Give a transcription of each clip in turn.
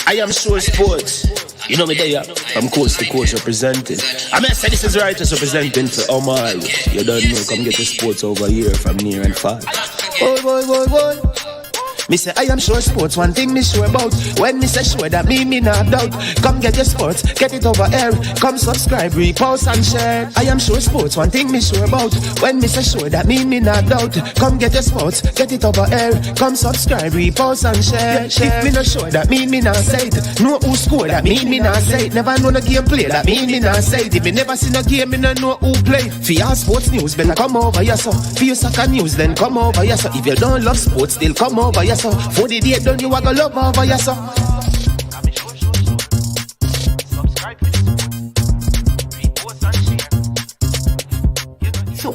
I am sure sports. You know me there, from coast to coast representing. I mean, I say this is righteous representing for Omar. You don't know, come get the sports over here from near and far. Boy. Me say I am sure sports, one thing me sure about. When me say sure, that me not doubt. Come get your sports, get it over here. Come subscribe, repost and share. I am sure sports, one thing me sure about. When me say sure, that me not doubt. Come get your sports, get it over here. Come subscribe, repost and share. If me not sure, that me not say it. Know who score, that me not say it. Never know no game play, that me not say it. If me never seen a game, me not know who play. For your sports news, better come over here so. For your soccer news, then come over here so. If you don't love sports, still come over here so. For the day done, you are gonna love over here so.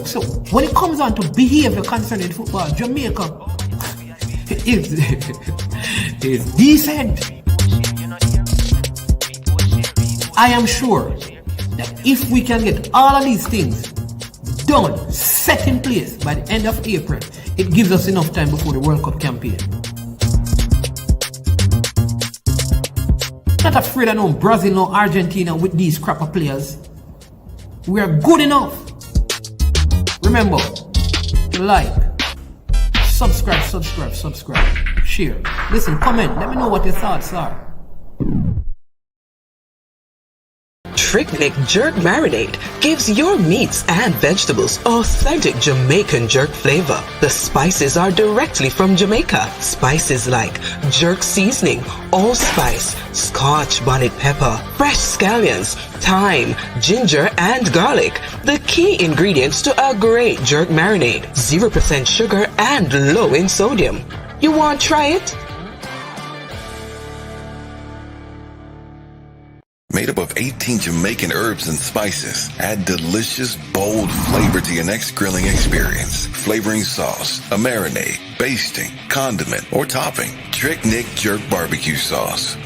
So when it comes on to behavior concerning football, Jamaica is decent. I am sure that if we can get all of these things done, set in place by the end of April, it gives us enough time before the World Cup campaign. Not afraid of no Brazil, no Argentina with these crapper players. We are good enough. Remember to like, subscribe, share. Listen, comment, let me know what your thoughts are. Trick-Nick Jerk Marinade gives your meats and vegetables authentic Jamaican jerk flavor. The spices are directly from Jamaica. Spices like jerk seasoning, allspice, Scotch bonnet pepper, fresh scallions, thyme, ginger, and garlic. The key ingredients to a great jerk marinade. 0% sugar and low in sodium. You want to try it? Made up of 18 Jamaican herbs and spices, add delicious, bold flavor to your next grilling experience. Flavoring sauce, a marinade, basting, condiment, or topping. Trick-Nick Jerk Barbecue Sauce.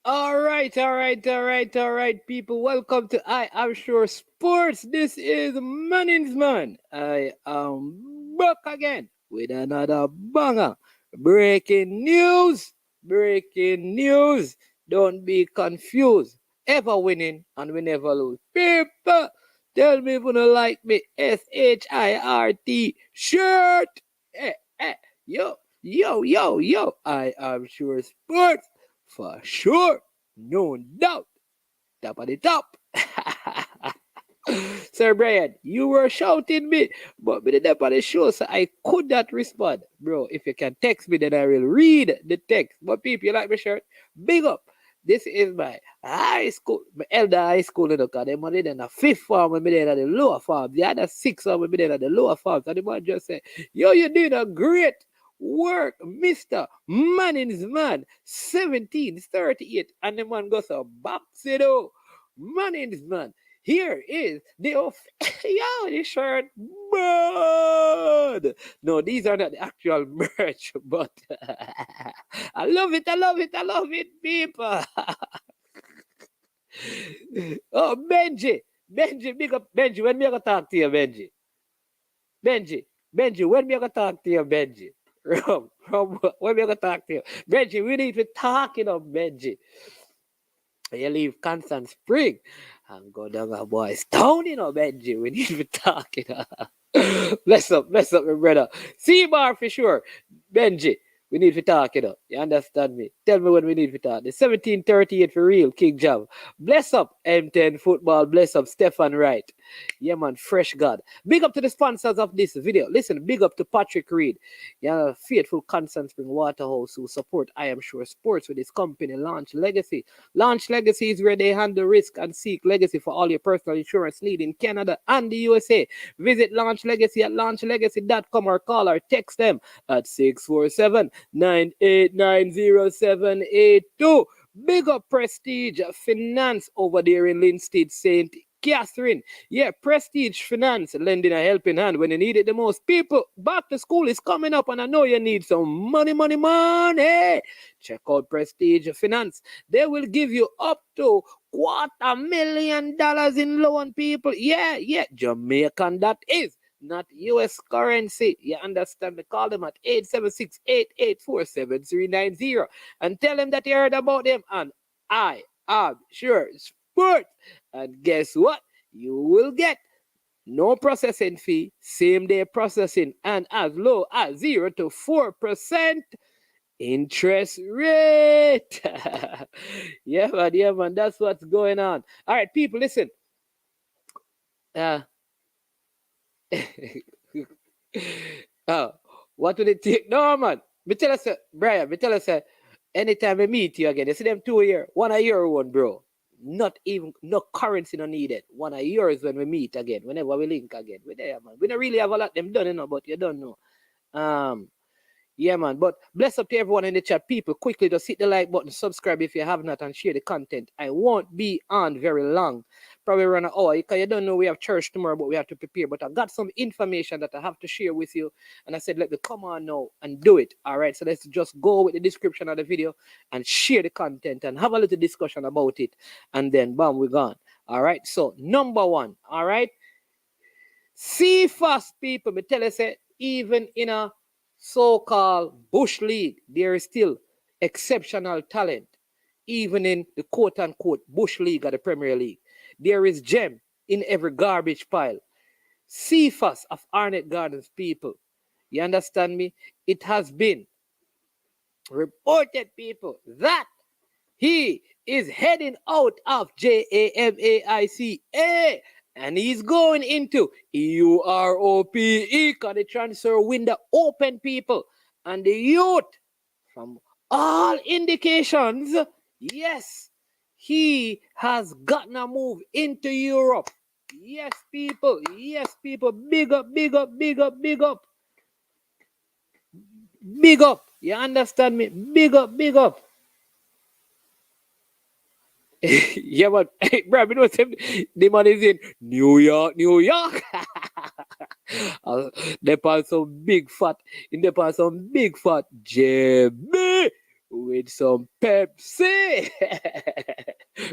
All right, people. Welcome to I Am Sure Sports. This is Manning's Man. I am back again with another banger. Breaking news. Don't be confused. Ever winning and we never lose. People, tell me if you don't like me. SHIRT shirt. Yo. I Am Sure Sports. For sure, no doubt. Top of the top. Sir Brian, you were shouting me, but me the top of the show, so I could not respond. Bro, if you can text me, then I will read the text. But people, you like my shirt? Big up. This is my high school, my elder high school, because they money in the fifth form, when me there at the lower form. The other sixth form, when me there at the lower form. So the man just say, yo, you did a great work, Mr. Manning's Man, 1738. And the man goes a box it out. Manning's Man. Here is the the shirt. Bud. No, these are not the actual merch, but I love it, people. Oh, Benji, big up, Benji. When me gonna talk to you, Benji? Benji, when me gonna talk to you, Benji? When we gonna talk to you, Benji? We need to talk, Benji. You leave Constant Spring and go down a boys town, Benji. We need to talk, Bless up, my brother. C-bar for sure, Benji. We need to talk, You understand me? Tell me when we need to talk. The 1738 for real, King Jam. Bless up M10 football. Bless up Stefan Wright. Yeah, man, fresh God. Big up to the sponsors of this video. Listen, big up to Patrick Reed. Yeah, faithful Constant Spring Waterhouse who support I Am Sure Sports with his company, Launch Legacy. Launch Legacy is where they handle risk and seek legacy for all your personal insurance needs in Canada and the USA. Visit Launch Legacy at launchlegacy.com or call or text them at 647-989-0782. Big up Prestige Finance over there in Linstead, St. Catherine. Yeah, Prestige Finance, lending a helping hand when you need it the most. People, back to school is coming up and I know you need some money. Check out Prestige Finance. They will give you up to $250,000 in loan, people. Yeah, Jamaican that is. Not US currency. You understand me? Call them at 876-884-7390 and tell them that you heard about them. And I am sure sport. And guess what? You will get no processing fee, same day processing, and as low as 0 to 4% interest rate. Yeah, man, that's what's going on. All right, people, listen. What would it take? No, man. Me tell us, Brian, anytime I meet you again, you see them 2 year, 1 a year one, bro. Not even, no currency no needed. 1 a year is when we meet again, whenever we link again. We're there, man. We don't really have a lot them done, but you don't know. Yeah, man. But bless up to everyone in the chat. People, quickly just hit the like button, subscribe if you have not, and share the content. I won't be on very long. Probably around an hour, because you don't know we have church tomorrow, but we have to prepare. But I got some information that I have to share with you. And I said, let me come on now and do it. All right. So let's just go with the description of the video and share the content and have a little discussion about it. And then, bam, we're gone. All right. So, number one. All right. Cephas, people, me tell you, say, even in a so-called Bush League, there is still exceptional talent. Even in the quote-unquote Bush League or the Premier League, there is gem in every garbage pile. Cephas of Arnett Gardens, people. You understand me? It has been reported, people, that he is heading out of JAMAICA. And he's going into EUROPE because the transfer window open, people. And the youth, from all indications, yes, he has gotten a move into Europe. Yes, people. Yes, people. Big up, big up, big up, big up. Big up. You understand me? Big up, big up. Yeah, but hey, bro, you know the man is in New York. They pass some big fat JB with some Pepsi.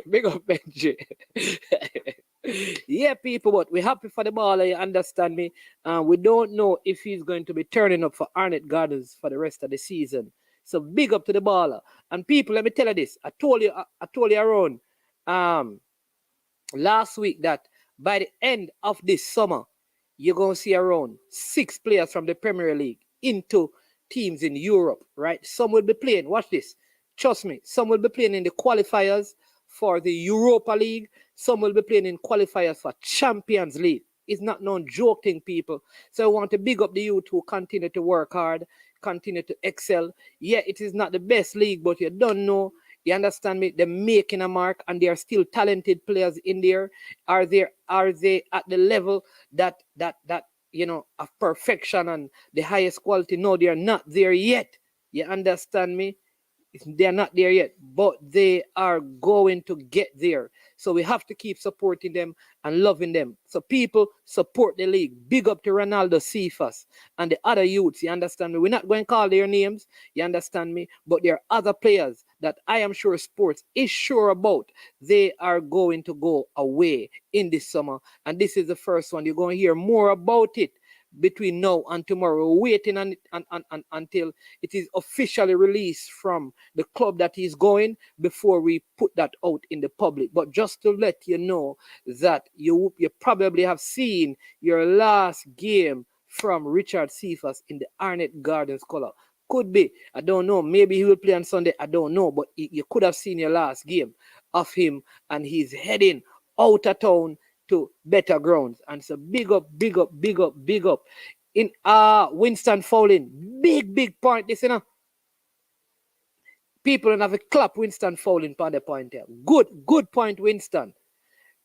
Big up Benji. Yeah, people, but we're happy for the baller, you understand me? We don't know if he's going to be turning up for Arnett Gardens for the rest of the season. So big up to the baller. And people, let me tell you this. I told you around last week that by the end of this summer, you're going to see around 6 players from the Premier League into teams in Europe, right? Some will be playing, watch this. Trust me, some will be playing in the qualifiers for the Europa League. Some will be playing in qualifiers for Champions League. It's not no joking, people. So I want to big up the youth who continue to work hard, continue to excel. Yeah, it is not the best league, but you don't know. You understand me? They're making a mark, and there are still talented players in there. Are they at the level that you know, of perfection and the highest quality? No, they are not there yet. You understand me? They're not there yet, but they are going to get there. So we have to keep supporting them and loving them. So people, support the league. Big up to Ronaldo, Cephas, and the other youths. You understand me? We're not going to call their names. You understand me? But there are other players that I am sure sports is sure about. They are going to go away in this summer. And this is the first one. You're going to hear more about it between now and tomorrow. We're waiting until it is officially released from the club that he's going before we put that out in the public. But just to let you know that you probably have seen your last game from Richard Cephas in the Arnett Gardens color. Could be. I don't know. Maybe he will play on Sunday. I don't know. But you could have seen your last game of him, and he's heading out of town to better grounds. And so big up. In Winston Fowling, big point this, you know. People don't have a clap Winston Fowling on the point here. Good point, Winston.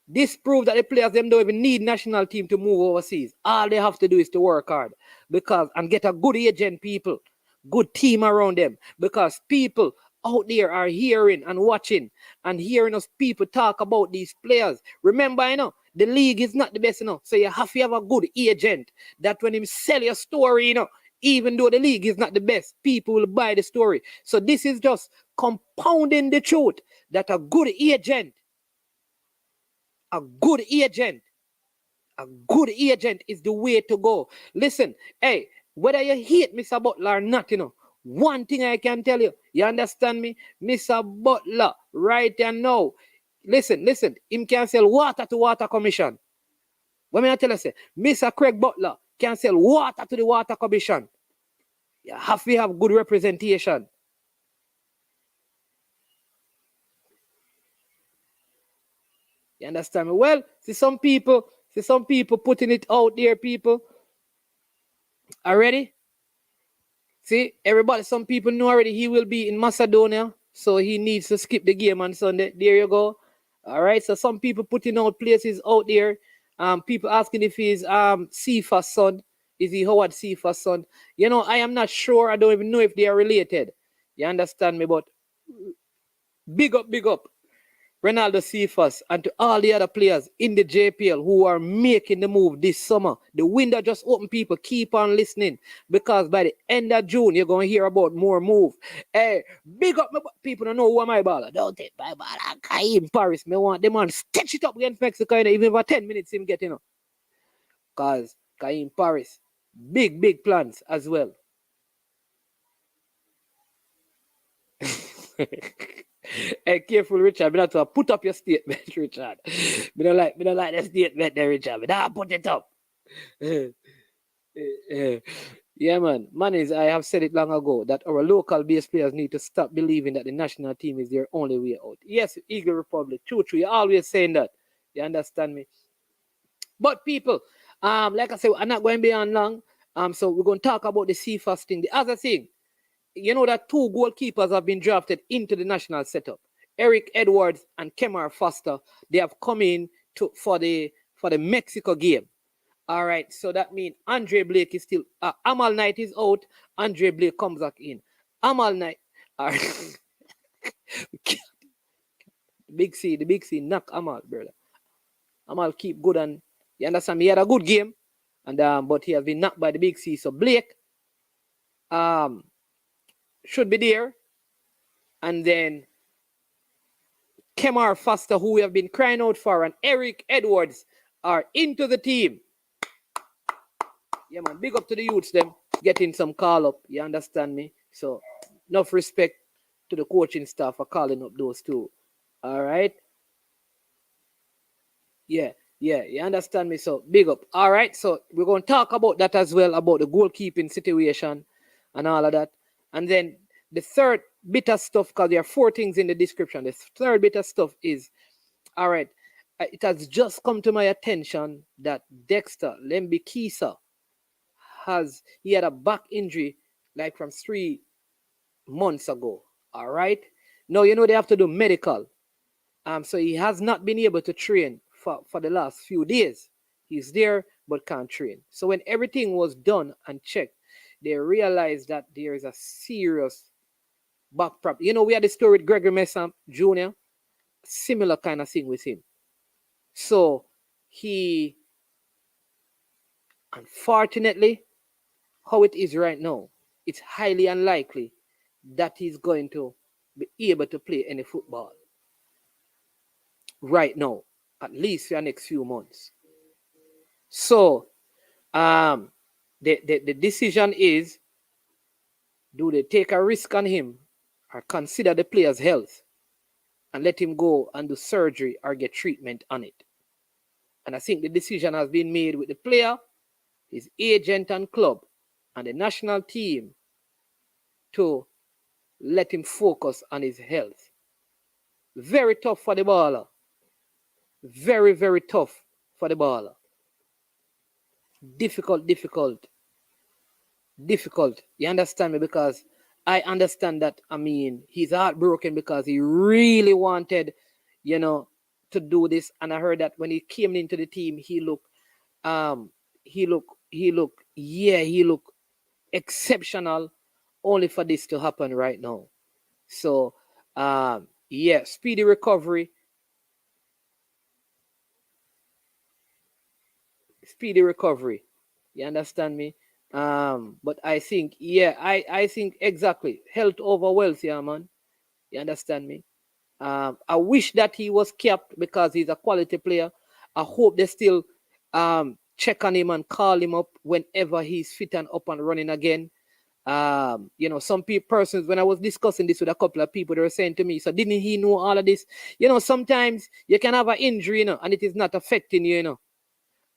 This proves that the players them don't even need national team to move overseas. All they have to do is to work hard and get a good agent, people, good team around them, because people out there are hearing and watching and hearing us people talk about these players. Remember, you know, the league is not the best, you know, so you have to have a good agent that when him sell your story, you know, even though the league is not the best, people will buy the story. So this is just compounding the truth that a good agent A good agent is the way to go. Listen, hey, whether you hate Mr. Butler or not, one thing I can tell you, you understand me? Mr. Butler, right now, listen, him can sell water to Water Commission. What may I tell you, say, Mr. Craig Butler can sell water to the Water Commission. You have to have good representation. You understand me? Well, see some people putting it out there, people. Already? See, everybody, some people know already he will be in Macedonia, so he needs to skip the game on Sunday. There you go. All right, so some people putting out places out there. People asking if he's Cephas' son. Is he Howard Cephas' son? I am not sure. I don't even know if they are related. You understand me? But big up. Ronaldo Cephas and to all the other players in the JPL who are making the move this summer. The window just open, people. Keep on listening because by the end of June, you're going to hear about more move. Hey, big up, people don't know who am I baller. Don't take my baller. Kaim Paris. Me want them on stitch it up against Mexico, even for 10 minutes him getting up. Because Kaim Paris, big plans as well. Hey, careful, Richard. Me not to put up your statement, Richard. Me don't like that statement there, Richard. Me not put it up. Yeah, man. I have said it long ago that our local base players need to stop believing that the national team is their only way out. Yes, Eagle Republic. True. You're always saying that. You understand me? But people, like I said, I'm not going to be on long. So we're going to talk about the Cephas thing. The other thing, that 2 goalkeepers have been drafted into the national setup. Eric Edwards and Kemar Foster, they have come in for the Mexico game. All right, so that means Andre Blake is still Amal Knight is out. Andre Blake comes back in. Amal Knight, the big C knock Amal, brother. Amal keep good, and you understand. He had a good game, and but he has been knocked by the big C. So Blake should be there, and then Kemar Foster, who we have been crying out for, and Eric Edwards are into the team. Yeah, man, big up to the youths, them getting some call up. You understand me? So enough respect to the coaching staff for calling up those two. All right. Yeah, you understand me? So big up. All right, so we're going to talk about that as well, about the goalkeeping situation and all of that. And then the third bit of stuff, because there are 4 things in the description. The third bit of stuff is, all right, it has just come to my attention that DEXTER Lembikisa he had a back injury like from 3 months ago. All right. Now, they have to do medical. So he has not been able to train for the last few days. He's there, but can't train. So when everything was done and checked, they realized that there is a serious back problem. We had the story with Gregory Messam Jr., similar kind of thing with him. So he, unfortunately, how it is right now, it's highly unlikely that he's going to be able to play any football right now, at least for the next few months. So the decision is, do they take a risk on him or consider the player's health and let him go and do surgery or get treatment on it? And I think the decision has been made with the player, his agent and club, and the national team to let him focus on his health. Very tough for the baller. Very, very tough for the baller. Difficult. You understand me? Because I understand that, he's heartbroken because he really wanted, to do this. And I heard that when he came into the team, he looked exceptional, only for this to happen right now. So, speedy recovery. You understand me? But I think, I think exactly. Health over wealth, yeah, man. You understand me? I wish that he was kept because he's a quality player. I hope they still check on him and call him up whenever he's fit and up and running again. Some persons, when I was discussing this with a couple of people, they were saying to me, so didn't he know all of this? Sometimes you can have an injury, and it is not affecting you,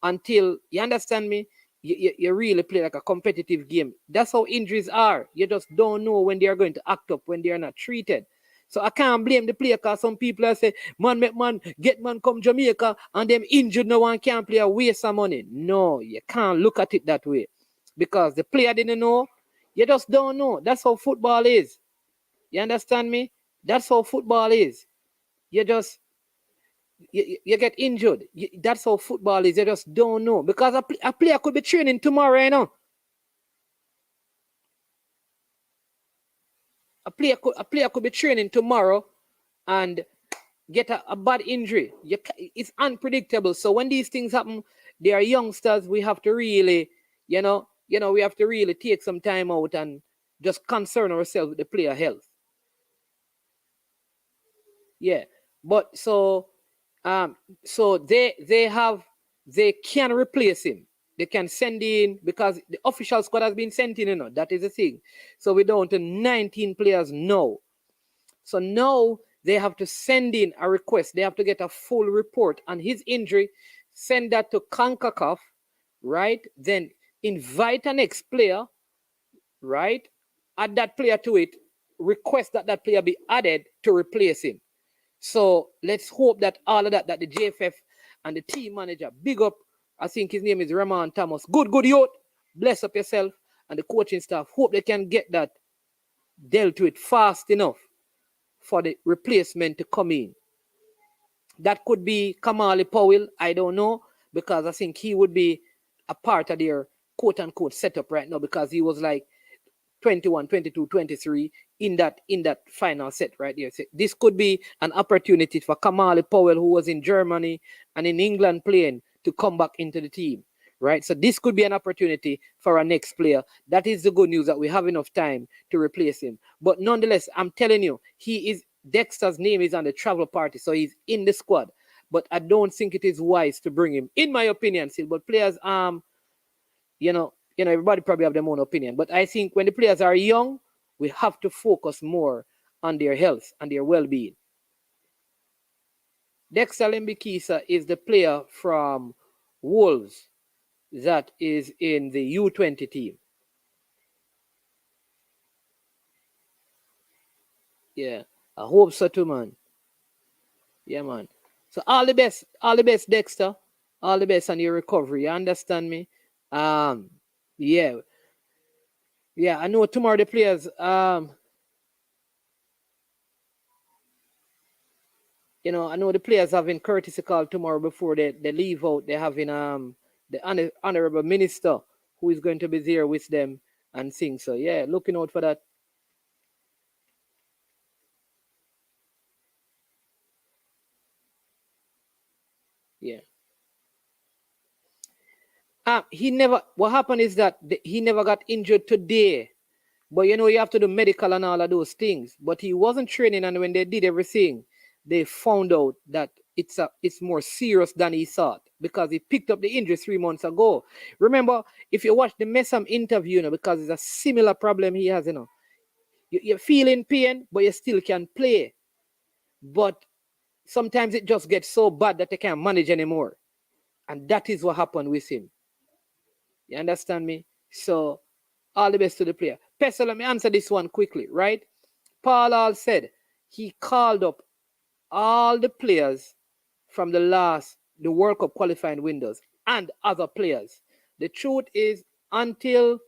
until, you understand me, you really play like a competitive game. That's how injuries are. You just don't know when they are going to act up, when they are not treated. So I can't blame the player, because some people are saying, get man come Jamaica, and them injured, no one can play, a waste of money. No, you can't look at it that way. Because the player didn't know, you just don't know. That's how football is. You understand me? That's how football is. You get injured. That's how football is. You just don't know. Because a player could be training tomorrow, A player could be training tomorrow and get a bad injury. It's unpredictable. So when these things happen, they are youngsters. We have to really, we have to really take some time out and just concern ourselves with the player health. Yeah. But so they can replace him. They can send in, because the official squad has been sent in, that is the thing. So we're down to 19 players now. So now they have to send in a request. They have to get a full report on his injury, send that to CONCACAF, right? Then invite an ex-player, right? Add that player to it, request that player be added to replace him. So let's hope that all of that the JFF and the team manager, big up, I think his name is Ramon Thomas. Good youth. Bless up yourself, and the coaching staff. Hope they can get that dealt with fast enough for the replacement to come in. That could be Kamali Powell. I don't know, because I think he would be a part of their quote-unquote setup right now, because he was like 21, 22, 23 in that final set right there. So this could be an opportunity for Kamali Powell, who was in Germany and in England playing, to come back into the team, right? So this could be an opportunity for our next player. That is the good news, that we have enough time to replace him. But nonetheless, I'm telling you, Dexter's name is on the travel party, so he's in the squad. But I don't think it is wise to bring him, in my opinion, still. But players, everybody probably have their own opinion. But I think when the players are young, we have to focus more on their health and their well-being. Dexter Lembikisa is the player from Wolves that is in the U20 team. Yeah, I hope so too, man. Yeah, man. So all the best, Dexter. All the best on your recovery. You understand me? Yeah. Yeah, I know tomorrow the players, I know the players having courtesy call tomorrow before they leave out. They're having the honorable minister who is going to be there with them and sing. So yeah, looking out for that. Yeah. What happened is that he never got injured today. But you have to do medical and all of those things. But he wasn't training, and when they did everything, they found out that it's more serious than he thought, because he picked up the injury 3 months ago. Remember, if you watch the Messam interview, because it's a similar problem he has, you're feeling pain, but you still can play. But sometimes it just gets so bad that they can't manage anymore. And that is what happened with him. You understand me? So all the best to the player. Pesa, let me answer this one quickly, right? Paul Hall said he called up all the players from the World Cup qualifying windows and other players. The truth is, until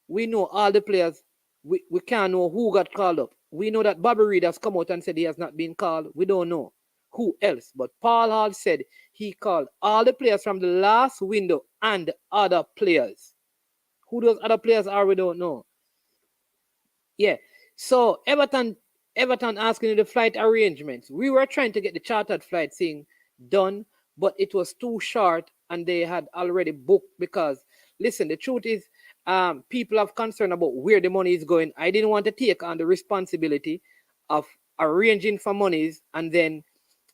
we know all the players, we can't know who got called up. We know that Bobby Reid has come out and said he has not been called. We don't know who else. But Paul Hall said he called all the players from the last window and other players. Who those other players are, we don't know. Yeah. So Everton asking the flight arrangements. We were trying to get the chartered flight thing done, but it was too short and they had already booked, because listen, the truth is, people have concern about where the money is going. I didn't want to take on the responsibility of arranging for monies and then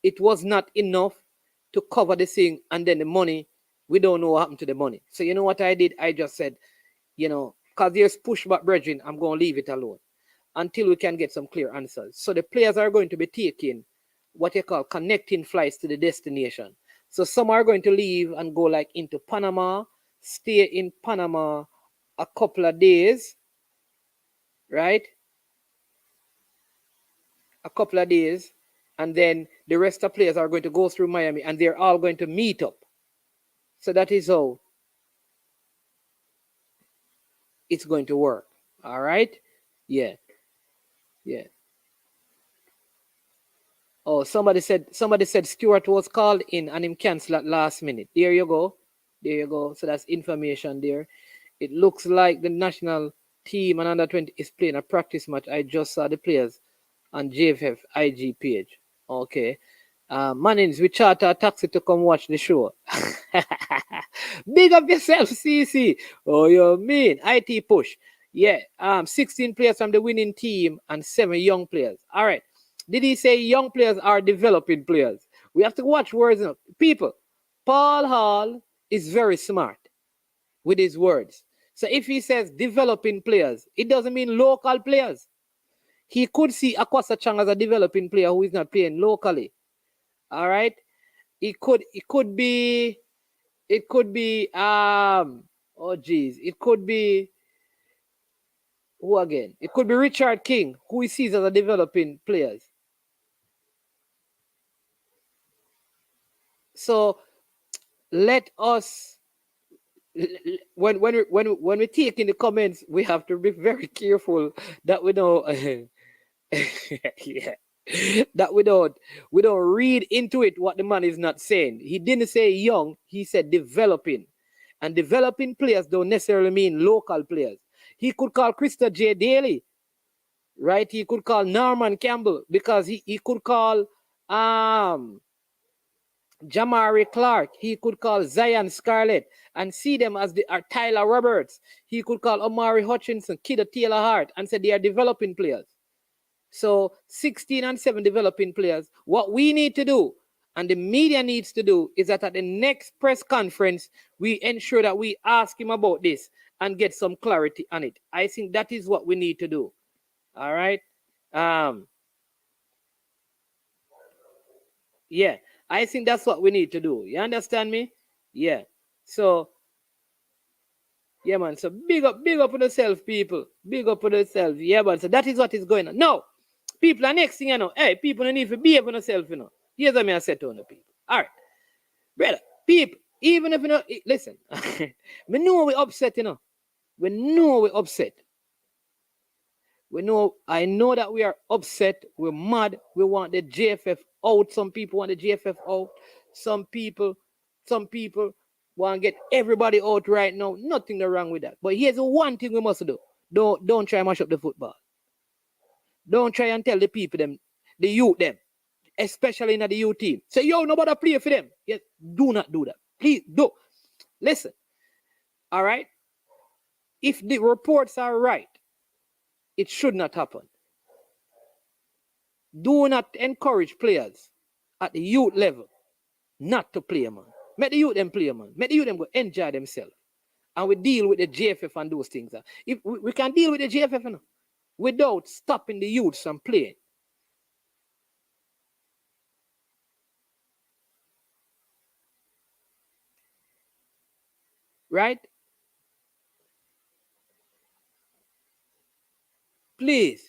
it was not enough to cover the thing, and then the money, we don't know what happened to the money. So you know what I did? I just said, because there's pushback, brethren, I'm going to leave it alone until we can get some clear answers. So the players are going to be taking what you call connecting flights to the destination. So some are going to leave and go like into Panama, stay in Panama a couple of days, right? A couple of days, and then the rest of players are going to go through Miami, and they're all going to meet up. So that is how it's going to work. All right? Yeah. Oh, somebody said Stewart was called in and him canceled at last minute. There you go. So that's information there. It looks like the national team and under 20 is playing a practice match. I just saw the players on JFF IG page. Okay. Mannings, we charter a taxi to come watch the show. Big up yourself, CC. Oh, you mean IT push. Yeah. 16 players from the winning team and 7 young players. All right. Did he say young players are developing players? We have to watch words. People, Paul Hall is very smart with his words. So if he says developing players, it doesn't mean local players. He could see Akwasa Chang as a developing player who is not playing locally. All right. It could be it could be who again? It could be Richard King, who he sees as a developing players. So let us, when we take in the comments, we have to be very careful that we don't yeah, that we don't read into it what the man is not saying. He didn't say young, he said developing. And developing players don't necessarily mean local players. He could call Krista J. Daly, right? He could call Norman Campbell, because he could call Jamari Clark. He could call Zion Scarlett and see them as Tyler Roberts. He could call Omari Hutchinson, Kidda Taylor Hart, and say they are developing players. So 16 and 7 developing players. What we need to do, and the media needs to do, is that at the next press conference, we ensure that we ask him about this and get some clarity on it. I think that is what we need to do. All right. Yeah, I think that's what we need to do. You understand me? Yeah. So, yeah, man. So big up on yourself, people. Big up on yourself. Yeah, man. So that is what is going on. Now, people, the next thing you know, hey, people don't need to behave on yourself, you know. Here's what I said to the people. All right. Brother, people, even if you know, listen, we know we're upset, you know. We know we're upset. I know that we are upset. We're mad. We want the JFF out. Some people want the JFF out. Some people want to get everybody out right now. Nothing wrong with that. But here's the one thing we must do. Don't try and mash up the football. Don't try and tell the people the youth them, especially in the youth team. Say, yo, nobody play for them. Yes, do not do that. Please do. Listen. All right. If the reports are right, it should not happen. Do not encourage players at the youth level not to play, man. Make the youth them play, man. Make the youth them go enjoy themselves. And we deal with the JFF and those things. If we can deal with the JFF, you know, without stopping the youths from playing. Right? Please.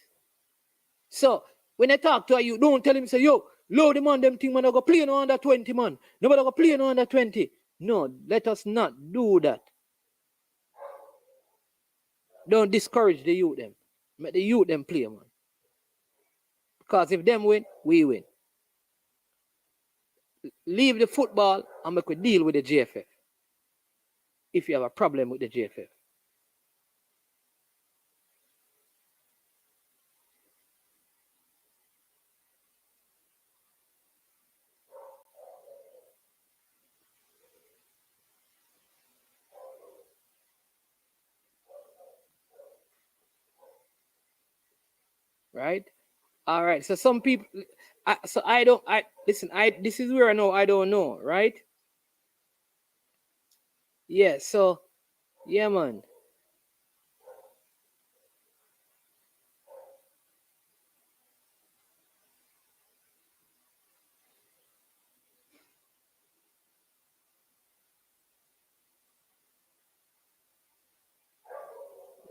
So, when I talk to you, don't tell him, say, yo, load him on them thing, man, I go play no under 20, man. Nobody go play no under 20. No, let us not do that. Don't discourage the youth them. Make the youth them play, man. Because if them win, we win. Leave the football and make we deal with the JFF. If you have a problem with the JFF. Right? All right. So some people, this is where I know I don't know, right? Yeah. So, yeah, man.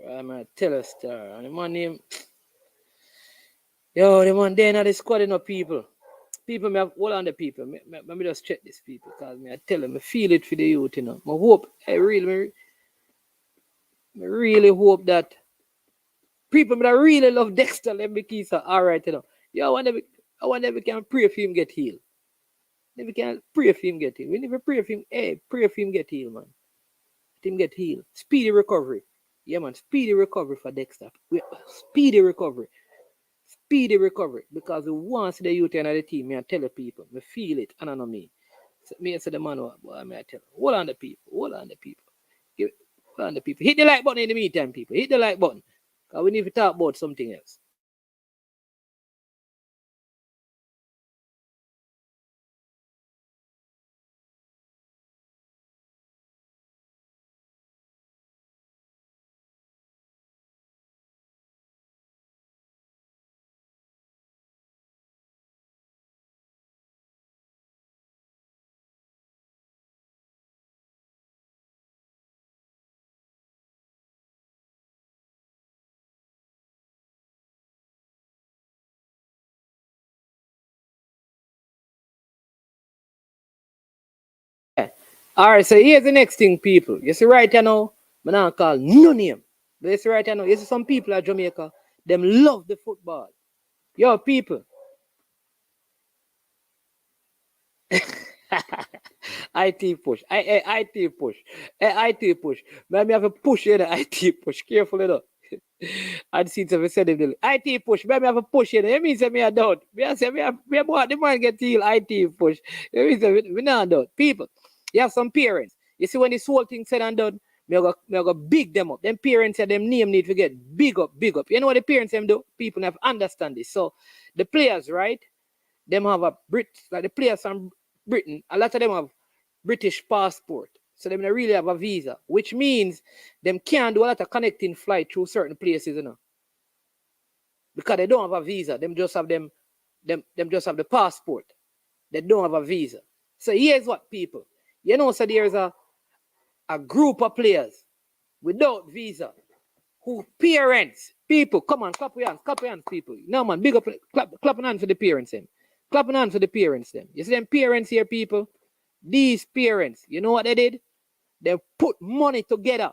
I'm gonna tell a star. And the man name, yo, the man there, not the squad, enough people. People, me have, hold on the people. Me just check this people, because me, I tell them, I feel it for the youth, you know. I hope, I really hope that people that really love Dexter, let me keep so all right, you know. Yo, I want them can pray for him get healed. If we can pray for him get healed. We never pray for him, hey, pray for him get healed, man. Let him get healed. Speedy recovery. Yeah, man, speedy recovery for Dexter. Speedy recovery. Speedy recovery. Because once the youth and the team, me I tell the people, me feel it, and I know me. So me and say the man, boy, me I tell them, hold on the people, hold on the people. Hold on the people. Hit the like button in the meantime, people. Hit the like button. Because we need to talk about something else. All right, so here's the next thing, people. You see right now, I'm not call no name. But you see right now, you see some people at Jamaica, them love the football. Yo, people. IT push. IT push. IT push. Man, me have a push in the IT push. Careful enough. I'd see if I said it. IT push. Man, me have a push in it. It means me I don't. Me I say me have the man get heal IT push. It means we not done. People, you have some parents. You see when this whole thing said and done, me I go big them up. Them parents and them name need to get big up, big up. You know what the parents them do? People have understand this. So the players, right? Them have a like the players from Britain, a lot of them have British passport. So them don't really have a visa, which means them can't do a lot of connecting flight through certain places, you know. Because they don't have a visa. Them just have them just have the passport. They don't have a visa. So here's what people. You know, so there's a group of players without visa who parents, people, come on, clap your hands, people. No man, big up, clapping hands for the parents, them. Clapping hands for the parents, them. You see them parents here, people? These parents, you know what they did? They put money together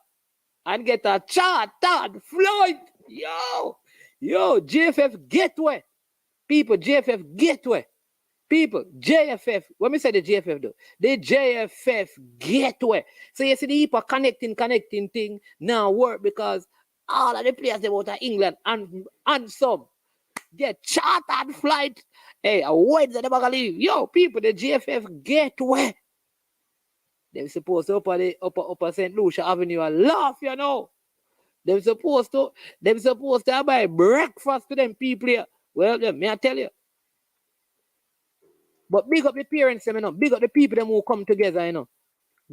and get a chartered flight. Yo, JFF Gateway. People, JFF Gateway. People, JFF, what me say the JFF do? The JFF Gateway. So you see the heap of connecting thing now work because all of the players they out of England and some get chartered flight. Hey, where they never gonna leave? Yo, people, the JFF Gateway. They're supposed to upper St. Lucia Avenue and laugh, you know. They're supposed to buy breakfast to them people here. Well, may I tell you? But big up the parents, you know. Big up the people them who come together, you know.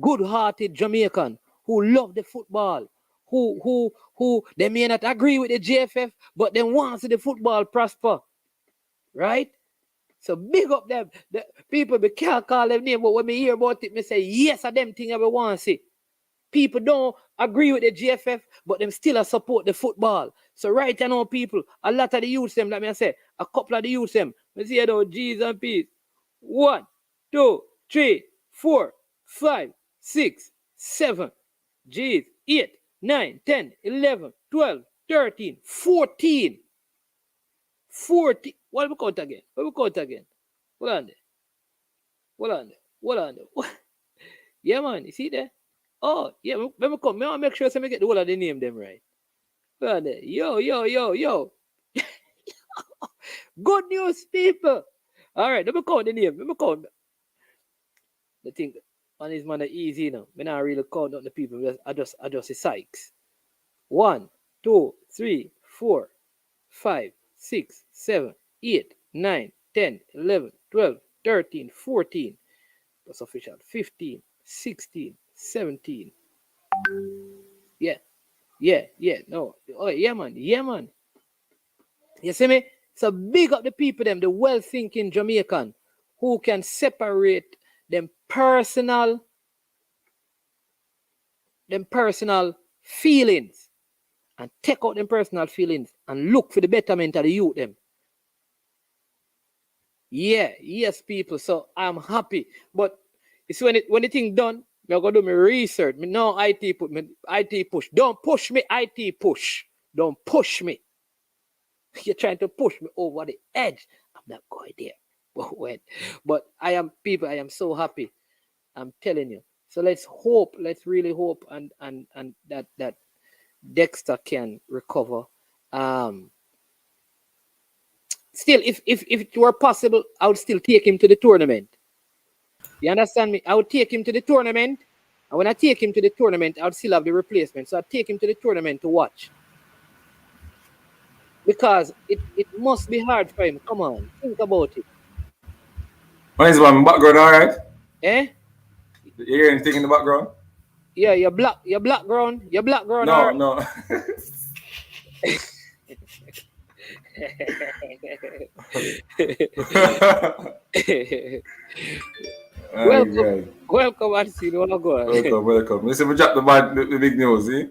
Good-hearted Jamaican who love the football, who they may not agree with the JFF, but they want to see the football prosper, right? So big up them. The people, we can't call them name, but when me hear about it, me say yes, I them thing I want to see. People don't agree with the GFF, but them still support the football. So right now, people, a lot of the youths them, like me I say, a couple of the youths them, me see though, G's and P's. 1, 2, 3, 4, 5, 6, 7, G's, 8, 9, 10, 11, 12, 13, 14. 14. What we count again? Hold on there. Yeah, man, you see there? Oh, yeah, let me come. I make sure I get the whole of the name them right. Hold on there. Yo. Good news, people. All right, let me count the name. The thing on his man easy now. Me not really count on the people. I just the Sykes. 1, 2, 3, 4, 5, 6, 7, 8, 9, 10, 11, 12, 13, 14. That's official. 15, 16, 17. Yeah. No. Oh, yeah, man. You see me? So big up the people, them, the well-thinking Jamaican who can separate them personal feelings and take out them personal feelings and look for the betterment of the youth, them. Yeah, yes, people. So I'm happy. But it's when the thing done, I'm gonna do my research. Me no IT push. Don't push me, IT push. Don't push me. You're trying to push me over the edge. I'm not going there. But I am so happy. I'm telling you. So let's really hope and that Dexter can recover. Still, if it were possible, I would still take him to the tournament. You understand me? I would take him to the tournament. And when I take him to the tournament, I would still have the replacement. So I'd take him to the tournament to watch. Because it must be hard for him. Come on, think about it. What is my background, all right? Eh? You hear anything in the background? Yeah, your background. No. Welcome, Ansi. Welcome. Listen, we drop the big news, eh?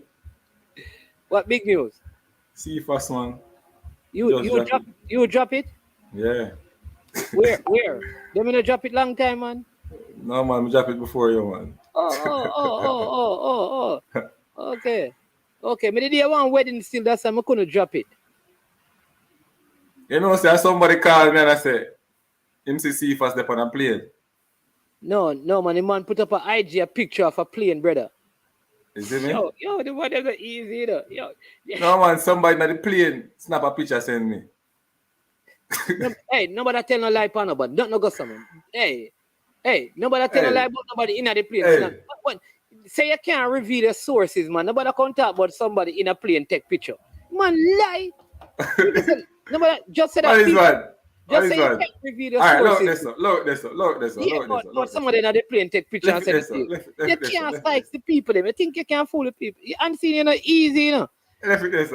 What big news? Cephas, man. You drop it? Yeah. Where? They gonna drop it long time, man. No, man, we drop it before you, man. Oh. Okay. Me did hear one wedding still. That's why I couldn't drop it. You know, say somebody called me and I said, him see Cephas there on a plane. No, man. The man put up a IG a picture of a plane, brother. Is it me? Yo, the one that's easy, you know. Yo. No, man, somebody on the plane snap a picture send me. Hey, nobody tell no lie for nobody. Don't go someone. Hey, nobody tell no lie about nobody in the plane. Hey. Say you can't reveal the sources, man. Nobody can talk about somebody in a plane take picture. Man, lie. Nobody just say that. Just say you can't reveal the sources. Look this. But somebody in the plane take picture and send it to you. You can't spike the people. You think you can fool the people. You unseen, you know, easy, you know. Left it this.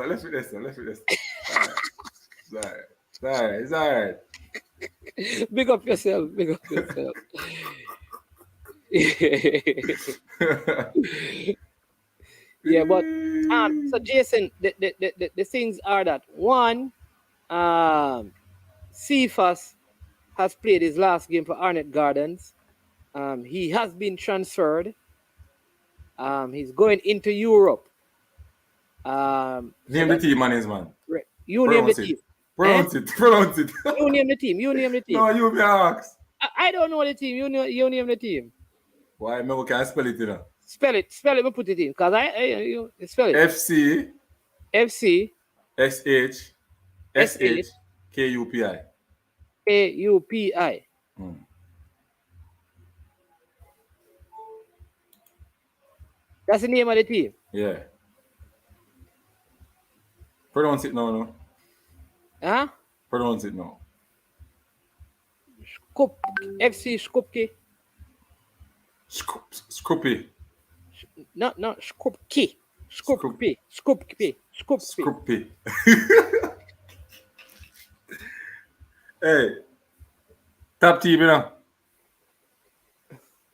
It's all right. Big up yourself. Yeah, but so Jason, the things are that one, Cephas has played his last game for Arnett Gardens. He has been transferred. He's going into Europe. Name the team, man. You name the team. Pronounce it. You name the team. No, you be asked. I don't know the team. You name the team. Why? Maybe can I spell it, you know? Spell it. Me put it in. Because you spell it. FC. SH. KUPI. KUPI. That's the name of the team. Yeah. Pronounce it now, no? Huh? Pronounce it now. FC Skupki. Scoopy. No, Skupki. Skupki. Hey. Top team, you know.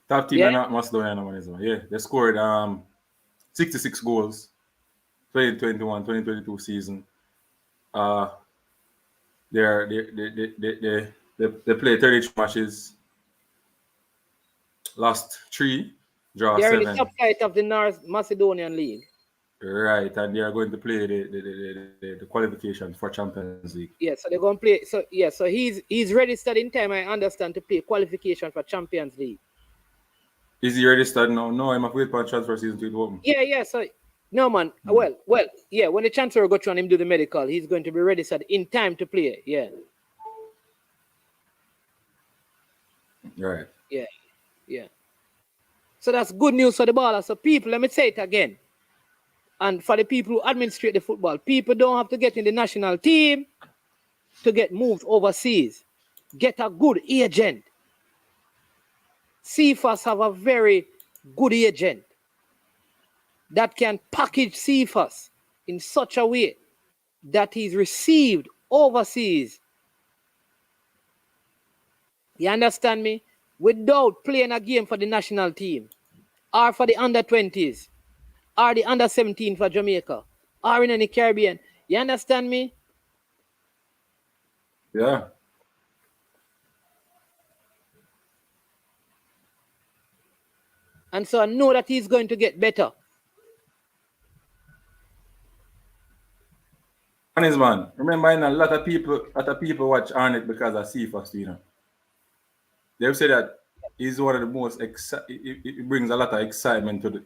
Top team in Macedonia, man. Yeah, they scored 66 goals 2021-2022 season. They played 32 matches, lost 3, draw 7. They're in the top flight of the North Macedonian League. Right, and they are going to play the qualification for Champions League. Yeah, so they're going to play. So he's registered in time, I understand, to play qualification for Champions League. Is he registered now? No, I'm afraid for transfer season to open. Yeah. So no, man. Well, yeah. When the transfer go through and him do the medical, he's going to be registered in time to play. Yeah. Right. Yeah. So that's good news for the ballers. So people, let me say it again. And for the people who administrate the football, people don't have to get in the national team. to get moved overseas, get a good agent. Cephas have a very good agent that can package Cephas in such a way that he's received overseas. You understand me? Without playing a game for the national team, or for the under-20s, or the under-17 for Jamaica, or in the Caribbean. You understand me? Yeah. And so I know that he's going to get better. Honest man, remember, a lot of people watch Arnett because of Cephas, you know. They've said that he's one of the most it brings a lot of excitement to the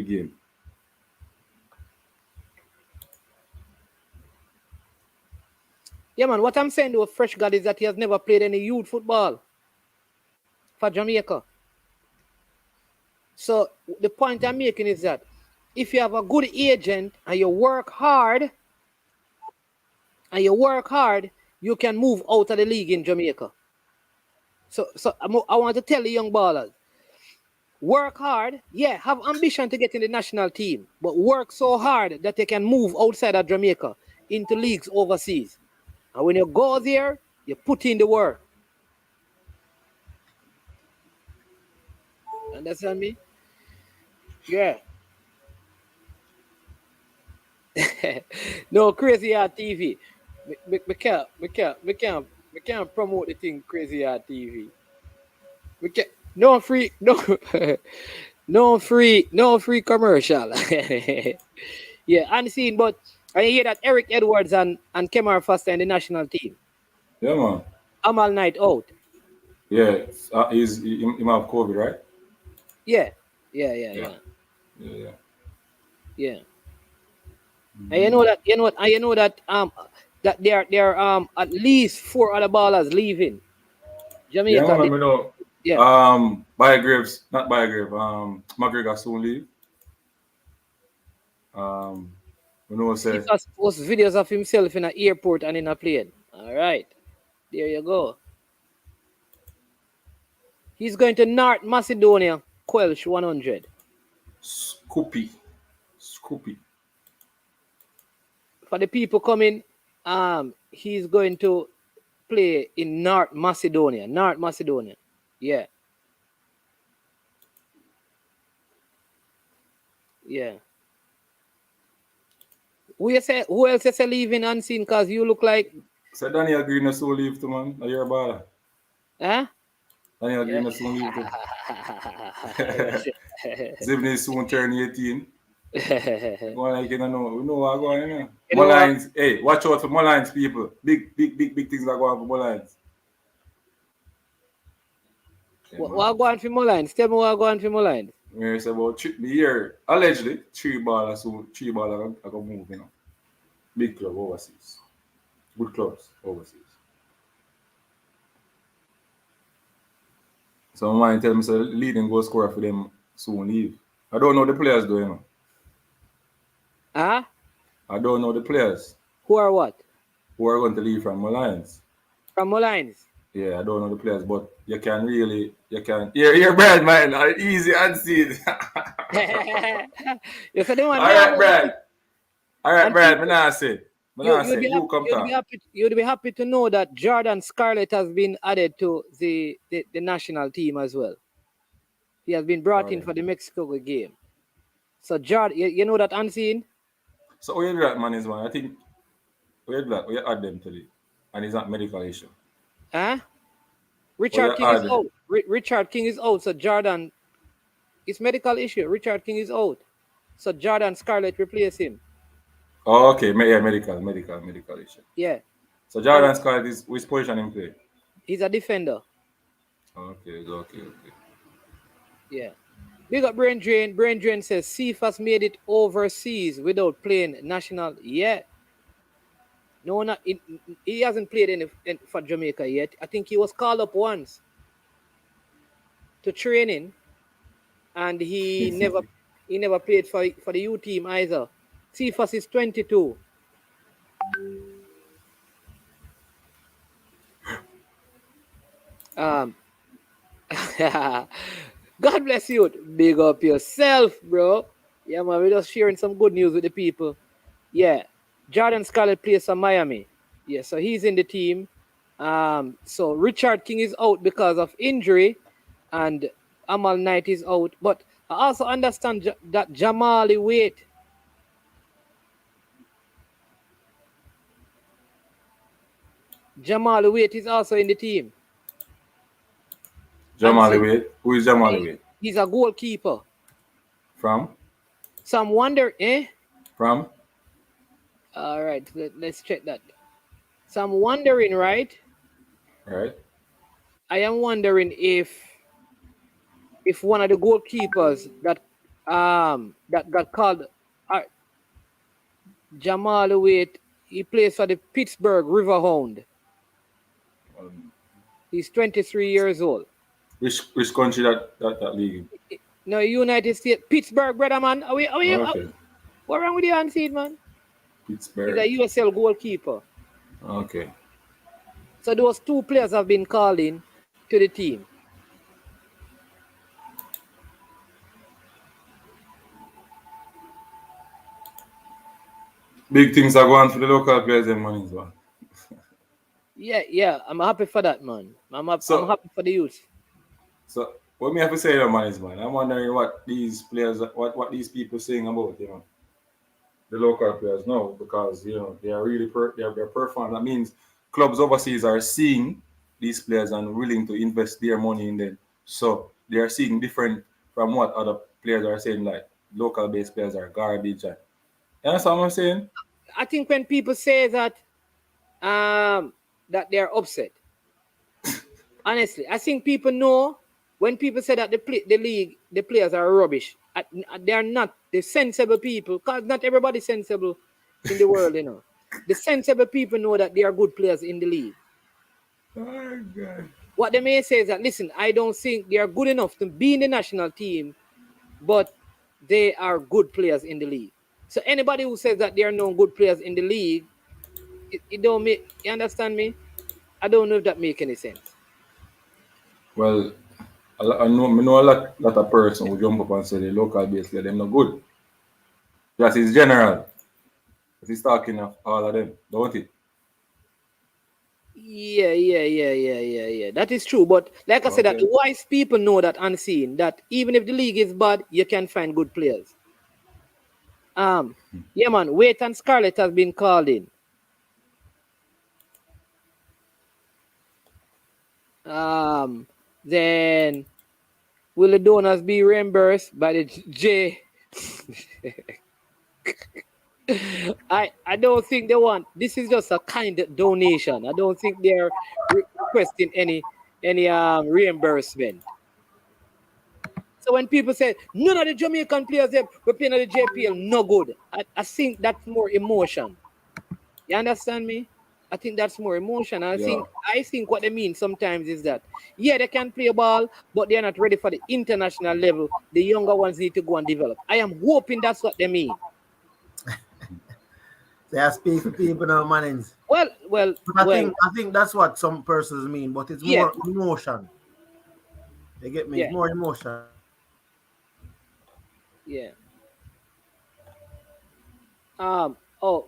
game. Yeah, man, what I'm saying to a fresh guy is that he has never played any youth football for Jamaica. So the point I'm making is that if you have a good agent and you work hard, you can move out of the league in Jamaica. So I want to tell the young ballers, work hard, have ambition to get in the national team, but work so hard that they can move outside of Jamaica into leagues overseas. And when you go there, you put in the work. Understand me? Yeah. No, Crazy Art TV. We can't promote the thing Crazy Art TV. We can't, no free commercial. Yeah, unseen, but I hear that Eric Edwards and Kemar Foster in the national team. Yeah, man. Amal Night out. Yeah, he have COVID, right? Yeah. And you know that that there are at least 4 other ballers leaving Jamaica. Yeah, man, know. Yeah. McGregor soon leave. We know He first post videos of himself in an airport and in a plane. All right, there you go. He's going to North Macedonia, Quelch 100. Scoopy. For the people coming, he's going to play in North Macedonia. Yeah. Who else is leaving unseen? Cause you look like. So Daniel Green is soon leave too, man. Are you a baller? Huh? Daniel Green is soon leave too. Zibney is soon turn 18. Going like, you know, we know what going on. Mullines, hey, watch out for Mullines, people. Big things are going on for Mullines. What going on for Mullines? Tell me what going on for Mullines. It's about the year, allegedly, 3 ballers are going to move, you know. Big club overseas. Good clubs overseas. So my mind tell me, so leading goal scorer for them soon leave. I don't know the players though, you know. Huh? I don't know the players. Who are what? Who are going to leave from Mullines. From Mullines? Yeah, I don't know the players, but you can Here, Brad, man. Easy and see. You said the one. All right, Brad. You'd be happy to know that Jordan Scarlett has been added to the national team as well. He has been brought in for the Mexico game. So Jordan, you know that unseen? So where you that man is, man? I think we add them to and it's not medical issue. Huh? Richard King is out. Richard King is out. So Jordan, it's medical issue. Richard King is out. So Jordan Scarlett replace him. Oh, okay. Yeah, medical issue. Yeah. So Jordan Scarlett is which position in play? He's a defender. Okay. Yeah. Big up Brain Drain. Brain Drain says Cephas made it overseas without playing national yet. No, he hasn't played for Jamaica yet. I think he was called up once to training, and he never played for the U team either. Cephas is 22. Um, God bless you. Big up yourself, bro. Yeah, man, we're just sharing some good news with the people. Yeah, Jordan Scarlett plays for Miami. Yeah, so he's in the team. So Richard King is out because of injury, and Amal Knight is out. But I also understand that Jamali Wait. Jamali Wait is also in the team. Jamali Wait. Who is Jamali Wait? He's a goalkeeper. From? So I'm wondering, From? All right, let's check that. So I'm wondering, right? Right. I am wondering if one of the goalkeepers that got called Jamal Wait, he plays for the Pittsburgh Riverhound. He's 23 years old. Which country that league? No, United States, Pittsburgh, brother man. Okay. What wrong with you, Unseed, man? Pittsburgh. He's a USL goalkeeper. Okay. So those two players have been called in to the team. Big things are going for the local players and money as well. Yeah, I'm happy for that, man. I'm happy for the youth. So what me have to say to man is, man, I'm wondering what these players, what these people saying about, the local players now, because they are really they're performing. That means clubs overseas are seeing these players and willing to invest their money in them. So they are seeing different from what other players are saying, like local based players are garbage. You understand what I'm saying? I think when people say that that they're upset, honestly, I think people know when people say that the players are rubbish. They are not the sensible people, because not everybody's sensible in the world, The sensible people know that they are good players in the league. Oh, God. What they may say is that, listen, I don't think they are good enough to be in the national team, but they are good players in the league. So anybody who says that there are no good players in the league, it don't make, you understand me? I don't know if that makes any sense. Well, I know a lot of person who jump up and say the local base player, them not good. That is general. But he's talking of all of them, don't it? Yeah. That is true. But like I said, that the wise people know that Unseen, that even if the league is bad, you can find good players. Yeah, man, Wait and Scarlett has been called in. Then will the donors be reimbursed by the J? I don't think they want. This is just a kind of donation. I don't think they're requesting any reimbursement. So when people say none of the Jamaican players were playing at the JPL, no good. I think that's more emotion. You understand me? I think that's more emotion. I think what they mean sometimes is that they can play ball, but they're not ready for the international level. The younger ones need to go and develop. I am hoping that's what they mean. They are speaking for people now, manings. Well, I think that's what some persons mean, but it's more emotion. They get me? It's more emotion. Yeah.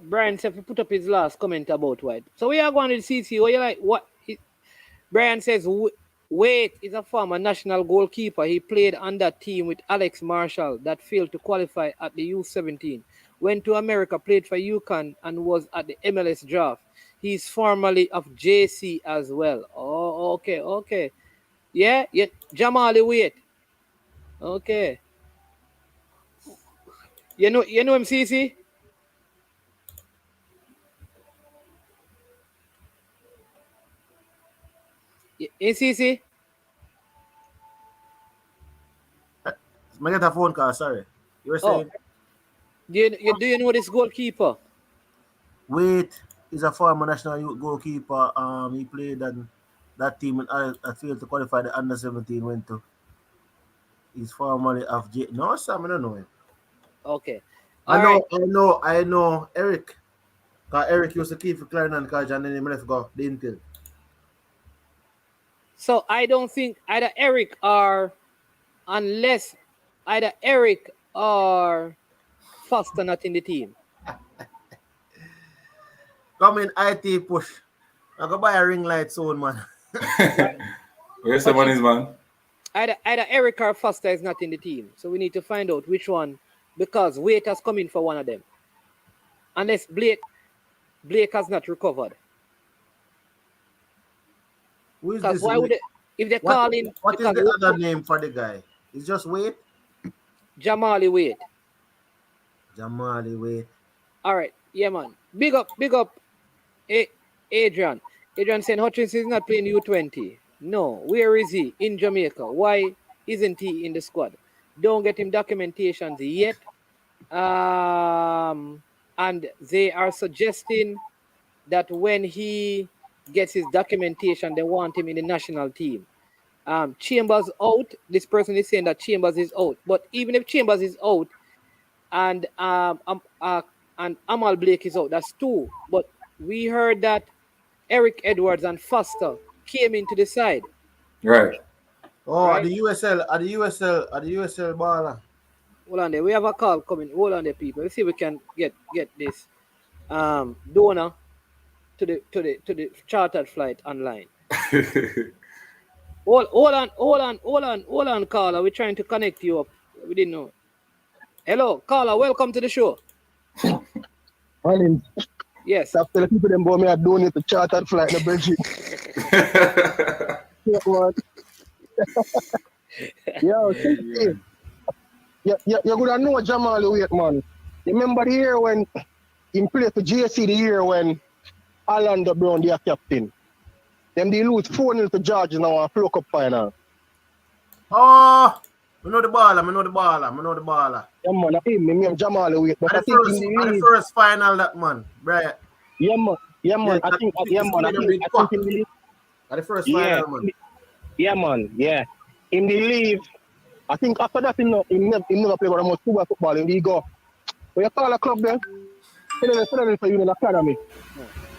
Brian said he put up his last comment about White. So we are going to CC. What you like? What? Brian says Wait is a former national goalkeeper. He played on that team with Alex Marshall that failed to qualify at the U17. Went to America, played for UConn, and was at the MLS draft. He's formerly of JC as well. Oh, okay. Yeah, Jamali Wait. Okay. You know him, CC? In CC? I get a phone call, sorry. You were saying? Do you know this goalkeeper? Wait is a former national youth goalkeeper. He played on that team and I failed to qualify the under 17 went to. He's formerly of J. No, Sam, I don't know him. Okay. I know Eric. Because Eric used to keep for Clarendon College and then he left go Dintel. So I don't think either Eric or unless either Eric or Foster not in the team. Come in IT push. I go buy a ring light soon, man. Where's the money, man? Either Eric or Foster is not in the team. So we need to find out which one, because Wait has come in for one of them. Unless Blake has not recovered. Who is Because this? why would they, if they call in? What is the other name for the guy? It's just Wait? Jamali Wait. Jamali Wait. All right, yeah, man. Big up, Adrian. Adrian saying Hutchinson is not playing U20. No, where is he? In Jamaica. Why isn't he in the squad? Don't get him documentations yet. And they are suggesting that when he gets his documentation, they want him in the national team. Chambers out. This person is saying that Chambers is out. But even if Chambers is out and Amal Blake is out, that's two. But we heard that Eric Edwards and Foster came into the side. Right. Oh, Right. at the USL baller. Hold on there. We have a call coming. Hold on there, people. Let's see if we can get this donor to the chartered flight online. Hold on, caller. We're trying to connect you up. We didn't know. Hello, caller. Welcome to the show. Morning. Yes. Stop telling people them about me I donate to chartered flight in Belgium. Yo, you're gonna know Jamal Wait, man. You remember the year when he played for JC, the year when Orlando Brown, their captain. Them they lose 4-0 to Georgia now and Flow Cup final. Oh, I know the baller. Yeah, man, I him Jamal Wait. But At the first final that man, right? Yeah, man. Yeah, I think in the league. At the first final, man. Yeah, man. Yeah. In the league, I think after that, he never played with much football in the league. But you call a club there, put it for you in the academy.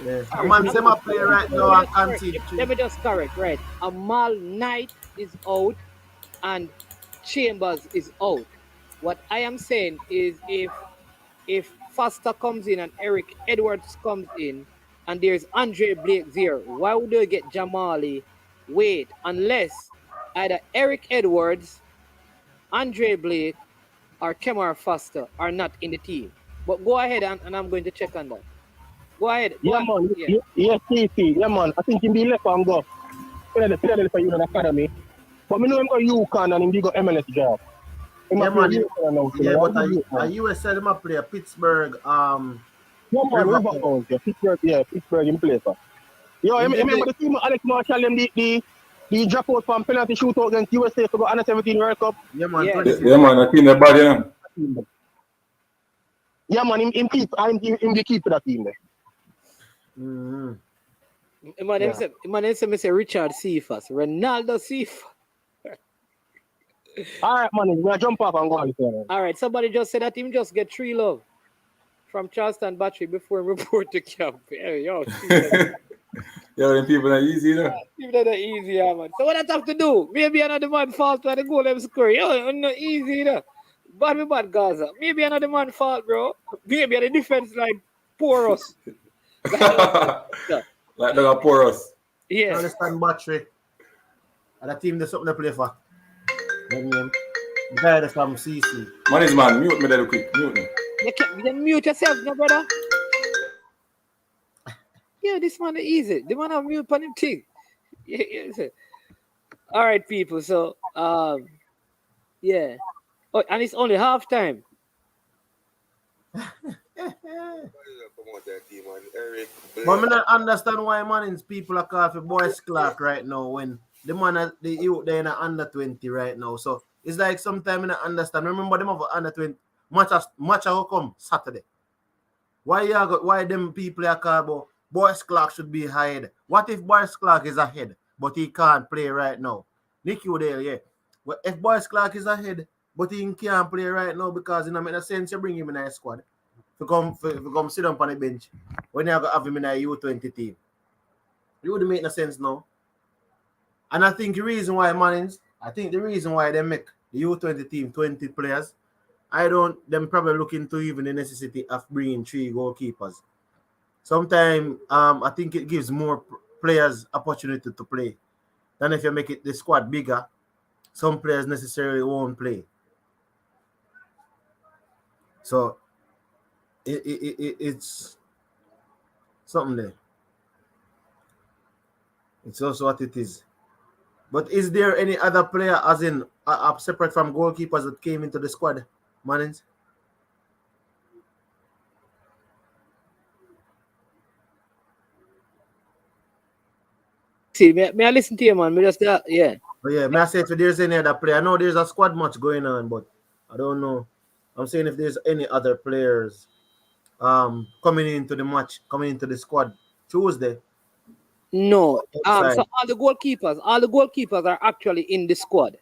Yeah. Man, say my play right now and continue. Let me just correct, right? Amal Knight is out and Chambers is out. What I am saying is if Foster comes in and Eric Edwards comes in and there's Andre Blake there, why would they get Jamali Wait unless either Eric Edwards, Andre Blake, or Kemar Foster are not in the team? But go ahead and I'm going to check on that. Go ahead. Yeah, TC. Yeah, man. I think in the left and go. Put it for you in the academy. But I know him go UConn and him go MLS job. Yeah, man. Yeah, but a USL him play a Pittsburgh. Yeah, man. Riverbound. Yeah, Pittsburgh in place. Yo, I remember the team Alex Marshall them the drop out from penalty shootout against USA to go under 17 World Cup. Yeah, man. Yeah, man. I think they're bad, yeah. Yeah, man. Him the keep for that team there. Mm-hmm. Man, say Richard Cephas, Ronaldo Cephas. All right, man. We're going to jump off and go on. All right, somebody just said that him just get 3 love from Charleston Battery before he report to camp. Hey, yo, yo, them people are easy, you know. People are easy, yeah, man. So what I have to do? Maybe another man fault when the goal them score. Yo, not easy, you know. Bad Gaza. Maybe another man fault, bro. Maybe the defense line pour us. Like they got pour us. Yes. Charleston Battery. And the team that's something to play for. The guy that's from CC. Man, mute me there quick. Mute me. You mute yourself, no brother. Yeah, this man is easy. The man have mute on him thing. Yeah. All right, people. So, yeah. Oh, and it's only half time. But I don't understand why Manning's people are called for boys clock right now when the man the youth they're in under 20 right now. So it's like sometimes I don't understand. Remember them have under 20 match how come Saturday. Why them people are called about boys clock should be ahead? What if boys clock is ahead but he can't play right now? Nicky O'Dale, yeah. Well, if boys clock is ahead but he can't play right now because it makes no sense you bring him in a squad. To come sit down on the bench when you have him in a U20 team. It wouldn't make no sense now. And I think the reason why they make the U20 team 20 players, them probably looking to even the necessity of bringing 3 goalkeepers. Sometimes I think it gives more players opportunity to play than if you make it the squad bigger. Some players necessarily won't play. So it's something there. It's also what it is. But is there any other player, as in separate from goalkeepers, that came into the squad, Mannings? See, may I listen to you, man? Me just yeah. But yeah, may I say if there's any other player? I know there's a squad match going on, but I don't know. I'm saying if there's any other players coming into the match, coming into the squad Tuesday. No. So all the goalkeepers are actually in the squad.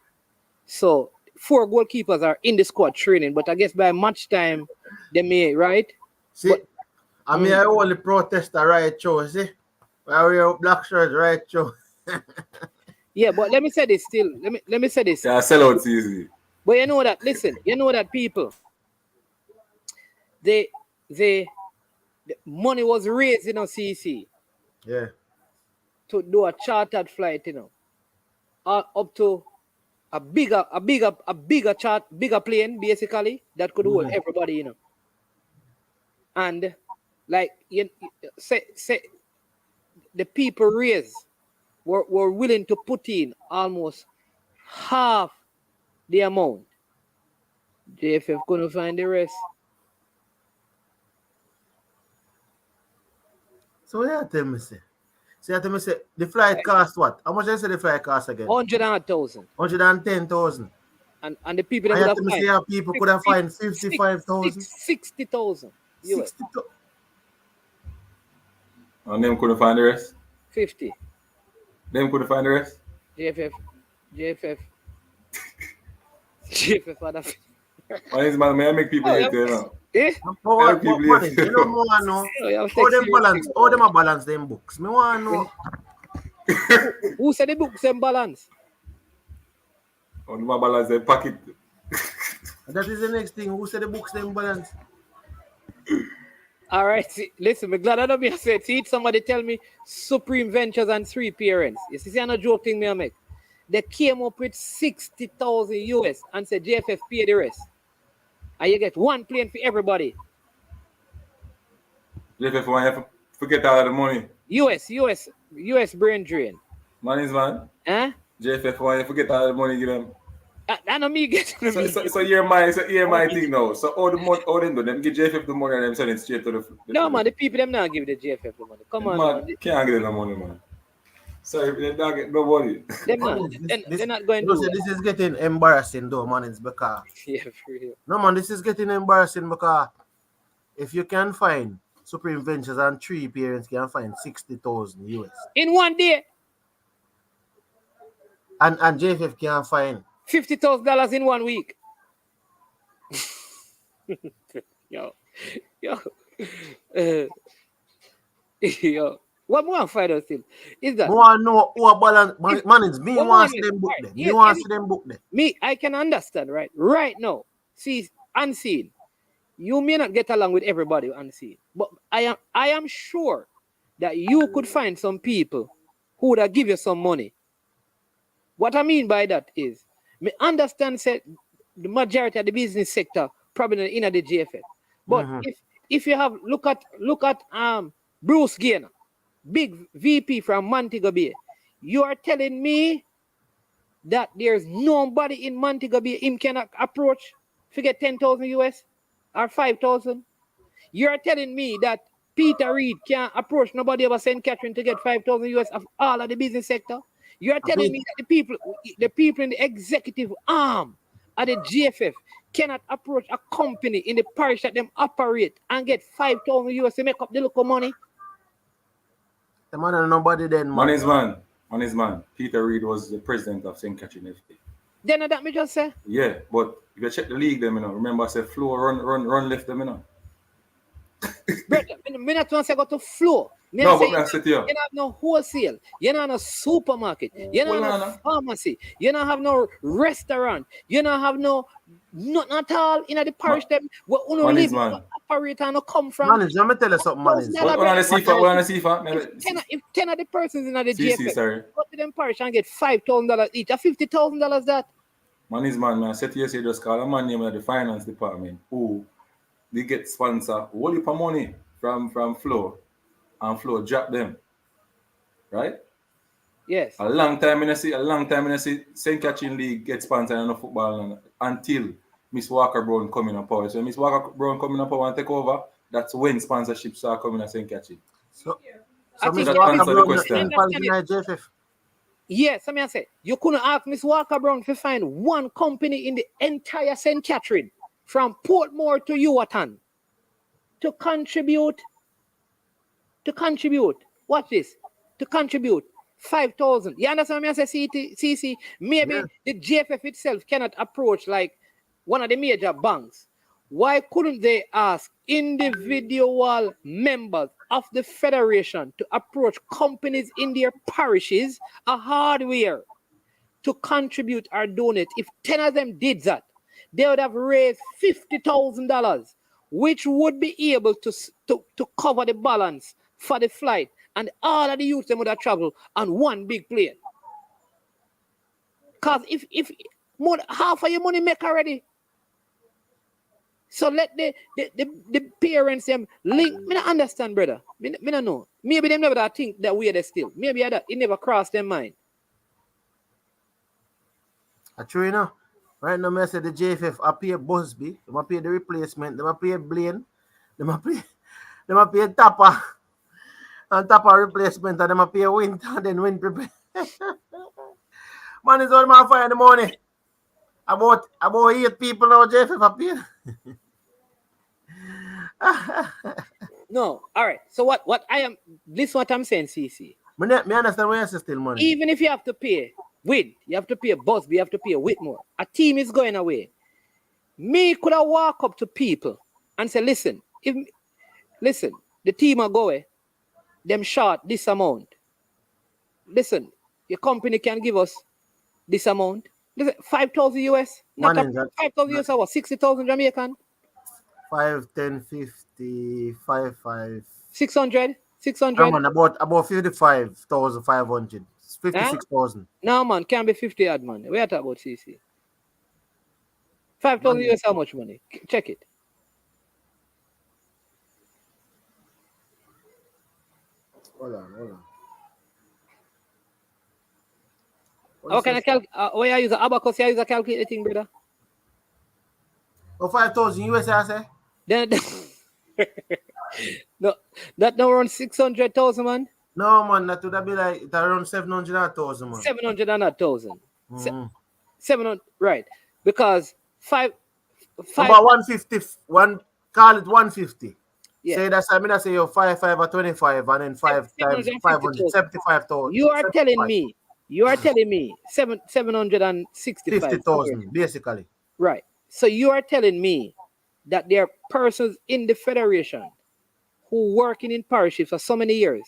So 4 goalkeepers are in the squad training, but I guess by match time they may, right? See, I mean I only protest the right show, see? I wear black shirt, right show. Yeah, but let me say this still. Let me say this. Yeah, sell out easy. But you know that, listen, you know that people, the money was raised, CC. Yeah. To do a chartered flight, up to a bigger plane, basically, that could hold everybody, And like say the people raised were willing to put in almost half the amount. JFF couldn't find the rest. So yeah, tell me say. The flight cost what? How much did you say the flight cost again? 100,000. 110,000. And the people that would have find people could have fined 55,000. 60,000. 60,000. And them couldn't find the rest? 50. Them couldn't find the rest? JFF had a... Man, may I make people hate you now? Eh? You know more I know. How them balance them books? Me want to know. Who said the books them balance? How them balance their pocket? That is the next thing. Who said the books them balance? All right, listen, I'm glad I don't be said. See, somebody tell me Supreme Ventures and 3 parents. You see, I'm not joking, me I make. They came up with 60,000 US and said JFF pay the rest. And you get 1 plane for everybody. JFF want you to forget all of the money. US brain drain. Money's man. Huh? JFF want you to forget all the money, give them. I know me get. So EMI thing now. So all the money, all them do, them give JFF the money and them send it straight to the. No man, the people them not give the JFF the money. Come on, man. Can't give them the money, man. Sorry, they don't get nobody. They're not going to. This is getting embarrassing though, man. It's because yeah, for real. No man, this is getting embarrassing because if you can find Supreme Ventures and 3 parents can find 60,000 US in 1 day, and JFF can find $50,000 in 1 week. yo. What more find out still is that? I want to know who are balance. Man, it's me wants them book them. Me wants them book them. Me, I can understand, right? Right now, see, unseen. You may not get along with everybody unseen, but I am sure that you could find some people who would give you some money. What I mean by that is, me understand said the majority of the business sector probably in the GFF. But if you have look at Bruce Gaynor, big VP from Montego Bay, you are telling me that there's nobody in Montego Bay him cannot approach to get 10,000 US or 5,000. You are telling me that Peter Reid can't approach nobody over St. Catherine to get 5,000 US of all of the business sector. You are telling me that the people in the executive arm of the GFF cannot approach a company in the parish that them operate and get 5,000 US to make up the local money. The man and nobody then, man. Money's man. Peter Reid was the president of St. Catherine FC. Then that me just say? Yeah, but if you check the league, them, remember I said floor, run left them, Me not want to go to floor. No, but I said to you. You don't have no wholesale. You don't have no supermarket. You don't have no pharmacy. You don't have no restaurant. You don't have nothing at all in the parish them where you live, operate and come from. Man, let me tell you something, man. If 10 of the persons in the GKS sorry. go to them parish and get $5,000 each, $50,000 that. Man, I said to you, say just call a man name of the finance department who they get sponsor whole heap of money from Flow, and Flow drop them. Right? Yes. A long time in I see St. Catherine League get sponsored in the football until Miss Walker Brown coming on power. So Miss Walker Brown coming on power and take over, that's when sponsorships start coming at St. Catherine. So Miss Walker Brown yes, I say you couldn't ask Miss Walker Brown to find one company in the entire St. Catherine from Portmore to Yuatan to contribute. Watch this. To contribute 5,000. You understand me? I say CC. Maybe the GFF itself cannot approach like one of the major banks. Why couldn't they ask individual members of the federation to approach companies in their parishes a hardware to contribute or donate? If 10 of them did that, they would have raised $50,000, which would be able to cover the balance for the flight, and all of the youths them would have traveled on one big plane. Because if more, half of your money make already. So let the parents them link. Me not understand, brother. Me not know. Maybe them never think that way they still. Maybe that it never crossed their mind. True, you know. Right now, I say the JFF I pay Busby, they might pay the replacement, they might pay Blaine, they might pay Tapper, and Tapper replacement, and they might pay Winter, and then Win prepare. Man, it's all my fire in the morning. About 8 people now, JFF I pay. No, all right. So what I am, this is what I'm saying, CC. Me understand why you say still money. Even if you have to pay Win, you have to pay Busby, you have to pay Whitmore. A team is going away. Me could have walk up to people and say, listen, the team are going, them short this amount. Listen, your company can give us this amount. Listen, 5,000 US, not 5,000 US or 60,000 Jamaican. 5, 10, 50, 5, 5. 600. No, man, about 55,500. 56,000. No, man, can't be 50 odd, man. We are talking about CC. 5,000 US, how much money? Check it. Hold on. How can I calculate? Where I use an abacus, I use a calculating, brother. 5,000 US, I say? Then, no, that now around 600,000, man. No, man, that would be like around 700,000, man. 700,000. 700, right? Because five. About 150. Call it 150. Yeah. Say that's I say you're 5 or 25, and then 5 times 500, 75,000. You are telling me 765 50,000 basically. Right. So you are telling me that there are persons in the federation who working in parishes for so many years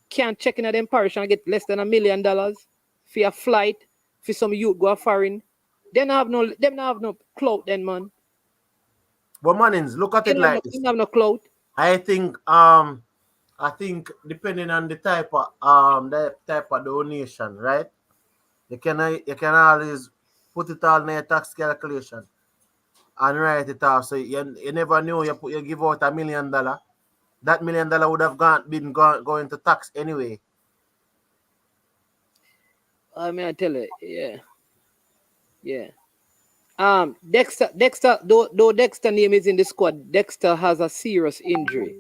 can't check in at them parish and get less than $1 million for a flight for some youth go foreign. Them have no clout then, man. But manins, look at it like this. They have no clout. I think depending on the type of donation, right? You can always put it all in your tax calculation and write it off. So you never knew you give out $1 million. That $1 million would have been going to tax anyway. I mean, I tell you, yeah. Dexter, though Dexter name is in the squad, Dexter has a serious injury.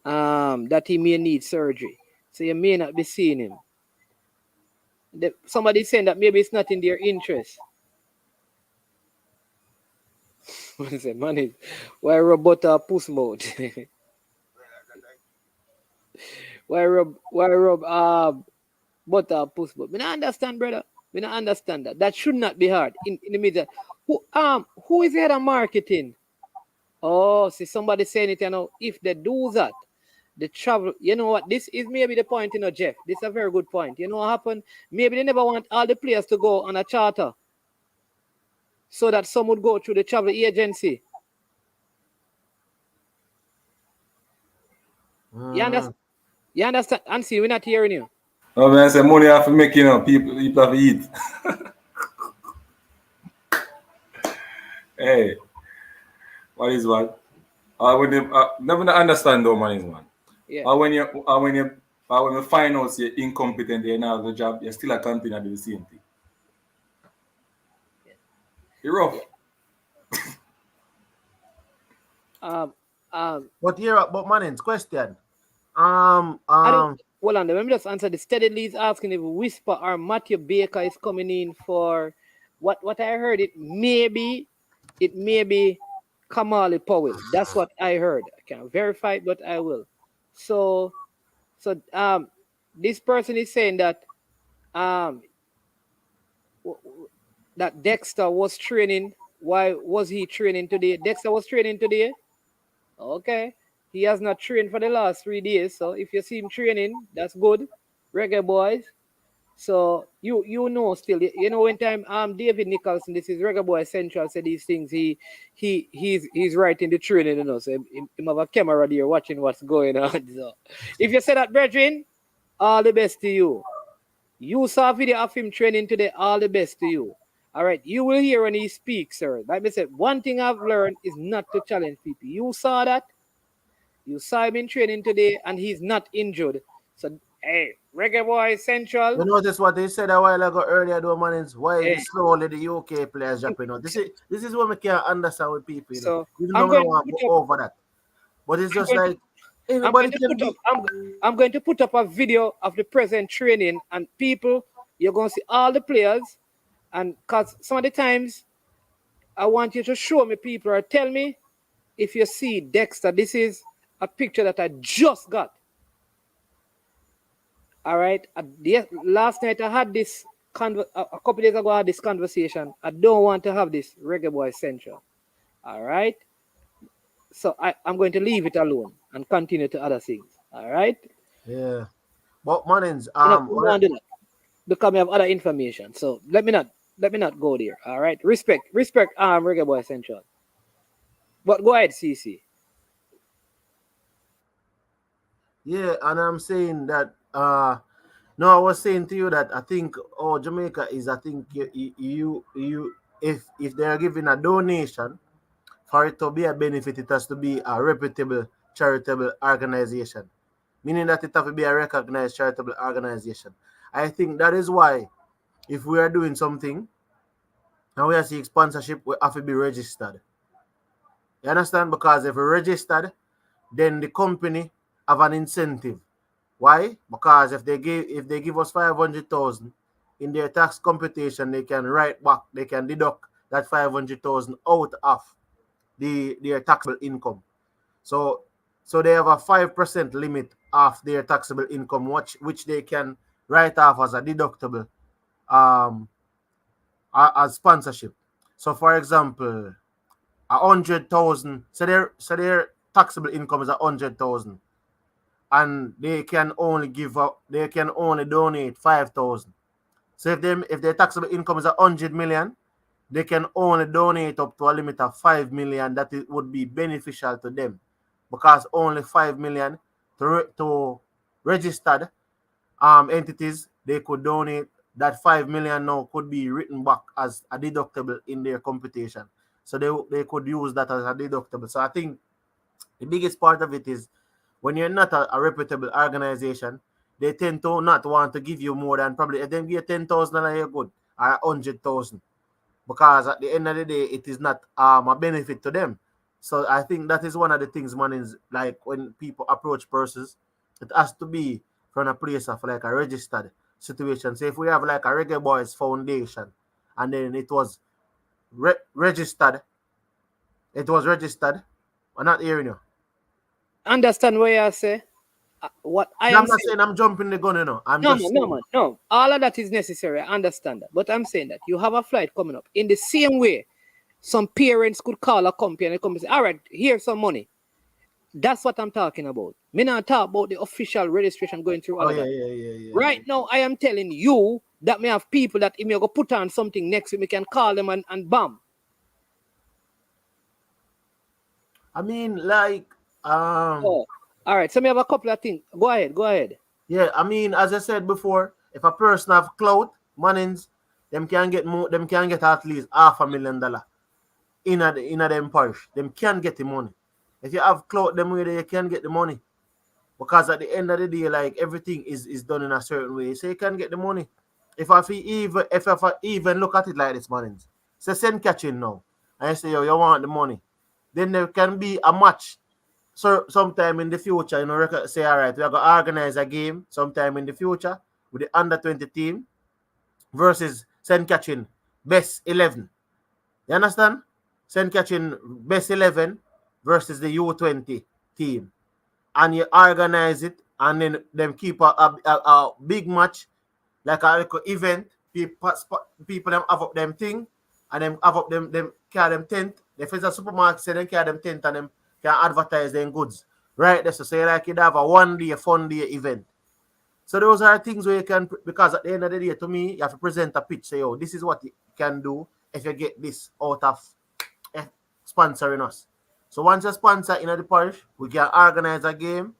That he may need surgery. So you may not be seeing him. Somebody's saying that maybe it's not in their interest. What is it, man? Why rub butter puss mouth? Why rub butter puss mouth? We don't understand, brother. We don't understand that. That should not be hard. In the middle. Who is the head of marketing? Oh, see somebody saying it, you know, if they do that, the travel, you know what? This is maybe the point, Jeff. This is a very good point. You know what happened? Maybe they never want all the players to go on a charter so that some would go through the travel agency. You understand? You understand? And see, we're not hearing you. No, man, I say money have to make, people have to eat. Hey, what is what? When you never understand though, man, is man. Yeah. When you find out you're incompetent, you're not the job, you're still a continue to do the same thing. You're rough. But here, but Manning's question. Hold on, let me just answer this. Steadily is asking if Whisper or Matthew Baker is coming in for what I heard. It may be Kamali Powell. That's what I heard. I can't verify it, but I will. So this person is saying that that Dexter was training. Why was he training today? Dexter was training today. Okay. He has not trained for the last 3 days. So if you see him training, that's good. Reggae boys. So you know still, when time David Nicholson, this is Reggae Boy Central, said these things, he's writing the training, so him have a camera there watching what's going on. So if you say that, brethren, all the best to you. You saw a video of him training today, all the best to you. All right, you will hear when he speaks, sir. Like I said, one thing I've learned is not to challenge people. You saw that. You saw him in training today, and he's not injured. So, hey, Reggae Boy Central. You notice what they said a while ago earlier, though, man, is why slowly the UK players jumping out. This is what we can't understand with people. So, I'm going to go over that. But it's just like, everybody I'm going to put up a video of the present training, and people, you're going to see all the players. And because some of the times, I want you to show me people or tell me if you see Dexter. This is a picture that I just got. All right. Last night I had this a couple days ago. I had this conversation. I don't want to have this Reggae Boy Central. All right. So I'm going to leave it alone and continue to other things. All right. Yeah. But Mannings, because we have other information. So let me not go there. All right. Respect Reggae Boy Central. But go ahead, CC. Yeah, and I'm saying that no, I was saying to you that I think Jamaica is, I think you if they are giving a donation for it to be a benefit, it has to be a reputable charitable organization. Meaning that it has to be a recognized charitable organization. I think that is why if we are doing something and we are seeing sponsorship, we have to be registered. You understand? Because if we're registered, then the company have an incentive. Why? Because if they give us 500,000 in their tax computation, they can write back, they can deduct that 500,000 out of their taxable income. So they have a 5% limit of their taxable income, which they can write off as a deductible as sponsorship. So for example, 100,000. So their taxable income is 100,000. And they can only donate 5,000. So if their taxable income is 100 million, they can only donate up to a limit of 5 million. That it would be beneficial to them, because only 5 million to registered entities, they could donate. That 5 million now could be written back as a deductible in their computation. So they could use that as a deductible. So I think the biggest part of it is, when you're not a reputable organization, they tend to not want to give you more than, probably if they give you 10,000, you're good, or 100,000, because at the end of the day, it is not a benefit to them. So I think that is one of the things, man, is like when people approach persons, it has to be from a place of like a registered situation. So if we have like a Reggae Boys Foundation, and then it was registered, I'm not hearing you. Understand what you say? I'm not saying I'm jumping the gun, No. No. All of that is necessary. I understand that. But I'm saying that you have a flight coming up. In the same way, some parents could call a company and the company say, all right, here's some money. That's what I'm talking about. Me not talk about the official registration going through all Oh of yeah, that. yeah. Right now, I am telling you that me have people that if me go put on something next week, me can call them and bam. I mean, like, Oh, all right. So me have a couple of things. Go ahead. yeah. I mean, as I said before, if a person have clout, monies, them can get more. Them can get at least $500,000 in a them parish. Them can get the money. If you have clout, them way there, you can get the money. Because at the end of the day, like everything is done in a certain way, so you can get the money. If I even look at it like this, man, say send catching now, and you say yo, you want the money, then there can be a match. So sometime in the future, say all right, we are gonna organize a game sometime in the future with the under 20 team versus send catching best 11. You understand? Send catching best 11 versus the U20 team, and you organize it, and then them keep a big match, like a little event. People them have up them thing, and them have up them carry them tent. If it's a supermarket, say them carry them tent, and them can advertise their goods. Right there, so say like you'd have a 1 day fun day event. So those are things where you can, because at the end of the day, to me, you have to present a pitch. Say, oh, this is what you can do if you get this out of sponsoring us. So once you sponsor in the parish, we can organize a game,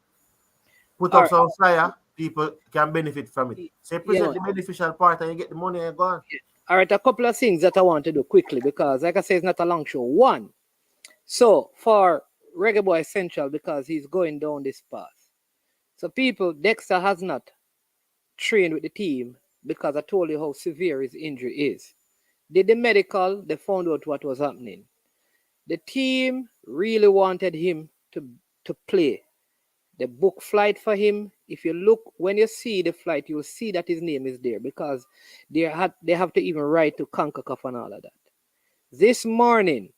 put All up right. some flyer, people can benefit from it. So you present the beneficial part and you get the money and go on. All right, a couple of things that I want to do quickly because, like I say, it's not a long show. One, so for Reggae Boy Central, because he's going down this path. So people, Dexter has not trained with the team because I told you how severe his injury is. Did the medical, they found out what was happening. The team really wanted him to play. They booked flight for him. If you look, when you see the flight, you'll see that his name is there because they have to even write to CONCACAF and all of that. This morning,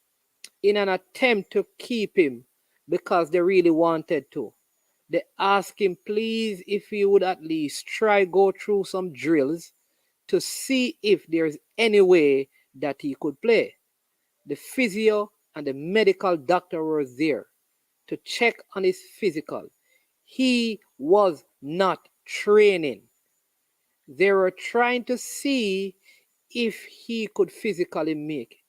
in an attempt to keep him because they really wanted to, they asked him, please, if he would at least try go through some drills to see if there's any way that he could play. The physio and the medical doctor were there to check on his physical. He was not training. They were trying to see if he could physically make.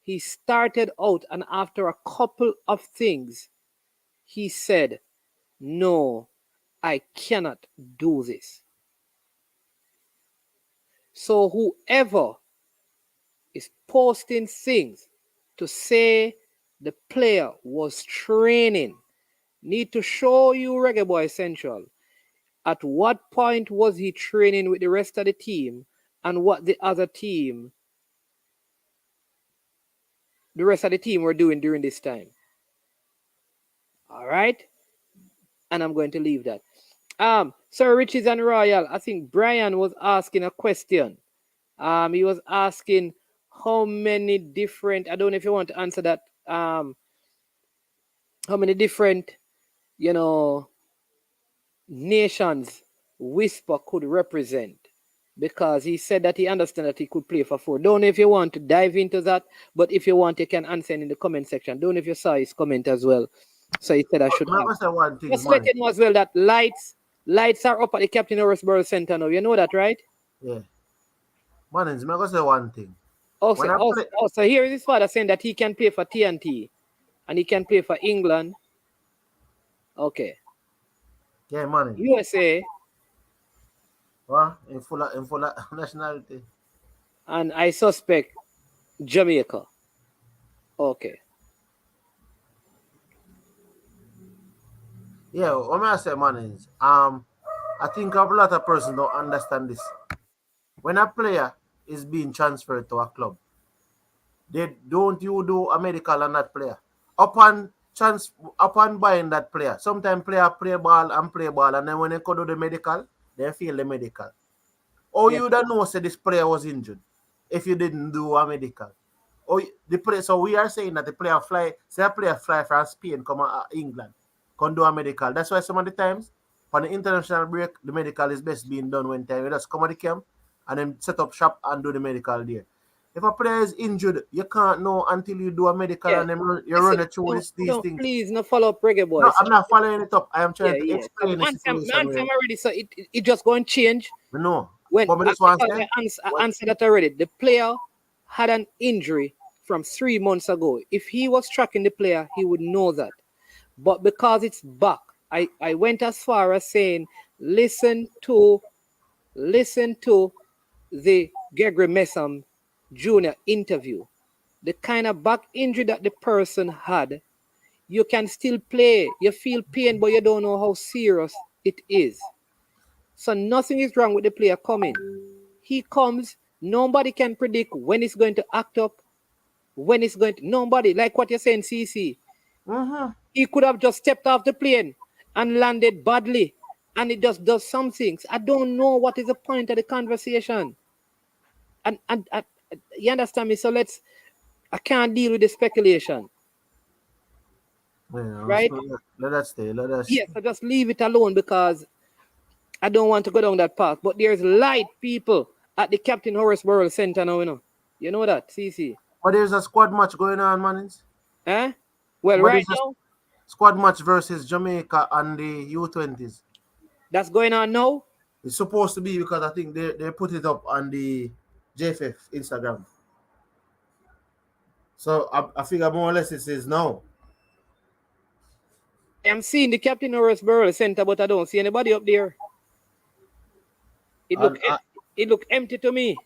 He started out, and after a couple of things, he said, no, I cannot do this. So whoever is posting things to say the player was training need to show you, Reggae Boy Central, at what point was he training with the rest of the team and what the rest of the team were doing during this time. All right? And I'm going to leave that. Sir Riches and Royal, I think Brian was asking a question. He was asking how many different, I don't know if you want to answer that, how many different, nations Whisper could represent, because he said that he understands that he could play for 4. Don't know if you want to dive into that, but if you want, you can answer in the comment section. Don't know if you saw his comment as well. So he said I should just let you know as well that lights are up at the Captain Horaceburg Center now. You know that, right? Yeah. Manins, I'm going to say one thing. So here is his father saying that he can play for TNT and he can play for England. Okay. Yeah, man. USA. What? In full nationality. And I suspect Jamaica. Okay. Yeah, what I say, man, is I think a lot of persons don't understand this. When a player is being transferred to a club, they don't you do a medical on that player. Upon buying that player, sometimes player play ball, and then when they go do the medical, they feel the medical. Or you don't know say this player was injured if you didn't do a medical. Or the player, so we are saying that the player fly from Spain, come England, can do a medical. That's why some of the times on the international break, the medical is best being done when time. You just come to the camp and then set up shop and do the medical there. If a player is injured, you can't know until you do a medical Yeah. and then you Listen, run it through these don't things. please no follow up reggae boys. No, I'm not following it up. I am Yeah, trying to yeah. explain the My situation. answer already, so it just going to change. No. When But this I, one because said, I answered that already. The player had an injury from 3 months ago. If he was tracking the player, he would know that. But because it's back, I went as far as saying, listen to the Gregory Messam Jr. interview. The kind of back injury that the person had, you can still play. You feel pain, but you don't know how serious it is. So nothing is wrong with the player coming. He comes, nobody can predict when he's going to act up, when it's going to, nobody, like what you're saying, CC. He could have just stepped off the plane and landed badly, and it just does some things. I don't know what is the point of the conversation. And you understand me? So I can't deal with the speculation. yeah, Right? let that stay. Let us. Yes, I just leave it alone because I don't want to go down that path. But there's light people at the Captain Horace Burrell Center now, you know. You know that, CC? But there's a squad match going on, Manins. Eh? Well, But right there's a now, squad match versus Jamaica and the U20s. that's going on now. It's supposed to be because I think they put it up on the JFF Instagram. So I figure more or less it says now. I'm seeing the Captain Horace Burrell Center, but I don't see anybody up there. It look empty to me.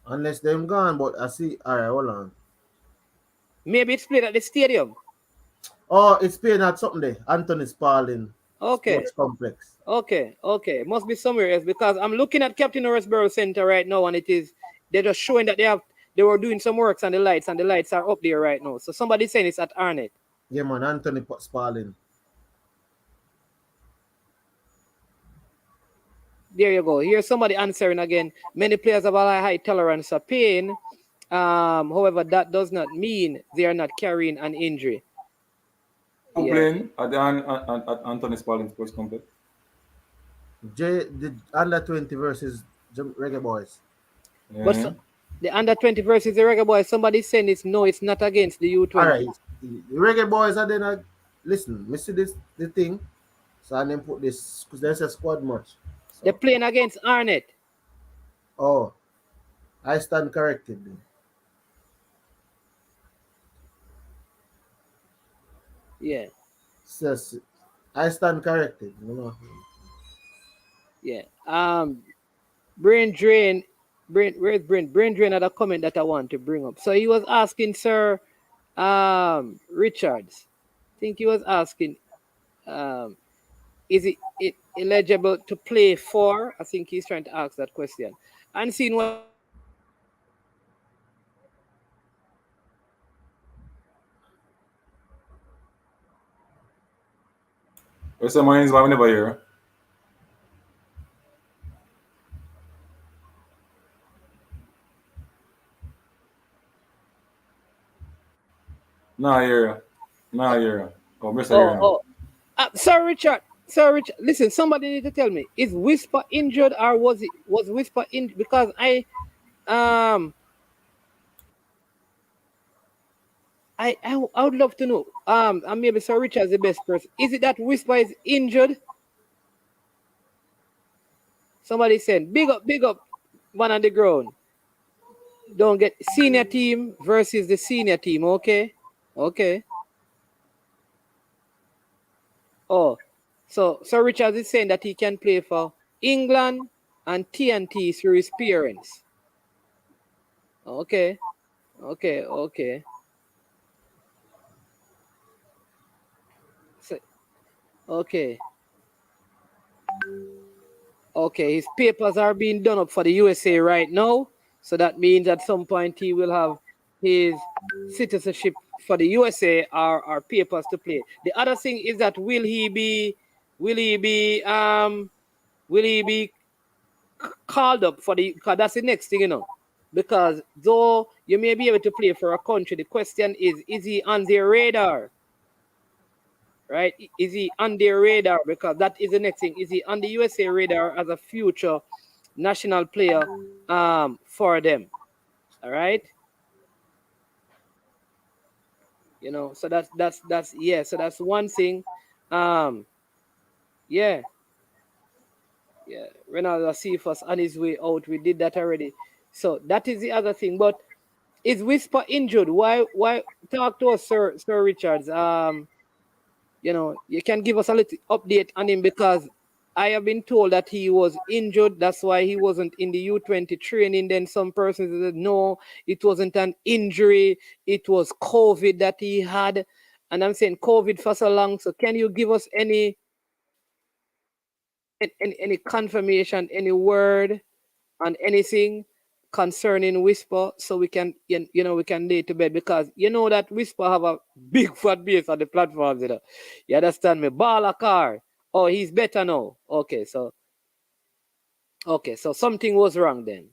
Unless they're gone, but I see. All right, hold on. Maybe it's played at the stadium. Oh, it's playing at something there. Anthony Spalding Sports Complex. Okay. Must be somewhere else because I'm looking at Captain Horace Burrell Center right now, and they're just showing that they were doing some works on the lights, and the lights are up there right now. So somebody's saying it's at Arnett. Yeah, man, Anthony Spalding. There you go. Here's somebody answering again. Many players have a high tolerance for pain. However, that does not mean they are not carrying an injury. Who playing at Anthony Spalding Sports Complex? The under 20 versus Reggae Boys. Yeah. But the under 20 versus the Reggae Boys, somebody saying it's not against the U20. All right, the Reggae Boys are then listen. Me see the thing, so I then put this because there's a squad match. So. They're playing against Arnett. Oh, I stand corrected then. Yeah. So, I stand corrected. Yeah. Brain Drain had a comment that I want to bring up. So he was asking Sir Richards. I think he was asking is it eligible to play for? I think he's trying to ask that question. And seeing what What's the minds why we never hear? Nah, hear. Oh, Mr. Sir Richard, listen, somebody need to tell me, is Whisper injured or was Whisper injured? Because I would love to know. And maybe Sir Richard is the best person. Is it that Whisper is injured? Somebody said, big up, man on the ground. Don't get senior team versus the senior team, okay? Okay. Oh, so Sir Richard is saying that he can play for England and TNT through his parents. Okay. So, okay, his papers are being done up for the USA right now. So that means at some point he will have his citizenship for the USA or papers to play. The other thing is that will he be called up for because that's the next thing, because though you may be able to play for a country, the question is he on their radar? Right? Is he on their radar? Because that is the next thing. Is he on the USA radar as a future national player for them? All right. You know, so that's yeah. So that's one thing. Yeah, yeah. Ronaldo Cephas on his way out. We did that already. So that is the other thing. But is Whisper injured? Why talk to us, Sir Richards? You know, you can give us a little update on him because I have been told that he was injured. That's why he wasn't in the U20 training. Then some persons said, no, it wasn't an injury. It was COVID that he had. And I'm saying COVID for so long. So can you give us any confirmation, any word on anything concerning Whisper so we can, you know, we can lay to bed because you know that Whisper have a big fat base on the platforms, you know. You understand me? Ball car. Oh, he's better now. Okay, so something was wrong then.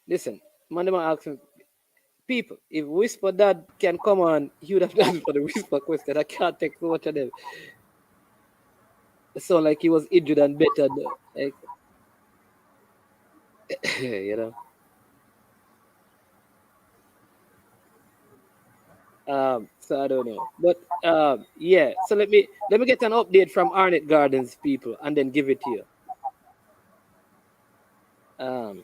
Listen, man, asking people, if Whisper Dad can come on, he would have done for the Whisper question. I can't take so much of them. It sound like he was injured and better, like, you know. So I don't know, but yeah. So let me get an update from Arnett Gardens people, and then give it to you. All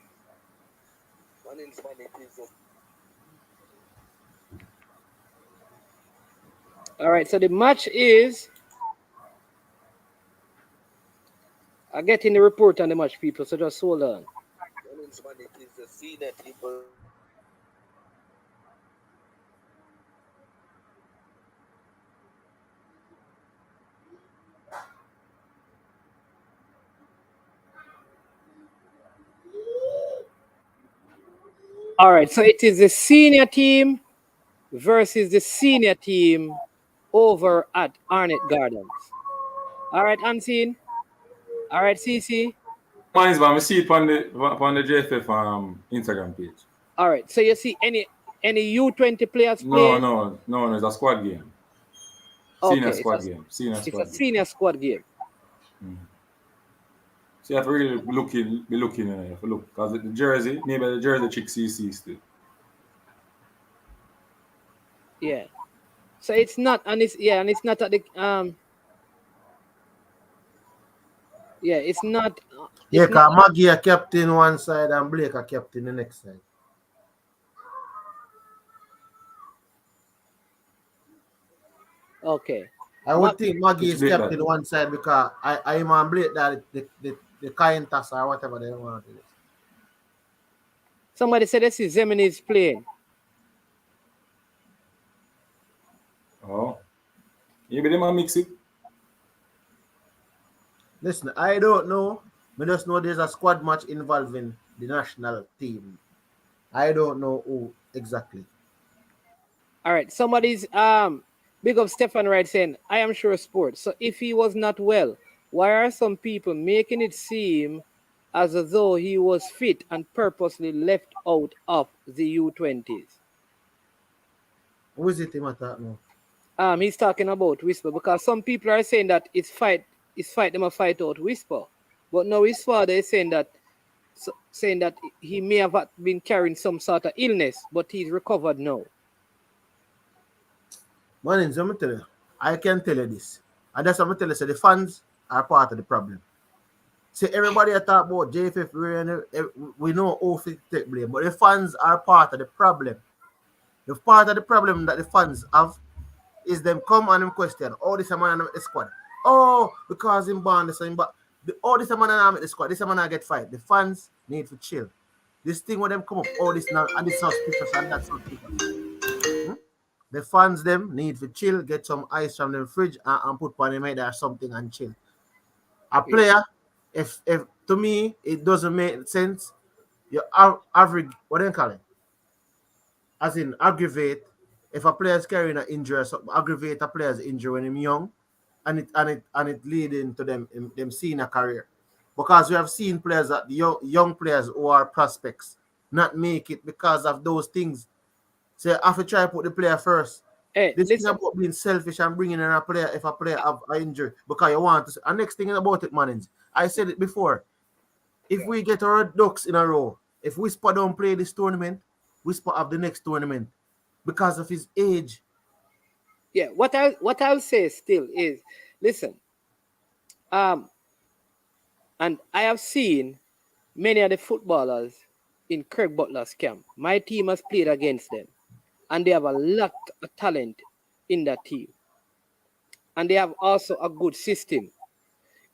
right. So the match is. I'm getting the report on the match, people. So just hold on. All right. So it is the senior team versus the senior team over at Arnett Gardens. All right, Unseen. All right, CC. Mine's man, I see it on the JFF Instagram page. All right. So you see any U20 players play? No, it's a squad game. Senior squad game. It's a senior squad game. So you have to really be looking in it. Look, because the jersey, maybe the jersey chick CC still. Yeah. So it's not, and it's not at the yeah, it's not. Yeah, because Maggie a captain one side and Blake a captain the next side. Okay. I would think Maggie is captain one side because I am on Blake that the kind toss or whatever they want to do. Somebody said this is Zemini's playing. Oh. Maybe they might mix it. Listen, I don't know. I just know there's a squad match involving the national team. I don't know who exactly. All right. Somebody's big up Stefan Wright saying, I am sure sports. So if he was not well, why are some people making it seem as though he was fit and purposely left out of the U20s? Who is it him talking about? He's talking about Whisper because some people are saying that it's fight them a fight out Whisper. But now his father is saying that he may have been carrying some sort of illness, but he's recovered now. Man, let me tell you, I can tell you this. And that's what I'm telling you. So the fans are part of the problem. See, everybody talk about JFF, we know how to take blame, but the fans are part of the problem. The part of the problem that the fans have is them come and them question, oh, this man in the squad. Oh, because him born this and but oh, this man in the squad, this man I get fight. The fans need to chill. This thing when them come up, oh, this now and this suspicious and that's suspicious. The fans them need to chill, get some ice from the fridge and put on them head or something and chill. A player, if to me it doesn't make sense, you average what do you call it? As in aggravate. If a player is carrying an injury or something, aggravate a player's injury when he's young, and it leading to them senior career. Because we have seen players that the young players who are prospects not make it because of those things. So you have to try to put the player first. Hey, this thing about being selfish and bringing in a player if a player have an injury because you want to. And next thing about it, man, I said it before. If we get our ducks in a row, if Whisper don't play this tournament, whisper of the next tournament because of his age. Yeah, what I'll say still is, listen, and I have seen many of the footballers in Craig Butler's camp. My team has played against them, and they have a lot of talent in that team, and they have also a good system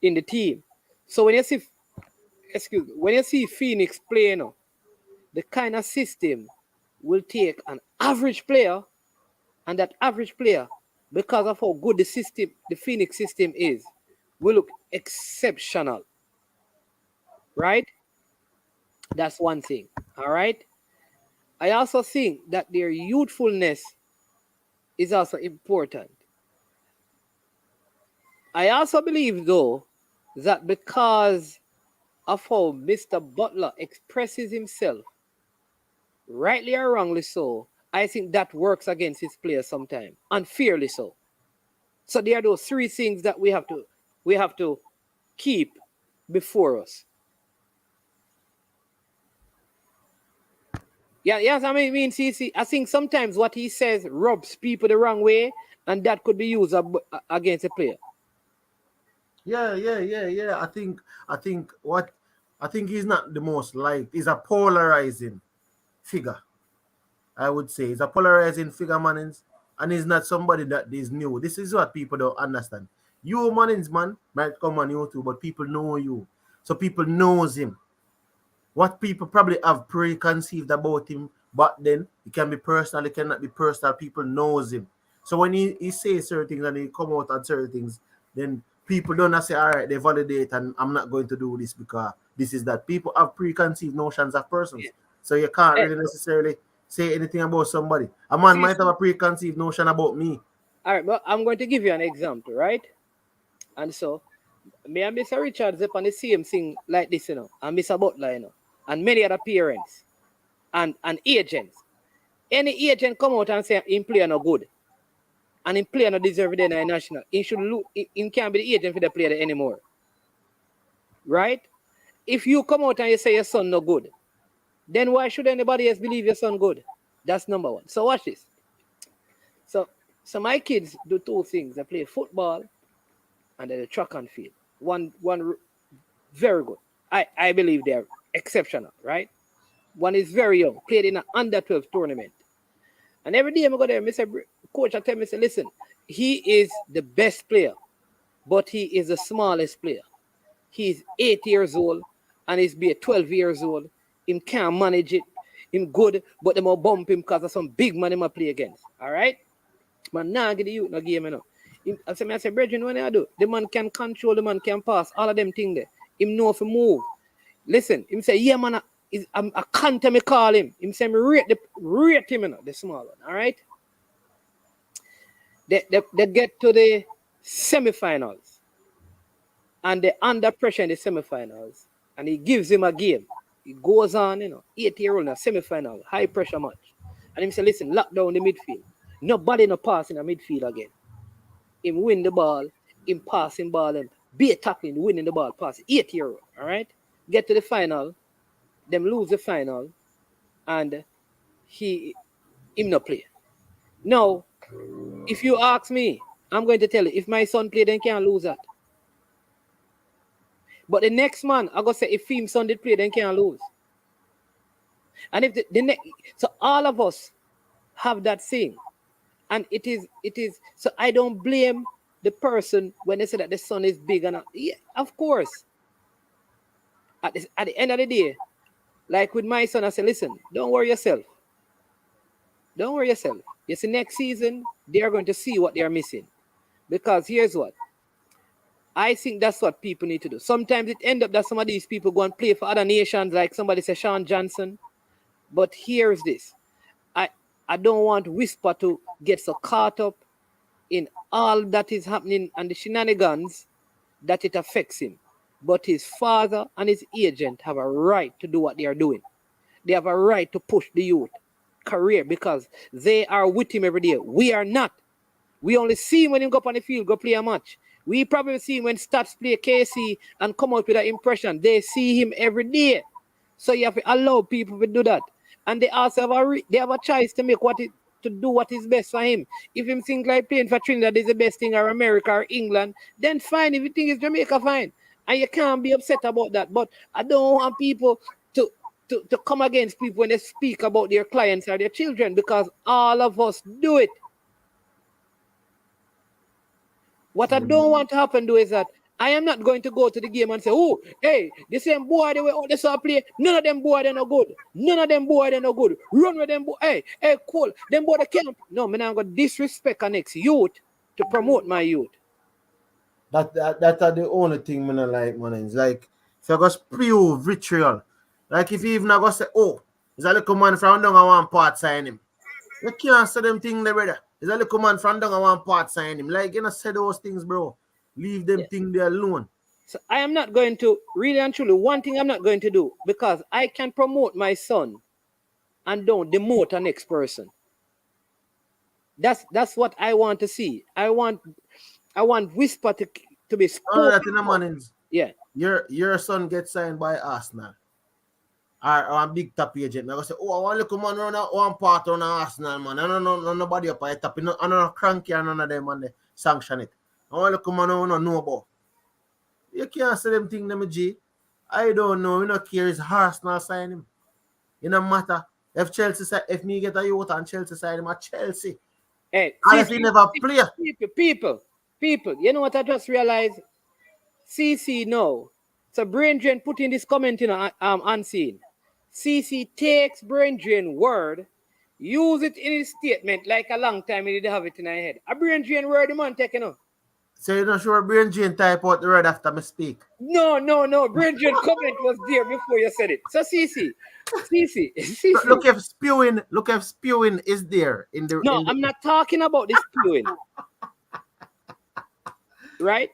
in the team. So when you see Phoenix play, the kind of system will take an average player, and that average player, because of how good the Phoenix system is, will look exceptional. Right? That's one thing. All right. I also think that their youthfulness is also important. I also believe, though, that because of how Mr. Butler expresses himself, rightly or wrongly so, I think that works against his players sometimes, unfairly so. So there are those three things that we have to keep before us. Yeah, yes, I mean, see, I think sometimes what he says rubs people the wrong way, and that could be used against a player. Yeah. I think he's not the most liked. He's a polarizing figure. I would say he's a polarizing figure, Mannings, and he's not somebody that is new. This is what people don't understand. You, Mannings, man, might come on YouTube, but people know you, so people knows him. What people probably have preconceived about him, but then it can be personal, it cannot be personal. People knows him. So when he says certain things and he come out on certain things, then people don't say, all right, they validate, and I'm not going to do this because this is that. People have preconceived notions of persons. Yeah. So you can't really necessarily say anything about somebody. A man might have a preconceived notion about me. All right, but I'm going to give you an example, right? And so, me and Mr. Richards up on the same thing like this, and Mr. Butler, and many other parents and agents. Any agent come out and say him player no good, and him player no deserve it in a national, he should look, he can't be the agent for the player anymore. Right? If you come out and you say your son no good, then why should anybody else believe your son good? That's number one. So watch this. So my kids do two things. They play football and then the track and field. One very good. I believe they're exceptional, right? One is very young, played in an under 12 tournament. And every day I go there, coach, I tell me, listen, he is the best player, but he is the smallest player. He's 8 years old and he's be 12 years old. He can't manage it. Him good, but they will bump him because of some big man he might play against. All right? Man, nah, get the youth no game, I say, brethren, what I do? The man can control, the man can pass, all of them things there. Him know if he move. Listen, him say, yeah, man, I can't tell me call him. Him say, me rate him, the small one, all right? They get to the semifinals, and they're under pressure in the semifinals, and he gives him a game. He goes on, 8-year-old in a semifinal, high pressure match. And him say, listen, lock down the midfield. Nobody no pass in the midfield again. Him win the ball, him passing ball, and be tackling, winning the ball, pass. 8-year-old, all right? Get to the final, them lose the final, and him no play. Now, if you ask me, I'm going to tell you, if my son play, then can't lose that. But the next man, I go say, if him son did play, then can't lose. And if the next, so all of us have that thing. And it is, so I don't blame the person when they say that the son is big. And yeah, of course. At the end of the day, like with my son, I say, listen, don't worry yourself. Don't worry yourself. You see, next season, they are going to see what they are missing. Because here's what. I think that's what people need to do. Sometimes it ends up that some of these people go and play for other nations, like somebody say Sean Johnson. But here's this. I don't want Whisper to get so caught up in all that is happening and the shenanigans that it affects him. But his father and his agent have a right to do what they are doing. They have a right to push the youth career because they are with him every day. We are not. We only see him when he go up on the field, go play a match. We probably see him when Stats play KC and come out with that impression. They see him every day. So you have to allow people to do that. and they also have a choice to make to do what is best for him. If him think like playing for Trinidad is the best thing, or America or England, then fine. If you think it's Jamaica, fine. And you can't be upset about that. But I don't want people to come against people when they speak about their clients or their children, because all of us do it. What I don't want to happen is that I am not going to go to the game and say, oh, hey, the same boy they were all this play. None of them boy they no good. None of them boy they no good. Run with them boy. Hey, cool. Them boy they can't. No, man, I'm gonna disrespect our next youth to promote my youth. That's the only thing man I like, man. It's like if you go spew vitriol, like if you even go say, oh, is a little man from down I want part sign him. You can't say them things there, brother. Is a little man from down I want part sign him. Like you know say those things, bro. Leave them things there alone. So I am not going to, really and truly, one thing I'm not going to do, because I can promote my son and don't demote the next person. That's what I want to see. I want Whisper to be spoken. That in the mornings. Yeah. Your son gets signed by Arsenal. Or a big top agent. I go say, oh, I want to look man run one part on Arsenal, man. I don't know nobody up I tap. I don't know cranky and none of them and they sanction it. I want to look man I don't know about. You can't say them things, them G. I don't know. We don't care. It's Arsenal sign him. It don't matter. If Chelsea say, if me get a youth and Chelsea sign him, a Chelsea. Hey, and if he never play. People, you know what I just realized? CC no. So Brain Drain put in this comment in unseen. CC takes Brain Drain word, use it in his statement like a long time he didn't have it in his head. A Brain Drain word the man taking off. So you're not sure Brain Drain type out the word after me speak? No. Brain Drain comment was there before you said it. So CC. Look if spewing is there in the. No, I'm not talking about this spewing. Right?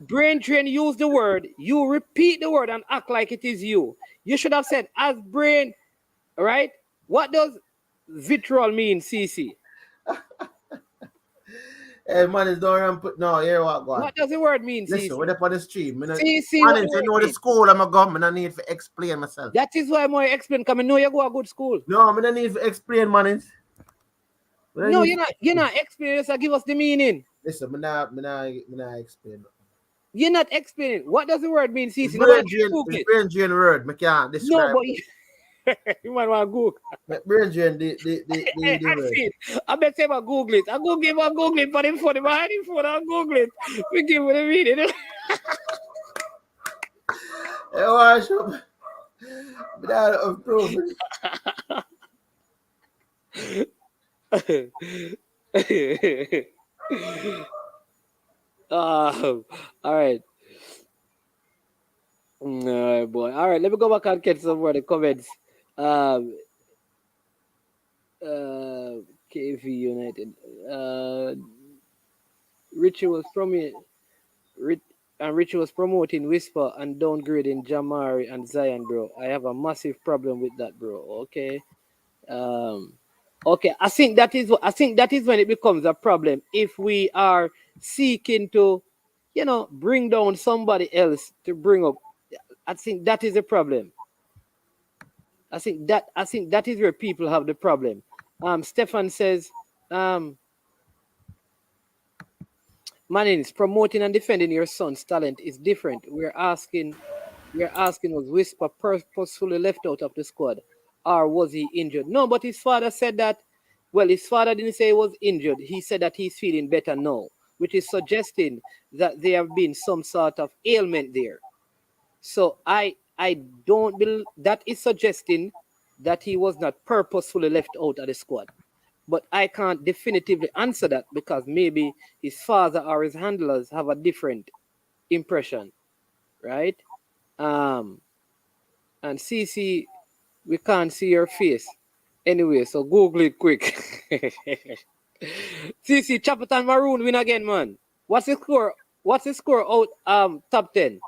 Brain Drain use the word, you repeat the word and act like it is you. You should have said as brain, right? What does vitriol mean, CC? Hey man, it's don't put no here what go on. What does the word mean, Listen, CC? we're up on the stream. CC, man, you know the school I'm a government, I need to explain myself. That is why I'm going to explain, because I know you go a good school. No, I need to explain, man. No, you're not explaining, just give us the meaning. Listen, I'm not explain. You're not explaining. What does the word mean, CC? It's brain drain word. I can't describe. No, but you might want to Google. Brain drain the word. I bet say I Google it. I Google it, but in front of my phone, I'll Google it. We give it a meaning. Hey, wash up. Without of proof. All right. No, boy. All right, let me go back and get some more of the comments. KV United. Richie was promoting Whisper and downgrading Jamari and Zion, bro. I have a massive problem with that, bro. Okay. Okay, I think that is when it becomes a problem if we are seeking to, bring down somebody else to bring up. I think that is a problem. I think that is where people have the problem. Stefan says, Mannings, promoting and defending your son's talent is different. We're asking was Whisper purposefully left out of the squad, or was he injured? No, but his father said that. Well, his father didn't say he was injured. He said that he's feeling better now, which is suggesting that there have been some sort of ailment there. So I don't believe that is suggesting that he was not purposefully left out of the squad. But I can't definitively answer that because maybe his father or his handlers have a different impression, right? And CC, we can't see your face. Anyway, so Google it quick. CC, Chapatan Maroon win again, man. What's the score? What's the score out top 10?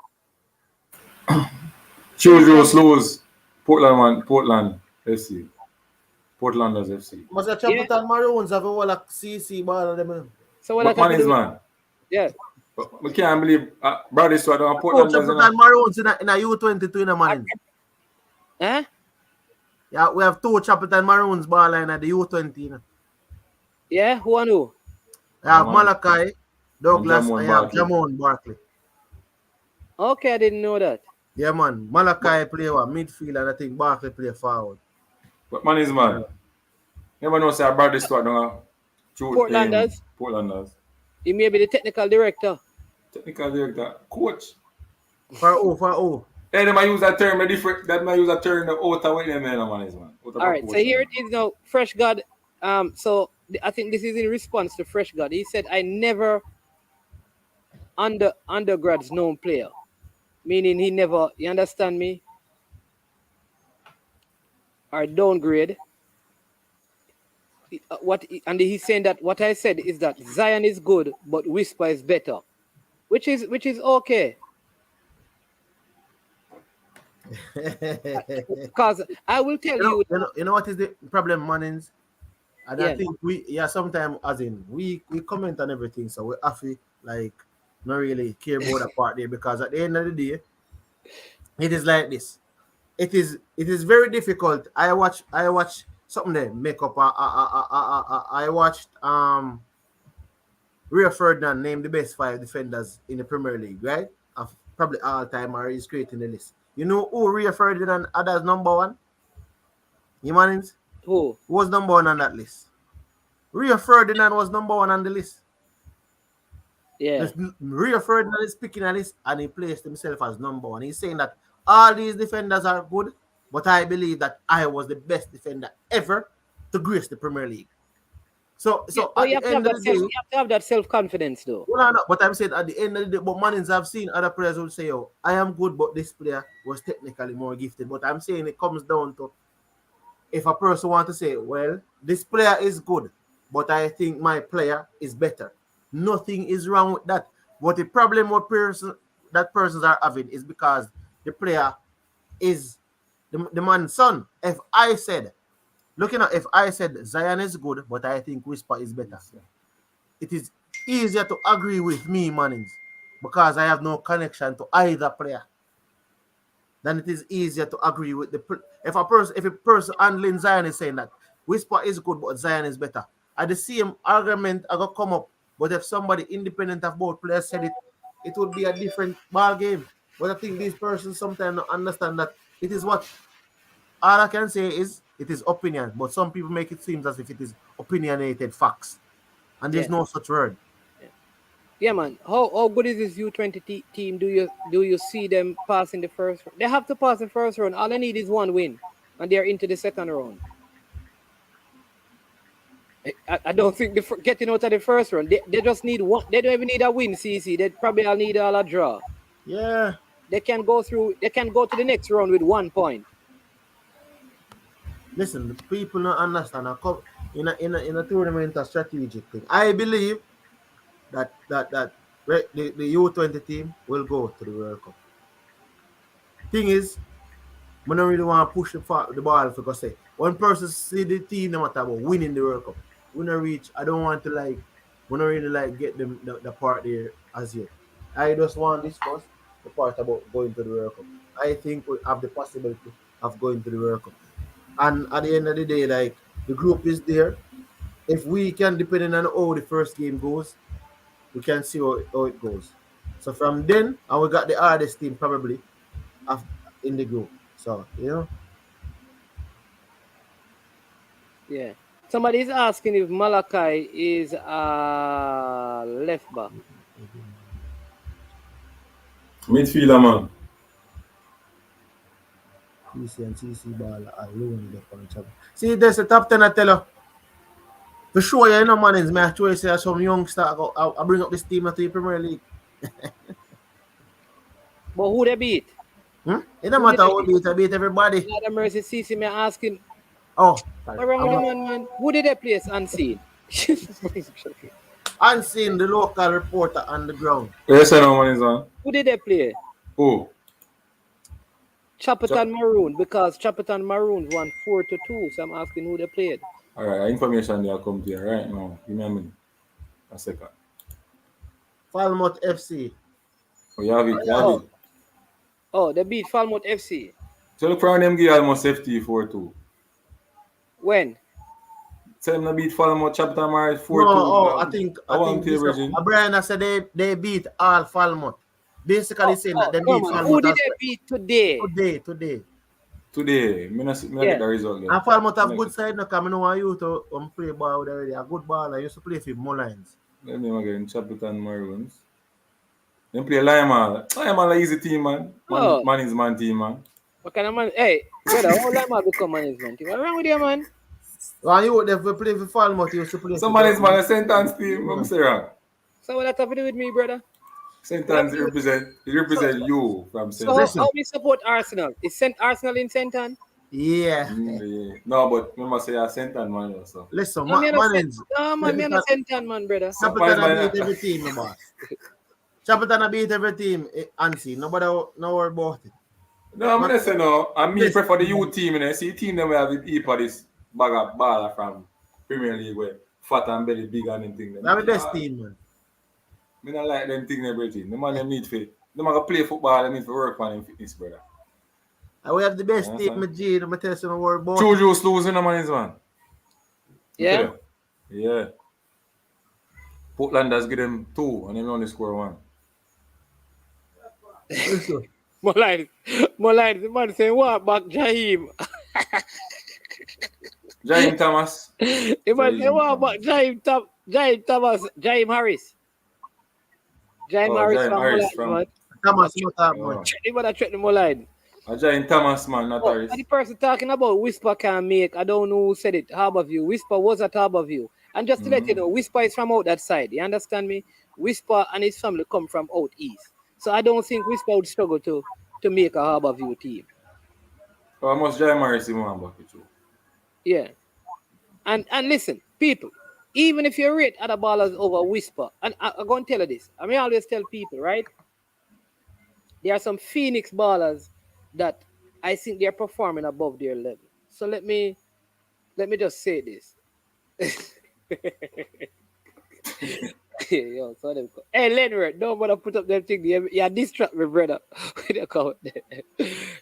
Children's lose. Portland FC. Portlanders FC. Must have Chapatan Maroons have all like CC ball them. So what man is man? Yeah. We can't believe Brady Swad on Portlanders. Chapatan Maroons in a U22 in a man. Huh? Yeah, we have 2 Chapelton Maroons ball line at the U20. You know. Yeah, who and who? I have Man. Malachi, Douglas, Jamon I have Barkley. Jamon Barkley. Okay, I didn't know that. Yeah, man. Malachi play what? Midfield, and I think Barkley play forward. But man is man. Never know say I brought this to no Portlanders. Portlanders. He may be the technical director. Technical director. Coach. For who? Hey, they might use that term different. That might use that term the outer with them man is man. All right, so here it is now. Fresh God. So I think this is in response to Fresh God. He said, "I never undergrads known player," meaning he never. You understand me? Or downgrade. And he's saying that what I said is that Zion is good, but Whisper is better, which is okay. Because I will tell you, you know what is the problem, Mannings? And I think sometimes as in we comment on everything, so we have to like not really care about that part there, because at the end of the day, it is like this. It is very difficult. I watch something there make up. I watched Rio Ferdinand named the best 5 defenders in the Premier League, right? Of probably all time, or he's creating the list. You know who Rio Ferdinand had as number 1? You Mannings? Who was number 1 on that list? Rio Ferdinand was number 1 on the list. Yeah. Rio Ferdinand is picking a list and he placed himself as number 1. He's saying that all these defenders are good, but I believe that I was the best defender ever to grace the Premier League. So you have to have that self-confidence though. Well, no, but I'm saying at the end of the day, but Mannings, I've seen other players who say, "Oh, I am good, but this player was technically more gifted." But I'm saying it comes down to if a person wants to say, "Well, this player is good, but I think my player is better." Nothing is wrong with that. But the problem what persons are having is because the player is the man's son. If I said Zion is good, but I think Whisper is better, it is easier to agree with me, Mannings, because I have no connection to either player. Then it is easier to agree with if a person handling Zion is saying that Whisper is good, but Zion is better. At the same argument I got come up, but if somebody independent of both players said it, it would be a different ball game. But I think these persons sometimes don't understand that it is what all I can say is it is opinion, but some people make it seem as if it is opinionated facts, and there's no such word. Yeah, man. How good is this U20 team? Do you see them passing the first round? They have to pass the first round. All they need is 1 win, and they're into the second round. I don't think getting out of the first round. They just need 1. They don't even need a win, CC. They probably all need a draw. Yeah. They can go through. They can go to the next round with 1 point. Listen, people don't understand. In a tournament, a strategic thing. I believe that the U20 team will go to the World Cup. Thing is, I don't really want to push the ball because say one person see the team no matter about winning the World Cup. We don't reach. I don't want to we don't really get them the part there as yet. I just want to discuss the part about going to the World Cup. I think we have the possibility of going to the World Cup. And at the end of the day, the group is there. If we can, depending on how the first game goes, we can see how it goes. So from then, and we got the hardest team probably in the group. So, Yeah. Somebody is asking if Malachi is left back. Midfielder, man. PC and CC ball alone the punch. See, there's the top 10 I tell you. For sure, Mannings, my choice is some youngster. I bring up this team to the Premier League. But who they beat? It don't matter who they beat everybody. God mercy, CC, me asking. Oh, what wrong with the man? Who did they place unseen? Unseen, the local reporter on the ground. Yes, I know one is on. Who did they play? Who? Chapelton Maroon, because Chapelton Maroons won 4-2. So I'm asking who they played. All right, information they are come to you right now. Give me a minute. A second. Falmouth FC. Oh, you have it. Oh, they beat Falmouth FC. So look for them give almost FT 4-2. When? Tell them to beat Falmouth chapter March 4-2. No, I think this Brian I said they beat all Falmouth. Basically saying that they beat Falmouth. Who did they beat today? Today. Me not get the result yet. And Falmouth have good side now, because I know you to play ball with already. A good ball. I used to play for Mullines. Let me again, Chapelton Maroons. They play Lima. Lima is easy team, man. Management team, man. What kind of man? Hey, brother, how Lima become management team? What's wrong with you, man? Well, you would have play for Falmouth, you used to play for management, a sentence team, I'm saying. So what that have to do with me, brother? Sentence represent you from Sentence. So how we support Arsenal? Is Arsenal in Sentan? Yeah. No, but we must say a Sentan man also. Listen, man, I'm a Sentan man, brother. Chapelton beat every team, no boss. Chapelton beat every team, Ansi. Nobody no worry about it. No, I'm gonna say no. I mean, prefer the youth team, and see team them we have with heap of this bag of baller from Premier League where fat and belly big and anything. That's the best team, man. I don't like them thing everything. The man them need to play football, they need to work on them fitness, brother. And we have the best team, my G. I'm tell you no worry about. Juju's losing the man, man. Yeah. Yeah. Portland has give them 2 and they only score 1. More like the man saying what back Jaheim. Jaheim Thomas. The man saying what back Jaheim Thomas, Jaheim Harris. Jaheim Harris from Thomas. He would have checked the Moline. Jaheim Thomas, man, not Harris. The person talking about Whisper can make, I don't know who said it, Harborview. Whisper was at Harborview. And just to let you know, Whisper is from out that side. You understand me? Whisper and his family come from out east. So I don't think Whisper would struggle to make a Harborview team. How much Jaheim Harris you want back with you? Yeah. And listen, people, even if you rate other ballers over Whisper, and I'm going to tell you this, I always tell people, right? There are some Phoenix ballers that I think they're performing above their level. So let me just say this. Yo, so them hey Leonard, don't bother put up them thing. You distract me, brother.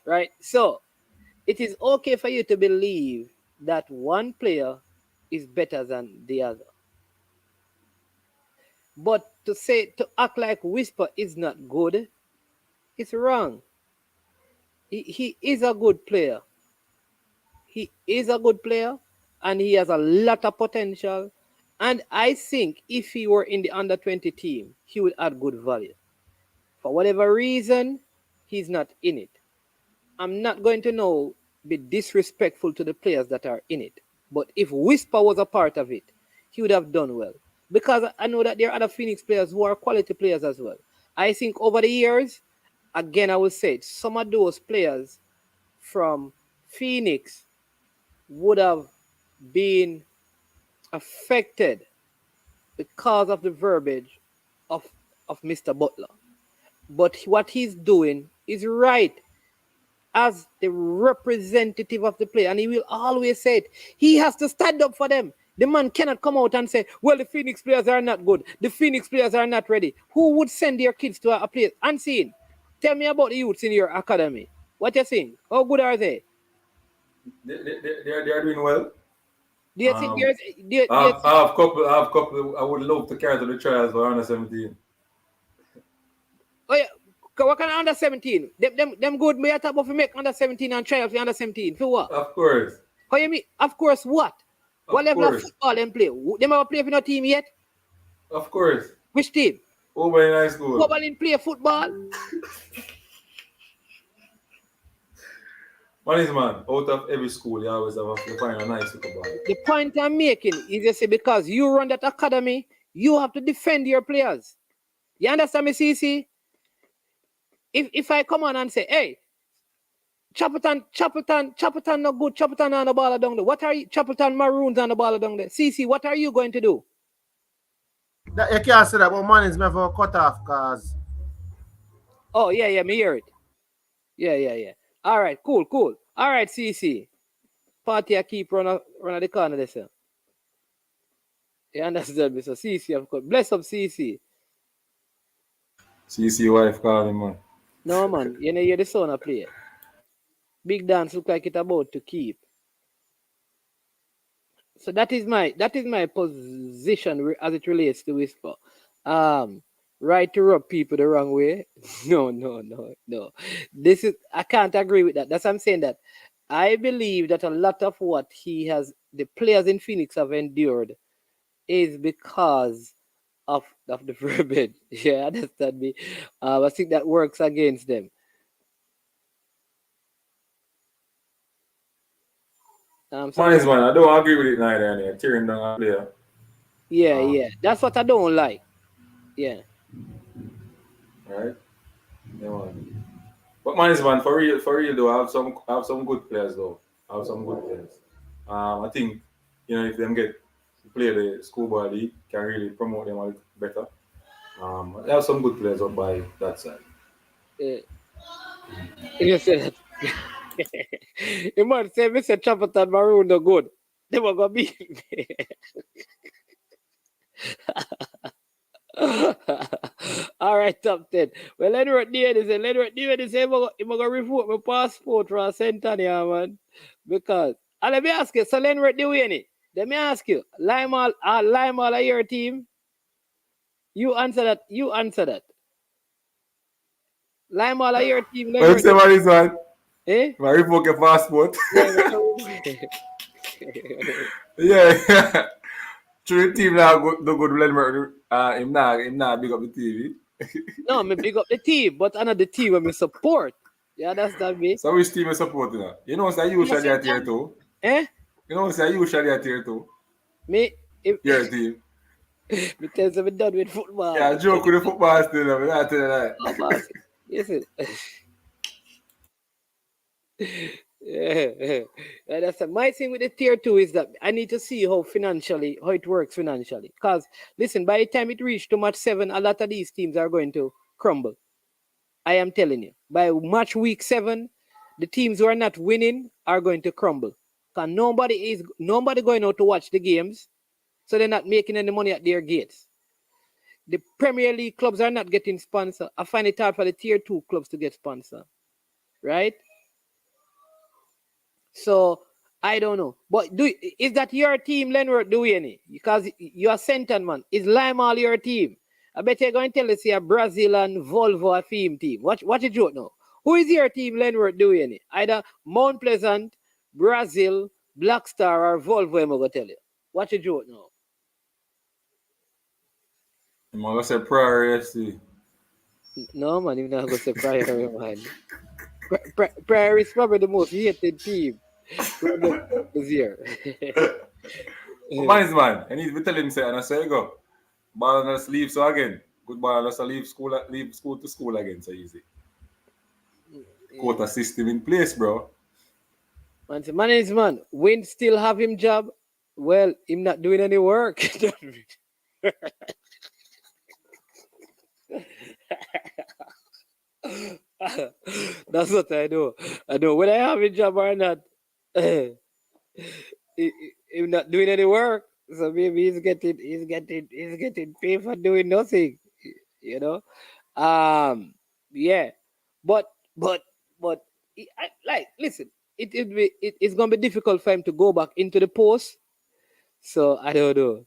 Right? So it is okay for you to believe that one player is better than the other. But to act like Whisper is not good, it's wrong. He is a good player. He is a good player and he has a lot of potential. And I think if he were in the under-20 team, he would add good value. For whatever reason, he's not in it. I'm not going to be disrespectful to the players that are in it. But if Whisper was a part of it, he would have done well. Because I know that there are other Phoenix players who are quality players as well. I think over the years, again, I will say it, some of those players from Phoenix would have been affected because of the verbiage of Mr. Butler. But what he's doing is right as the representative of the player, and he will always say it. He has to stand up for them. The man cannot come out and say, well, the Phoenix players are not good. The Phoenix players are not ready. Who would send their kids to a place unseen? Tell me about the youths in your academy. What you think? How good are they? They are doing well. Do you think there's... I have couple. I would love to carry to the trials for under 17. Oh yeah, what kind of under 17? Them good. Me at top of make under 17 and trial for under 17. For what? Of course. How you mean? Of course what? What level of football them play? Them ever play for no team yet? Of course. Which team? Over in high school. Oberlin play football? One is man, out of every school, you always have to find a nice football. The point I'm making is just say because you run that academy, you have to defend your players. You understand me, CC? If I come on and say, hey, Chapelton no good, Chapelton on the ball down there. What are you, Chapelton Maroons on the ball down there? CC, what are you going to do? You can't say that, but man is meant for a cut off, cause. Oh, yeah, me hear it. Yeah. All right, cool. All right, CC. Party I keep run the corner there, sir. You understand me? So CC, of course. Bless up CC. CC wife calling, man. No, man. You know, you're the son of player. Big dance look like it about to keep. So that is my position as it relates to Whisper. Right to rub people the wrong way. No. This is I can't agree with that. That's what I'm saying that I believe that a lot of what the players in Phoenix have endured is because of the verbiage. Yeah, understand me. I think that works against them. Man, I don't agree with it neither. Tearing down a player. Yeah. That's what I don't like. Yeah. Right. Yeah, man. But man, for real though, I have some good players though. I have some good players. I think if them get to play the schoolboy league, can really promote them a little better. I have some good players up by that side. You say that. You might say Mr. Chapperton Maroon no good. They were gonna be. All right, top 10. Well, Leonard Davis say I'm gonna revoke my passport for Centennial, man. Because let me ask you, so Leonard Dewey, let me ask you, Limal are your team? You answer that. Limal are your team, Leonard. Say what is that? Eh? I revoke your passport. Yeah. True team now do good Leonard. Him not big up the TV. No, me big up the team, but another team when me support. You understand me? So which team is supporting that? You know, say you shall get here too. Eh? You know, say you shall get here too. Me? Your team. Because I'm done with football. Yeah, I joke with the football still. I'm not telling that. Yes, yeah. That's my thing with the tier 2 is that I need to see how it works financially. Because listen, by the time it reaches to match 7, a lot of these teams are going to crumble. I am telling you. By match week 7, the teams who are not winning are going to crumble. Because nobody going out to watch the games, so they're not making any money at their gates. The Premier League clubs are not getting sponsored. I find it hard for the tier 2 clubs to get sponsored. Right? So, I don't know. But is that your team, Leonard, do any? Because you are Senton, man. Is Limal your team? I bet you're going to tell us here Brazil and Volvo a theme team. What you joke now? Who is your team, Leonard, do any? Either Mount Pleasant, Brazil, Black Star, or Volvo, I'm going to tell you. What you joke now? I'm going to say Prairie FC. No, man, you're not going to say Prairie, man. Prairie is probably the most hated team this year. Man, I need to tell him, and I say, go. Ball and leave so again. Good ball and leave school to school again, so easy. Quota system in place, bro. Man, Win still have him job. Well, him not doing any work. That's what I know. I know whether I have a job or not. Him not doing any work. So maybe he's getting paid for doing nothing. You know? Yeah. But listen, it's gonna be difficult for him to go back into the post. So I don't know.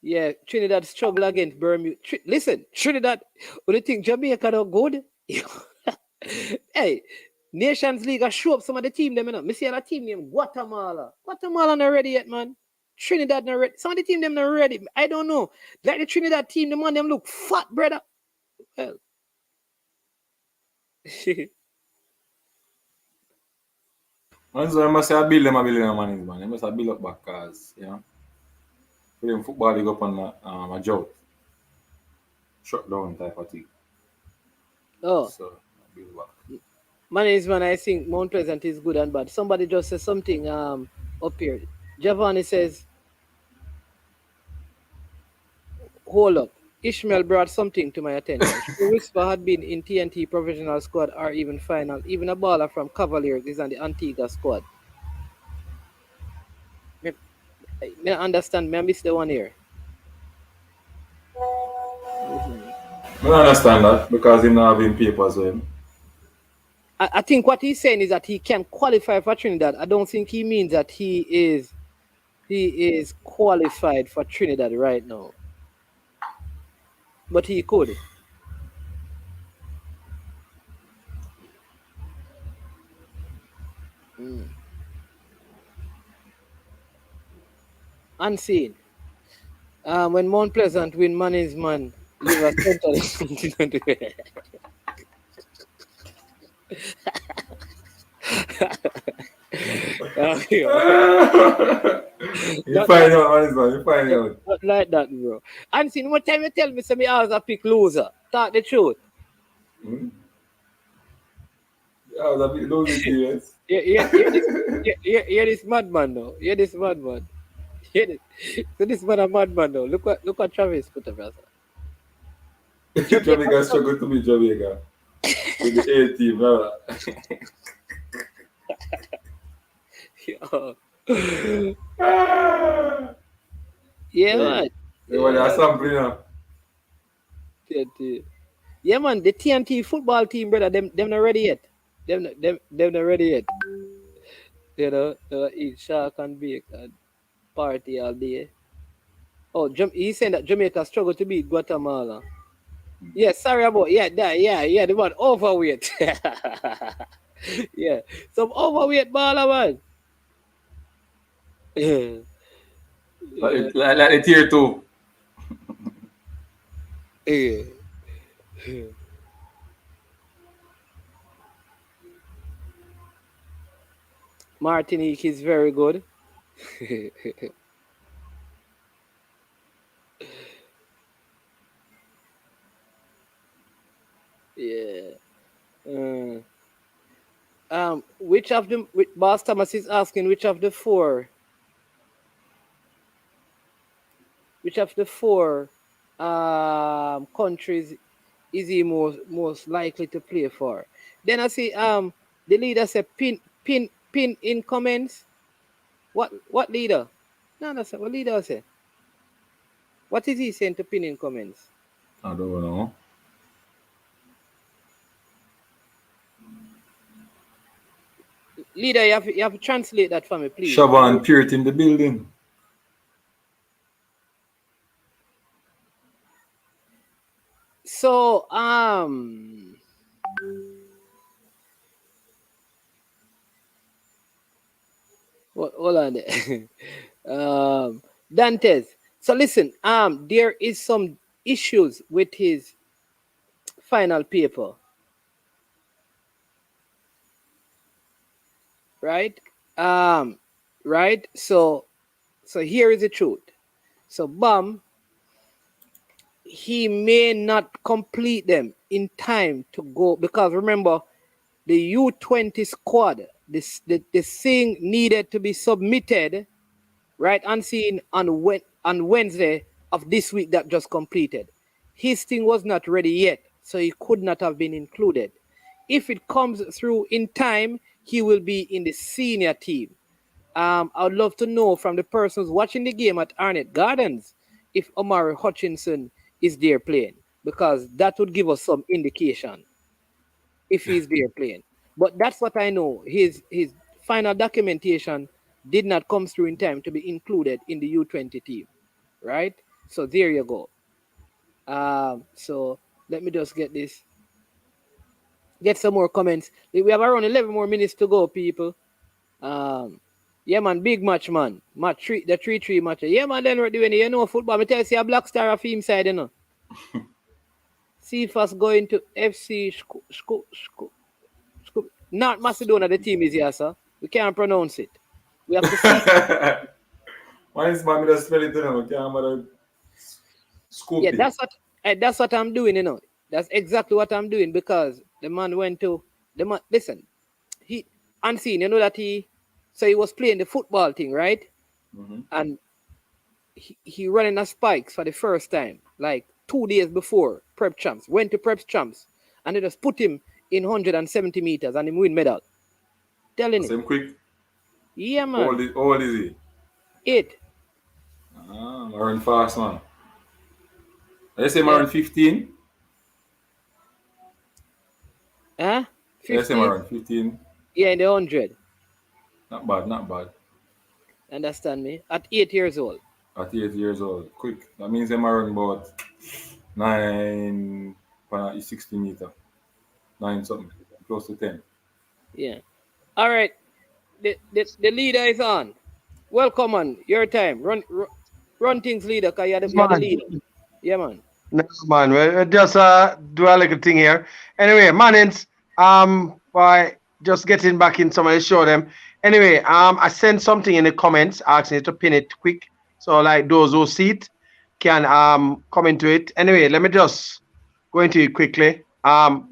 Yeah, Trinidad struggle against Bermuda. Listen, Trinidad, what do you think Jamaica not good? Hey, Nations League, I show up some of the team them, you know. Me see that team named Guatemala. Guatemala not ready yet, man. Trinidad not ready. Some of the team them not ready. I don't know. Like the Trinidad team, the man them look fat, brother. Well. So I must say I build them man. I must have build up back cars, you know. For them football they go up on a job. Shut down type of thing. Oh. So build back. Man, I think Mount Pleasant is good and bad. Somebody just said something up here. Giovanni says, hold up. Ishmael brought something to my attention. Whisper had been in TNT provisional squad or even final. Even a baller from Cavaliers is on the Antigua squad. I understand. I missed the one here. I don't understand that because he's not having papers with him. I think what he's saying is that he can qualify for Trinidad. I don't think he means that he is qualified for Trinidad right now. But he could. Unseen. When Mount Pleasant win, man is man. Leave a center. You find out, honest man. You find out. Not like that, bro. Unseen, what time you tell me some hours I pick loser? Talk the truth. I was a bit loser, serious. Hear this madman though. Hear this madman. Hear this. So this man a madman though. Look what Travis put up, brother. Jamaica struggle to beat Jamaica. With the A team, brother. Yeah, man. They want to sample now. Yeah, man. The TNT football team, brother. Them not ready yet. Them not ready yet. You know, eat shark and bake and party all day. Oh, he's saying that Jamaica struggle to beat Guatemala. Yeah, sorry about the one overweight. Yeah, some overweight baller, man. Like the tier 2. Yeah. Martinique is very good. Yeah. Which of them? Boss Thomas is asking which of the four countries is he most likely to play for? Then I see the leader said pin in comments. What leader? No, that's what leader say. What is he saying to pin in comments? I don't know. Leader, you have to translate that for me, please. Shaban Purity in the building. So hold on there. Dantes. So listen, there is some issues with his final paper. Right? Right? So here is the truth. So Bam, he may not complete them in time to go, because remember the U20 squad, the thing needed to be submitted, right, unseen on Wednesday of this week that just completed. His thing was not ready yet, so he could not have been included. If it comes through in time, he will be in the senior team. I would love to know from the persons watching the game at Arnett Gardens if Omari Hutchinson is there playing, because that would give us some indication if he's there playing. But that's what I know. His final documentation did not come through in time to be included in the U20 team, right? So there you go. So let me just get some more comments. We have around 11 more minutes to go, people. Yeah, man, big match, man. Match 3, the 3-3 match. Yeah, man, then we're doing it. You know football. I tell you, see a Black Star of him side, you know. Cephas going to FC North Macedonia, the team is here, sir. We can't pronounce it. We have to see. Why is mommy just spell it, you know? Can't scoop it. Yeah, that's what I'm doing, you know. That's exactly what I'm doing, because the man went to listen, he unseen, you know that he was playing the football thing, right? Mm-hmm. And he running a spikes for the first time, like 2 days before prep champs. Went to prep champs, and they just put him in 170 meters and him win medal. Telling him quick. Yeah, man. How old is he? 8. Run fast, man. Let's say around 15. Huh? Yes, I'm around 15. Yeah, in the 100. Not bad, not bad. Understand me? At 8 years old. At 8 years old. Quick. That means I'm around about 9, 60 meter. 9 something. Close to 10. Yeah. All right. The leader is on. Welcome on. Your time. Run things, leader, because you're the leader. Yeah, man. No, man, we'll just do a little thing here. Anyway, Mannings, by just getting back in, somebody show them. Anyway, I sent something in the comments asking you to pin it quick, so like those who see it can come into it. Anyway, let me just go into it quickly.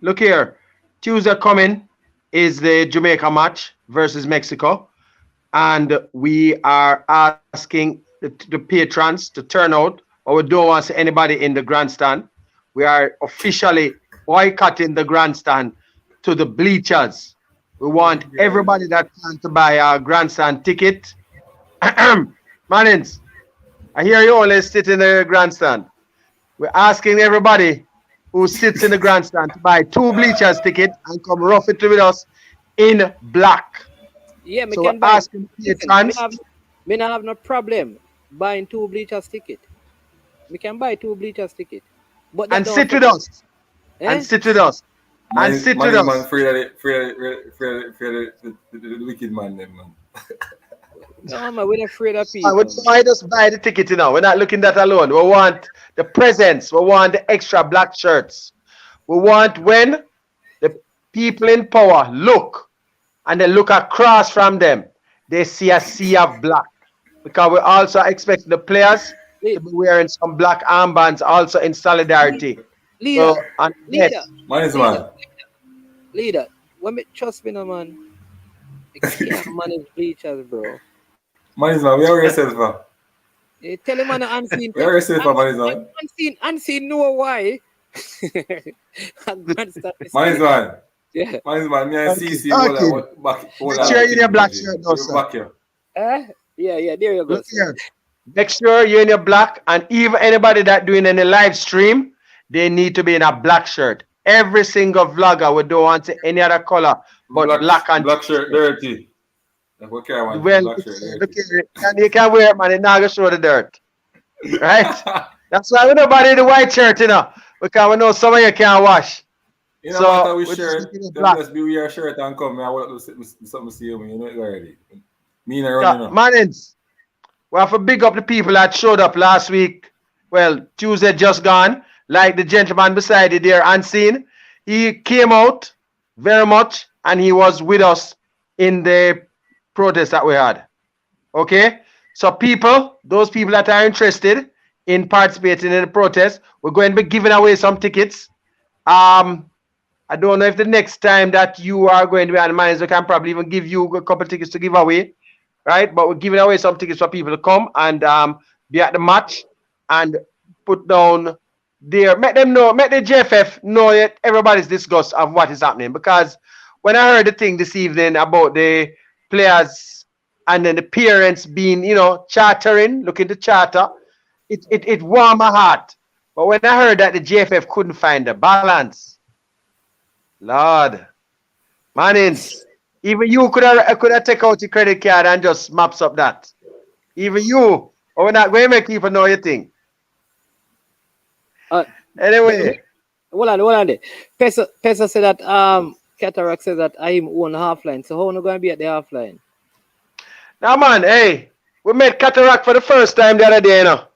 Look here, Tuesday coming is the Jamaica match versus Mexico, and we are asking the patrons to turn out. Or we don't want to see anybody in the grandstand. We are officially boycotting the grandstand to the bleachers. We want everybody that plans to buy a grandstand ticket. Mannings, I hear you only sit in the grandstand. We're asking everybody who sits in the grandstand to buy 2 bleachers ticket and come rough it with us in black. Yeah, me so can buy. Me not have no problem buying 2 bleachers ticket. We can buy 2 bleachers ticket. But and sit with us. And sit with us. And sit with us. Man, free the wicked man, them, man. No, man, we're not afraid of people. Why just buy the ticket, you know? We're not looking at that alone. We want the presents. We want the extra black shirts. We want when the people in power look and they look across from them, they see a sea of black. Because we also expect the players to be wearing some black armbands also in solidarity. Leader, leader, when me trust me, no man. I can't manage bleachers, bro. Man, where are yourself, man? You tell him man unseen. Where are yourself, man? Unseen know why. Man. Yeah. Man, me and CC back. Make sure you're in your black shirt, no, sir. Yeah, there you go. Make sure you're in your black, and even anybody that doing any live stream, they need to be in a black shirt. Every single vlogger, we don't want any other color but black and black shirt dirty. Well, look here, you can wear it, man. It's not gonna show the dirt, right? That's why we don't buy the white shirt, you know, because we know some of you can't wash. You know so what we shirt? Just be wear a shirt and come. I want to something see you. You know it already. Me and running. Mannings, we have to big up the people that showed up last week. Well, Tuesday just gone. Like the gentleman beside you there, unseen. He came out very much, and he was with us in the protest that we had. Okay, so people, those people that are interested in participating in the protest, we're going to be giving away some tickets. I don't know if the next time that you are going to be on the Mannings, we can probably even give you a couple of tickets to give away, right? But we're giving away some tickets for people to come and be at the match and put down there. Make them know, make the JFF know that everybody's disgust of what is happening. Because when I heard the thing this evening about the players and then the parents being, you know, chartering, looking to charter, it warmed my heart. But when I heard that the JFF couldn't find the balance, Lord, Mannings, even you could have take out your credit card and just maps up that. Even you, or we're not going to make people know your thing. Anyway. Hold on there. Pesa said that Cataract said that I am own half line. So how are we going to be at the half line? Now man, hey, we met Cataract for the first time the other day, you know.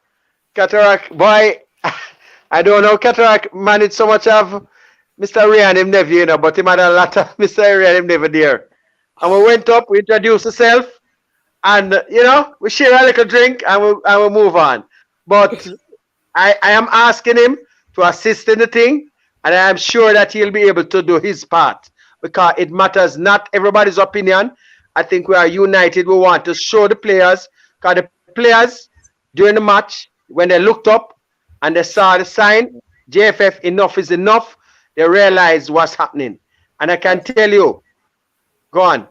Cataract, boy, I don't know, Cataract managed so much of Mr. Ray and him nephew, you know, but him had a lot of Mr. Ray and him never there. And we went up, we introduced ourselves, and, you know, we share a little drink and we move on. But I am asking him to assist in the thing, and I am sure that he'll be able to do his part because it matters not everybody's opinion. I think we are united. We want to show the players, because the players during the match, when they looked up and they saw the sign, JFF enough is enough, they realized what's happening. And I can tell you, go on.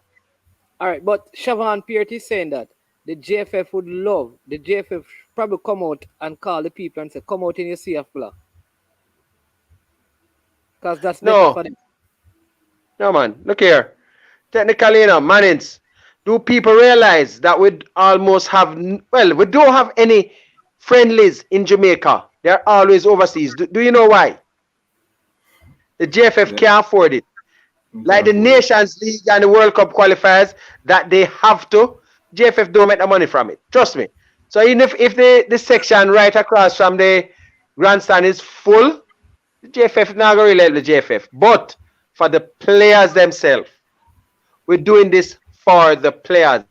All right, but Siobhan Peart is saying that the JFF would love, the JFF probably come out and call the people and say, come out in your CF block. Because that's better for them. No, man. Look here. Technically, Mannings, do people realize that we almost have, well, we don't have any friendlies in Jamaica. They're always overseas. Do you know why? The JFF can't afford it. Like the Nations League and the World Cup qualifiers, that they have to, JFF don't make the money from it. Trust me. So even if the section right across from the grandstand is full, the JFF not going to really help the JFF. But for the players themselves, we're doing this for the players.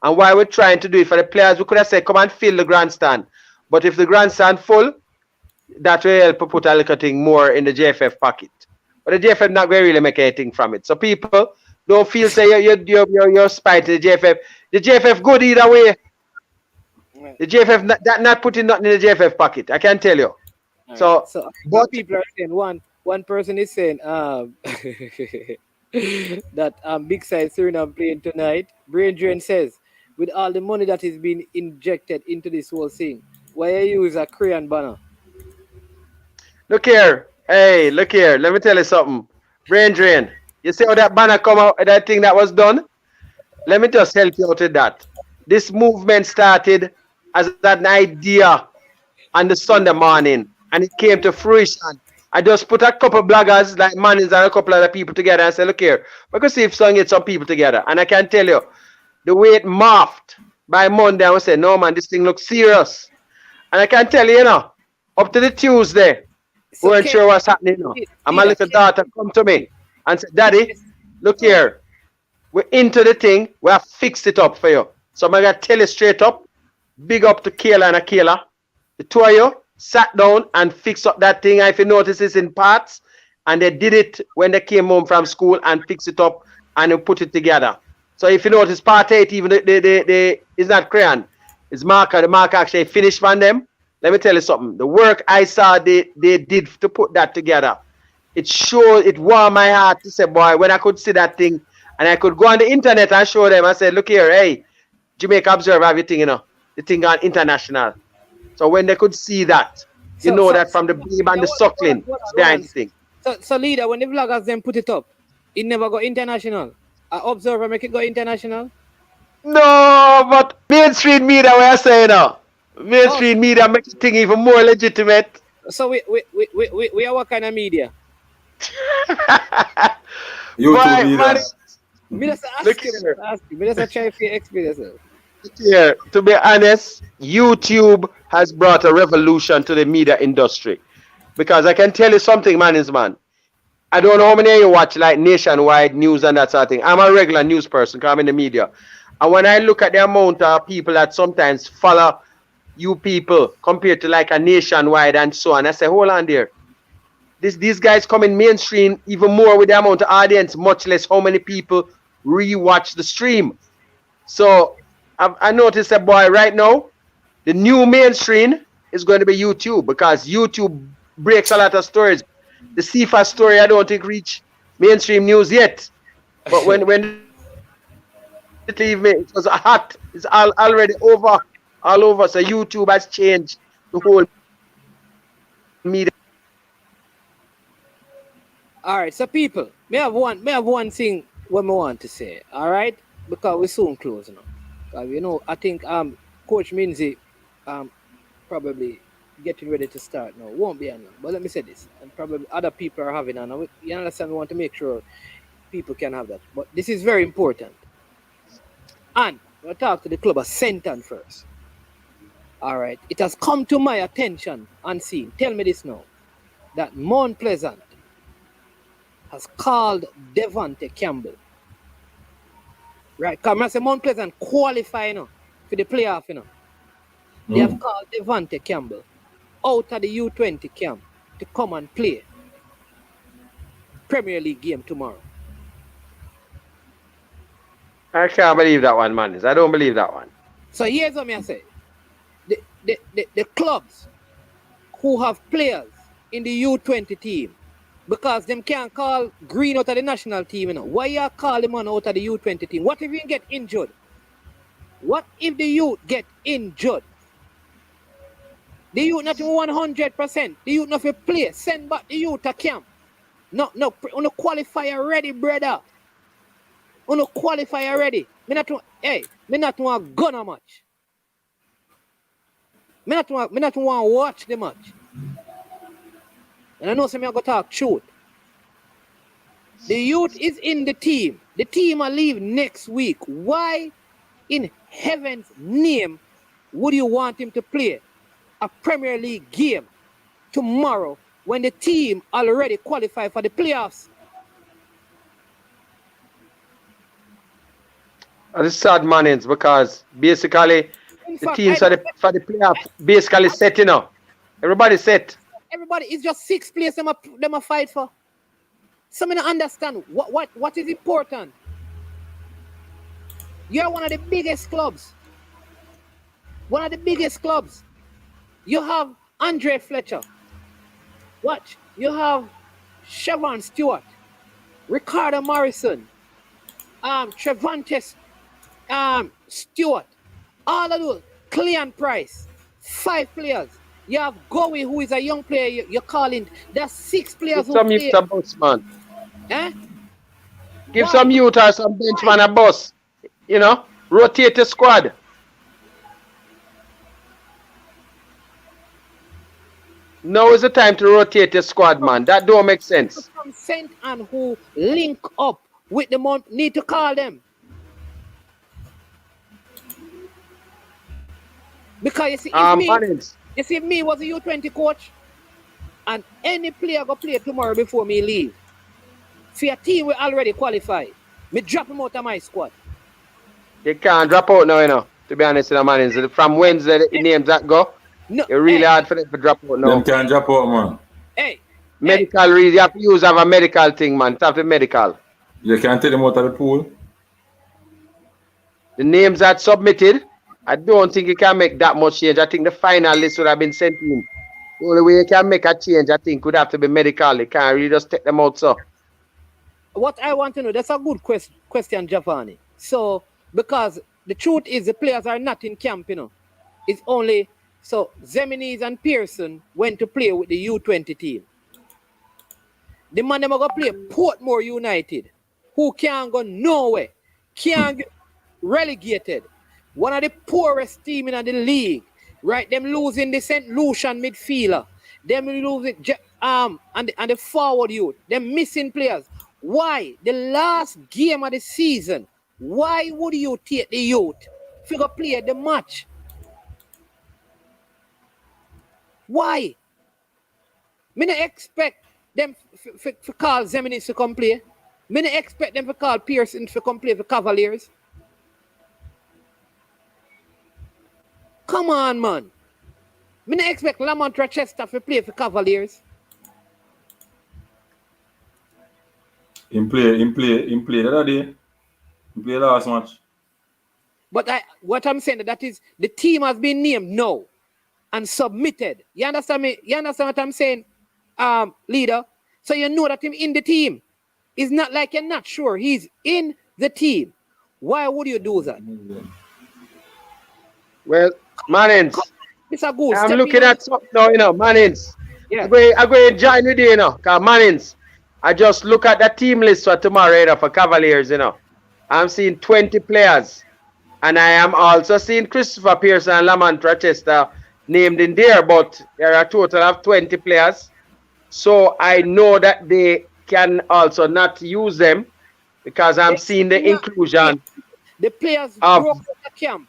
And why we're trying to do it for the players, we could have said, come and fill the grandstand. But if the grandstand full, that will help put a little thing more in the JFF pocket. But the JFF not going to really make anything from it. So people don't feel say you're spite to the JFF. The JFF good either way. The JFF not putting nothing in the JFF pocket. I can tell you. Right. So but people are saying one person is saying that Big Side Suriname playing tonight. Brain Drain says, with all the money that is being injected into this whole thing, why you use a crayon banner? Look here. Hey, look here. Let me tell you something. Brain Drain. You see how that banner come out, that thing that was done? Let me just help you out with that. This movement started as an idea on the Sunday morning, and it came to fruition. I just put a couple of bloggers like Mannings and a couple other people together and said, look here, we can see if we can get some people together. And I can tell you, the way it morphed by Monday, I would say, no man, this thing looks serious. And I can tell you, up to the Tuesday, we weren't sure what's happening. And my little daughter come to me and said, Daddy, look here, we're into the thing, we have fixed it up for you. So I'm going to tell you straight up, big up to Kayla and Akela. The two of you sat down and fixed up that thing. If you notice, it's in parts. And they did it when they came home from school and fixed it up and they put it together. So if you notice, part 8, even it's not crayon. It's marker. The marker actually finished on them. Let me tell you something. The work I saw they did to put that together, it warmed my heart to say, boy, when I could see that thing and I could go on the internet and show them, I said, look here, hey, Jamaica Observer, everything, the thing on international. So when they could see that, that from the babe and the suckling behind the thing. So leader, when the vloggers then put it up, it never go international. Observer make it go international? No, but mainstream media, what I say now. Mainstream media make the thing even more legitimate. So we are what kind of media? YouTube media. Me just ask you. Me just try to explain yourself. Yeah, to be honest, YouTube has brought a revolution to the media industry. Because I can tell you something, man. I don't know how many of you watch like nationwide news and that sort of thing. I'm a regular news person because I'm in the media. And when I look at the amount of people that sometimes follow you people compared to like a nationwide and so on, I say, hold on there. These guys come in mainstream even more with the amount of audience, much less how many people rewatch the stream. So I noticed that, boy, right now, the new mainstream is going to be YouTube because YouTube breaks a lot of stories. The Cephas story, I don't think reached mainstream news yet. But when it leave me, it was hot. It's already all over. So YouTube has changed the whole media. All right, so people, may have one thing what I want to say. All right, because we're soon close now. I think Coach Minzy probably getting ready to start now. Won't be enough. But let me say this, and probably other people are having it. You understand? We want to make sure people can have that. But this is very important. And we'll talk to the club of Senton first. All right. It has come to my attention unseen. Tell me this now. That Mount Pleasant has called Devontae Campbell. Right. Because I say Mount Pleasant qualify for the playoff. They have called Devontae Campbell out of the U20 camp to come and play Premier League game tomorrow. I can't believe that one, man. I don't believe that one. So here's what I say. The clubs who have players in the U20 team, because them can't call Green out of the national team, why you call him out of the U20 team? What if you get injured? What if the youth get injured? The youth not 100%. The youth not play. Send back the youth to camp. No, uno qualify already, brother. Uno qualify already. Me not want gonna match. Me not want watch the match. And I know some me go talk truth. The youth is in the team. The team will leave next week. Why in heaven's name would you want him to play a Premier League game tomorrow when the team already qualified for the playoffs? It's sad, man, because basically the teams for the playoff basically set, you know. Everybody set. Everybody, it's just 6 places them a fight for. So I don't understand what is important. You're one of the biggest clubs. One of the biggest clubs. You have Andre Fletcher. Watch. You have Siobhan Stewart, Ricardo Morrison, Trevantes Stewart, all of those, Cleon Price, 5 players. You have Gowie, who is a young player you're calling. There's 6 players Give some play. youth a bus, man. Eh? Give some youth or some benchman a bus. You know, rotate the squad. Now is the time to rotate the squad, man. That don't make sense. Consent and who link up with the month need to call them. Because you see, if me was a U20 coach and any player go play tomorrow before me leave, for a team we already qualified, me drop him out of my squad. They can't drop out now, you know. To be honest, man. From Wednesday, the names that go, it's really hard for them to drop out now. Them can't drop out, man. Hey. Medical reason, you have to have a medical thing, man. It's have to be medical. You can't take them out of the pool. The names that submitted, I don't think you can make that much change. I think the final list would have been sent in. The only way you can make a change, I think, would have to be medical. You can't really just take them out, so. What I want to know, that's a good question, Giovanni. So, because the truth is the players are not in camp, you know. It's only, so Zemini's and Pearson went to play with the U20 team. The man them are going to play Portmore United, who can't go nowhere, can't get relegated. One of the poorest team in the league, right? Them losing the St. Lucian midfielder. Them losing and the forward youth. Them missing players. Why? The last game of the season, why would you take the youth if you go play the match? Why? Me not expect them to call Zeminis to come play. Me not expect them to call Pearson to come play for Cavaliers. Come on, man. Me not expect Lamont Rochester to play for Cavaliers. Him play the other day. He played last match. But what I'm saying that is the team has been named now and submitted. You understand me? You understand what I'm saying, leader? So you know that him in the team. It's not like you're not sure. He's in the team. Why would you do that? Well, Manins, it's a good I'm looking at something now, you know, Manins. Yeah. I'm going to join with you, you know, because Manins, I just look at the team list for tomorrow, you know, for Cavaliers, you know. I'm seeing 20 players. And I am also seeing Christopher Pearson and Lamont Rochester named in there, but there are a total of 20 players. So I know that they can also not use them because I'm seeing the inclusion. The players broke the camp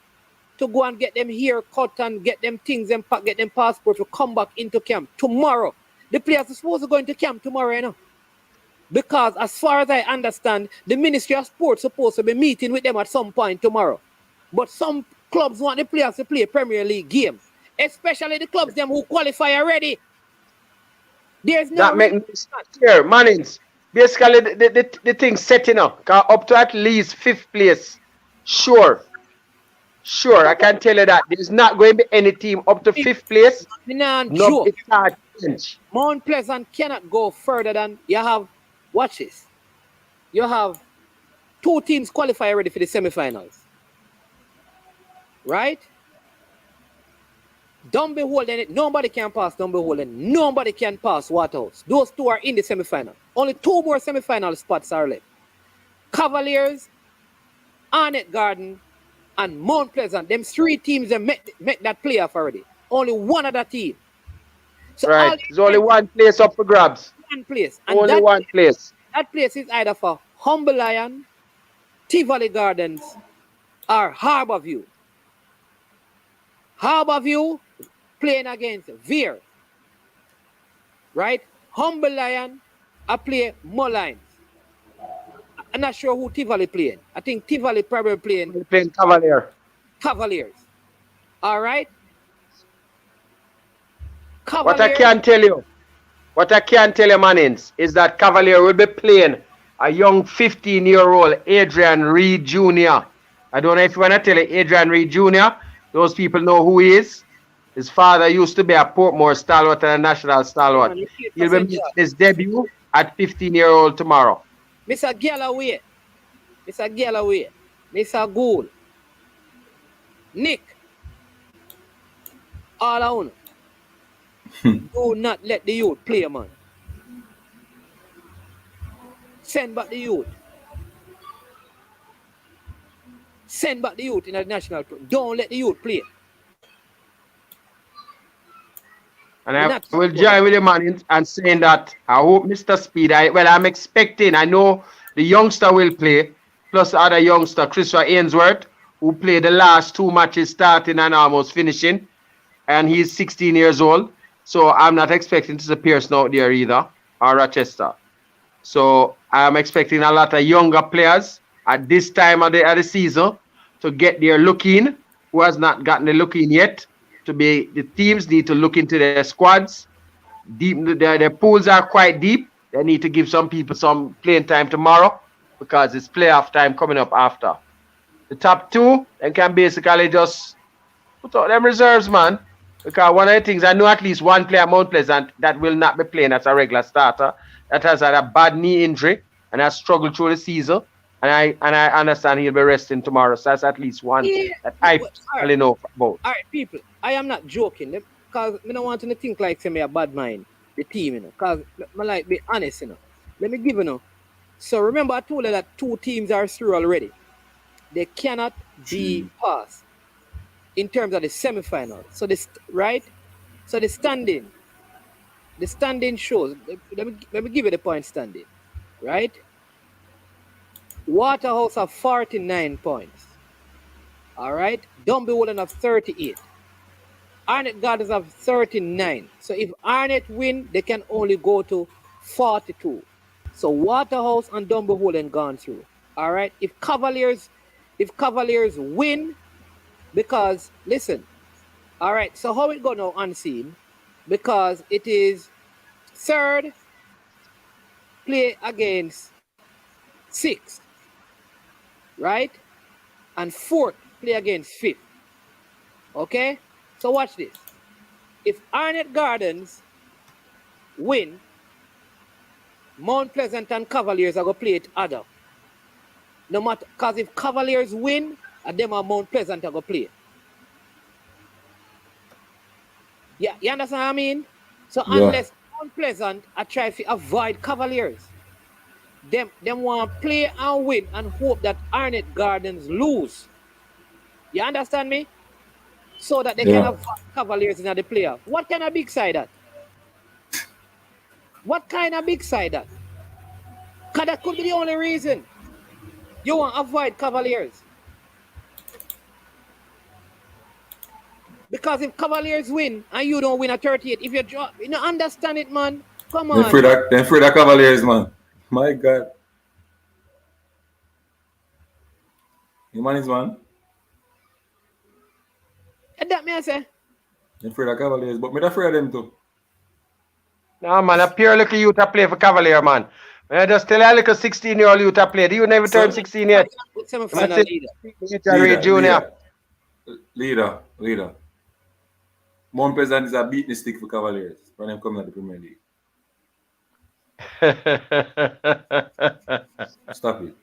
to go and get them haircut and get them things and get them passport to come back into camp tomorrow. The players are supposed to go into camp tomorrow, you know. Because as far as I understand, the Ministry of Sports is supposed to be meeting with them at some point tomorrow. But some clubs want the players to play Premier League games, especially the clubs them who qualify already. There's no that makes sense here, Manins. Basically, the thing setting up to at least 5th place. Sure, I can tell you that there's not going to be any team up to 5th place. No, it can't change. Mount Pleasant cannot go further than you have. Watch this. You have 2 teams qualify already for the semifinals. Right? Dumby Holden, nobody can pass Dumby Holden. Nobody can pass Waterhouse. Those two are in the semi-final. Only 2 more semi-final spots are left. Cavaliers, Arnett Garden, and Mount Pleasant. Them 3 teams that met that playoff already. Only one other team. So right. There's only one place up for grabs. One place. And only one place. That place is either for Humble Lion, Tivoli Gardens, or Harborview. Harborview playing against Veer. Right? Humble Lion, I play Mullines. I'm not sure who Tivoli playing. I think Tivoli probably playing Cavaliers. All right? What I can tell you, Mannings, is that Cavalier will be playing a young 15-year-old Adrian Reed Jr. I don't know if you want to tell you Adrian Reed Jr. Those people know who he is. His father used to be a Portmore stalwart and a national stalwart. He'll be making his debut at 15-year-old tomorrow. Mr. Galloway, Mr. Gould, Nick, all on. Do not let the youth play, man. Send back the youth. Send back the youth in the national. Don't let the youth play. And I will join with the man and saying that I hope Mr. Speed, I'm expecting, I know the youngster will play, plus the other youngster, Christopher Ainsworth, who played the last 2 matches starting and almost finishing. And he's 16 years old. So I'm not expecting to see Pearson out there either, or Rochester. So I'm expecting a lot of younger players at this time of the season to get their look in, who has not gotten the look in yet. The teams need to look into their squads. Their pools are quite deep. They need to give some people some playing time tomorrow because it's playoff time coming up after. The top 2, they can basically just put out them reserves, man. Because one of the things, I know at least one player, Mount Pleasant, that will not be playing as a regular starter, that has had a bad knee injury and has struggled through the season. And I understand he'll be resting tomorrow. So that's at least one that I personally know about. All right, people, I am not joking. Because I don't want to think like say me a bad mind, the team, you know. Because I like be honest, you know. Let me give you know. So remember I told you that 2 teams are through already. They cannot be passed in terms of the semi-final. So this right? So the standing shows. Let me give you the point standing. Right? Waterhouse have 49 points. All right. Dumby Holden have 38. Arnett Gardens have 39. So if Arnett win, they can only go to 42. So Waterhouse and Dumby Holden gone through. All right. If Cavaliers win, because listen, all right. So how it go now unseen? Because it is 3rd play against 6th. Right? And 4th play against 5th. Okay? So watch this. If Arnett Gardens win, Mount Pleasant and Cavaliers are going to play it other. No matter, because if Cavaliers win, and them and Mount Pleasant are going to play. Yeah, you understand what I mean? So unless Mount Pleasant are trying to avoid Cavaliers, them want to play and win and hope that Arnett Gardens lose. You understand me? So that they can have Cavaliers in the playoff. What kind of big side that? What kind of big side that? Because that could be the only reason you want to avoid Cavaliers. Because if Cavaliers win and you don't win at 38, if you drop, you don't understand it, man. Come on. Then free the Cavaliers, man. My God. You man is man. And that me I say. Then free the Cavaliers, but me not afraid of them too. No, man, a pure little youth to play for Cavalier, man. I just tell a little 16-year-old youth to play. You never turned 16 yet. Semi-final leader. Leader. Mount Pleasant is a beating stick for Cavaliers when them coming at the Premier League. Stop it.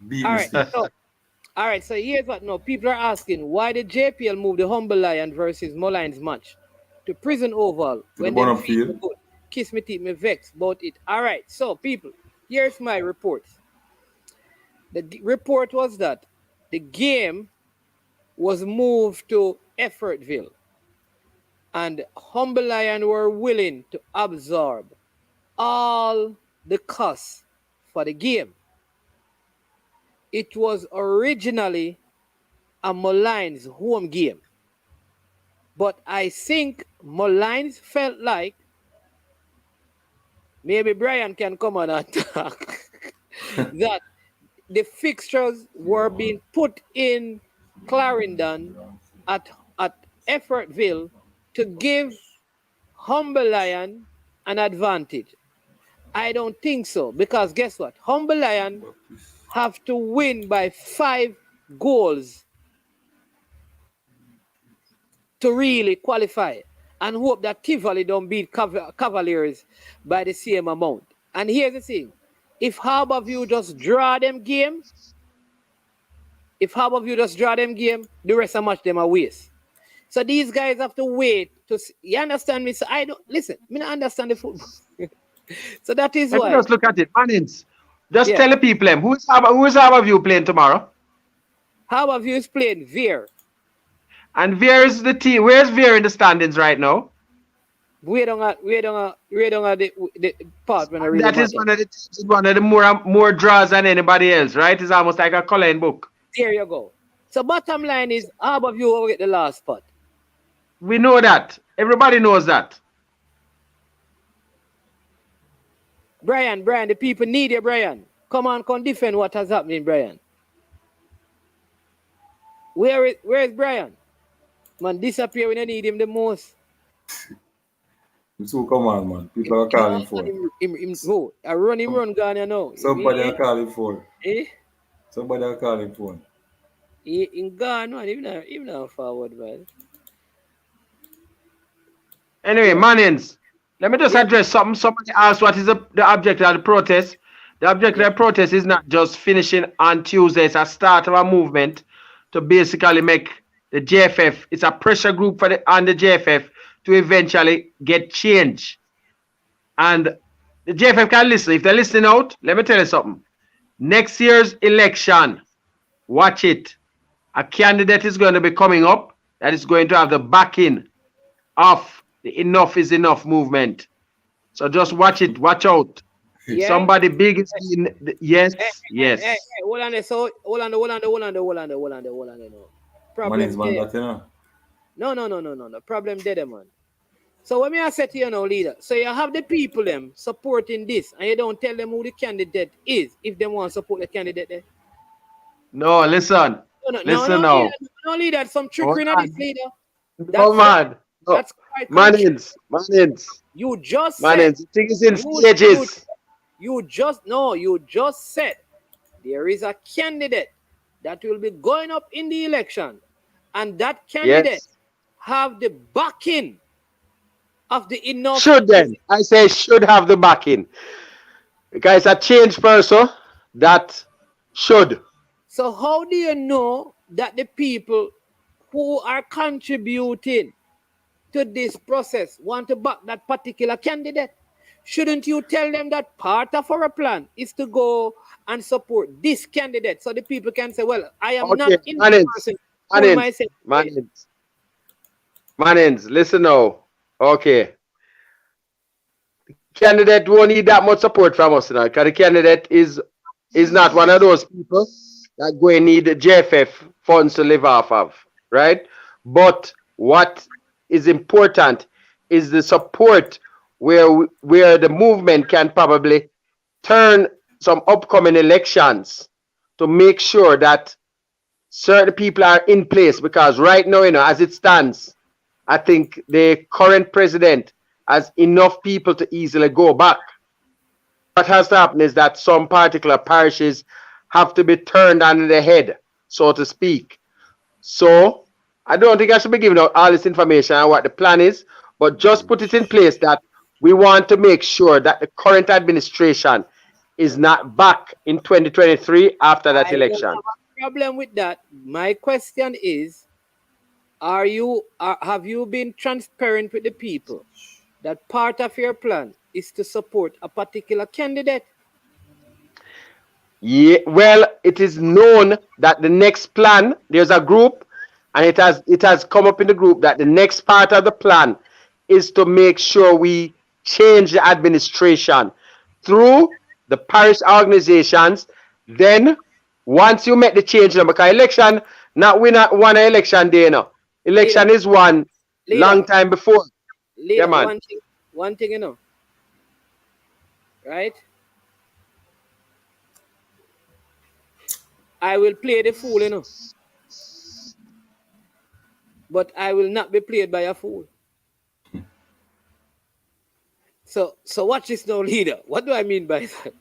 Beating stick. All right, so here's what now. People are asking why did JPL move the Humble Lion versus Mullines match to Prison Oval when they feel good? Kiss me teeth, me vex about it. All right, so people, here's my report. The report was that the game was moved to Effortville, and Humble Lion were willing to absorb all the costs for the game. It was originally a Mullines home game, but I think Mullines felt like maybe Brian can come on and talk that the fixtures were being put in Clarendon at Effortville to give Humble Lion an advantage. I don't think so, because guess what? Humble Lion have to win by 5 goals to really qualify and hope that Tivoli don't beat Cavaliers by the same amount. And here's the thing. If Harborview just draw them game, the rest of the match them a waste. So these guys have to wait to see. You understand me? So I don't listen. I don't understand the football. So that is why. Just look at it, Manins. Just tell the people them who is Harborview playing tomorrow? Harborview is playing Veer. And Veer is the team. Where's Veer in the standings right now? We don't have the part when I read that is one of the more draws than anybody else, right? It's almost like a coloring book. There you go. So bottom line is Harborview will get the last spot. We know that. Everybody knows that. Brian, the people need you, Brian. Come on, come defend what has happened, Brian. Where is Brian? Man, disappear when you need him the most. So come on, man. People are calling for him. I run him run gone, you know. Somebody are calling for him. Somebody are calling for him. In gone, man. Even not forward, man. Anyway, Manins, let me just address something. Somebody asked what is the object of the protest. The object of the protest is not just finishing on Tuesday. It's a start of a movement to basically make the JFF, it's a pressure group on the JFF to eventually get change. And the JFF can listen. If they're listening out, let me tell you something. Next year's election, watch it. A candidate is going to be coming up that is going to have the backing of the Enough is Enough movement. So just watch it. Watch out. Yeah. Somebody big is in. Yes. Hey, hold on there. So hold on. Problem there. No. Problem there, man. So when I say to you now, leader, so you have the people them supporting this, and you don't tell them who the candidate is if they want to support the candidate there. No, listen. Listen now. No, leader, some trickery in this, leader. No, man. No. That's quite Manins. You just Manins. said. The thing is in stages. You just said there is a candidate that will be going up in the election, and that candidate have the backing of the Enough. Should then. I say should have the backing. Because a change person that should. So how do you know that the people who are contributing to this process want to back that particular candidate? Shouldn't you tell them that part of our plan is to go and support this candidate so the people can say, well, I am not in the person. Manins, listen now. Okay. The candidate won't need that much support from us now, because the candidate is not one of those people that go and need the JFF funds to live off of, right? But what is important is the support where the movement can probably turn some upcoming elections to make sure that certain people are in place, because right now, as it stands, I think the current president has enough people to easily go back. What has to happen is that some particular parishes have to be turned on the head, so to speak. So I don't think I should be giving out all this information on what the plan is, but just put it in place that we want to make sure that the current administration is not back in 2023 after that election. problem with that. My question is, have you been transparent with the people that part of your plan is to support a particular candidate? Yeah, well, it is known that the next plan, there's a group, and it has come up in the group that the next part of the plan is to make sure we change the administration through the parish organizations. Then once you make the change, because election, not win one election day, no. Election is one long time before. Leader, Yeah, man. one thing, you know, right? I will play the fool, you know, but I will not be played by a fool. So watch this now, leader. What do I mean by that?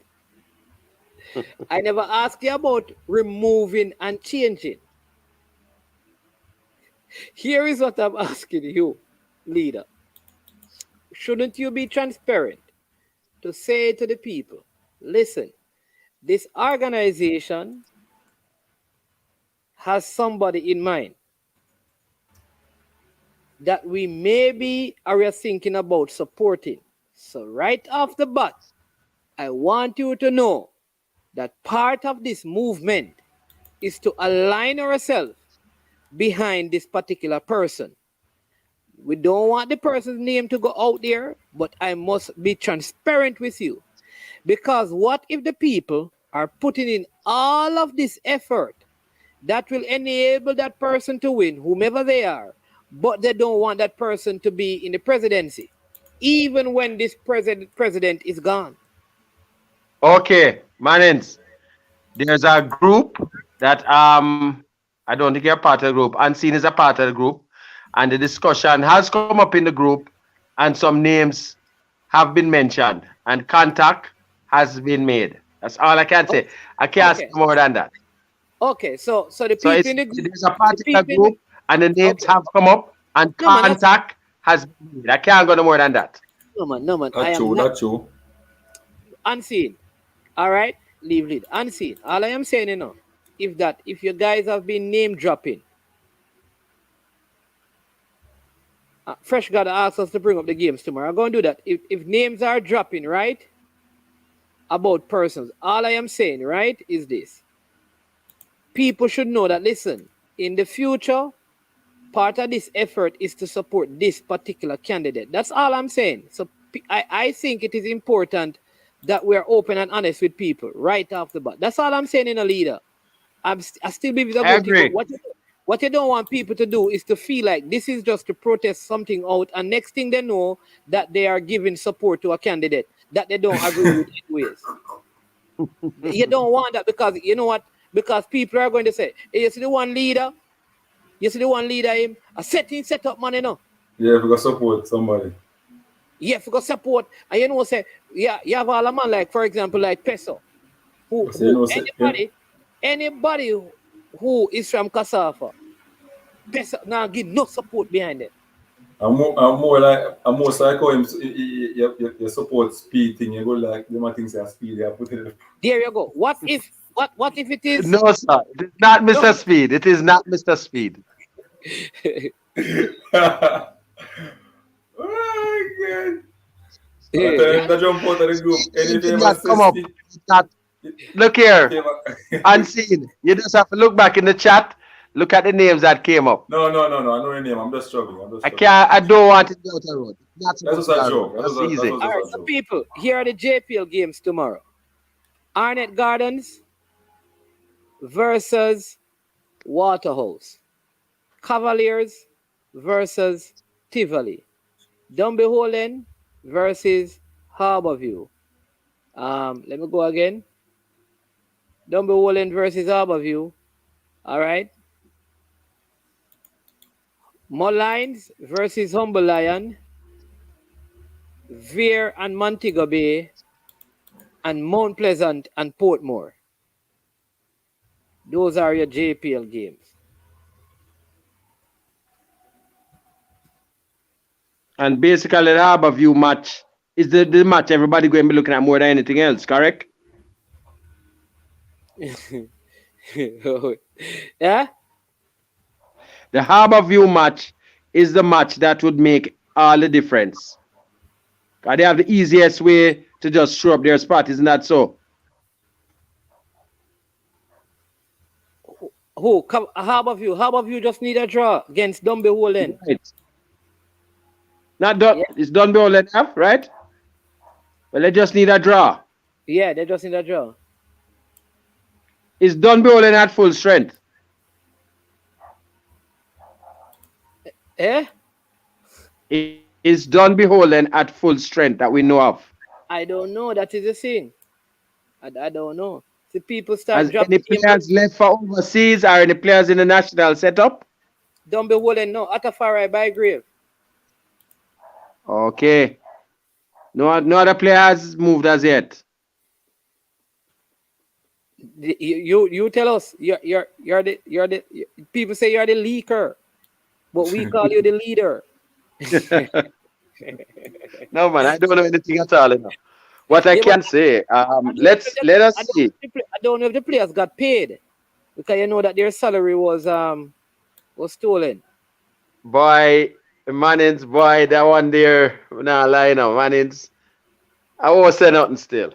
I never asked you about removing and changing. Here is what I'm asking you, leader. Shouldn't you be transparent to say to the people, listen, this organization has somebody in mind that we maybe are thinking about supporting. So right off the bat, I want you to know that part of this movement is to align ourselves behind this particular person. We don't want the person's name to go out there, but I must be transparent with you. Because what if the people are putting in all of this effort that will enable that person to win, whomever they are, but they don't want that person to be in the presidency, even when this president is gone? Okay, Manins, there's a group that I don't think you're part of the group. Unseen is a part of the group, and the discussion has come up in the group, and some names have been mentioned, and contact has been made. That's all I can say. I can't say more than that. Okay, so the people in the group, there's a particular group, and the names have come up, and contact has been made. I can't go no more than that. No man. That's true. Unseen. All right, leave it. Unseen. All I am saying, you know, if you guys have been name dropping, Fresh God asked us to bring up the games tomorrow. I'm going to do that. If names are dropping, right, about persons, all I am saying, right, is this. People should know that, listen, in the future, part of this effort is to support this particular candidate. That's all I'm saying. So I think it is important that we're open and honest with people right off the bat. That's all I'm saying in a leader. I still believe that. I agree. What you don't want people to do is to feel like this is just to protest something out, and next thing they know that they are giving support to a candidate that they don't agree with anyways. You don't want that, because you know what? Because people are going to say, hey, you see the one leader him, a set up man, you know. Yeah, we got support somebody. Yeah, we got support. And you know, say, yeah, you have all a man, like, for example, like Peso. Anybody who is from Kasafa, Peso now give no support behind it. I'm more like how him you support speed thing. You go like the man thinks speed, you put it. There you go. What if it is? No, sir. It is not Mr. Speed. It is not Mr. Speed. Oh God. The jump out of the group. Look here. Unseen. You just have to look back in the chat. Look at the names that came up. No. I know your name. I'm just struggling. I don't want it to go to the road. That's just a joke. That's easy. All right, so people, here are the JPL games tomorrow. Arnett Gardens versus Waterhouse. Cavaliers versus Tivoli. Dumbeholden versus Harborview. Let me go again. Dumbeholden versus Harborview. All right. Mollines versus Humble Lion. Vere and Montego Bay. And Mount Pleasant and Portmore. Those are your JPL games. And basically, the Harborview match is the match everybody going to be looking at more than anything else, correct? Yeah? The Harbour View match is the match that would make all the difference. Because they have the easiest way to just show up their spot, isn't that so? Who? Come, Harbour View. Harbour View just need a draw against Dunby Holden. Right. Not done. Yeah. It's done all enough, right? Well, they just need a draw. Yeah, they just need a draw. Is Dunby Holden at full strength? Eh? Is Dunby Holden at full strength that we know of? I don't know. That is the thing. I don't know. The people start Has dropping. any players left for overseas or any players in the national setup? Dunby Holden, no. Atafari by Grave. Okay. No other players moved as yet. You tell us. You're the people say you're the leaker, but we call you the leader. No man, I don't know anything at all. You know. What I can say, let us see. I don't know if the players got paid because you know that their salary was stolen. Boy, Mannings, boy, that one there, nah lie now, Mannings. I won't say nothing still.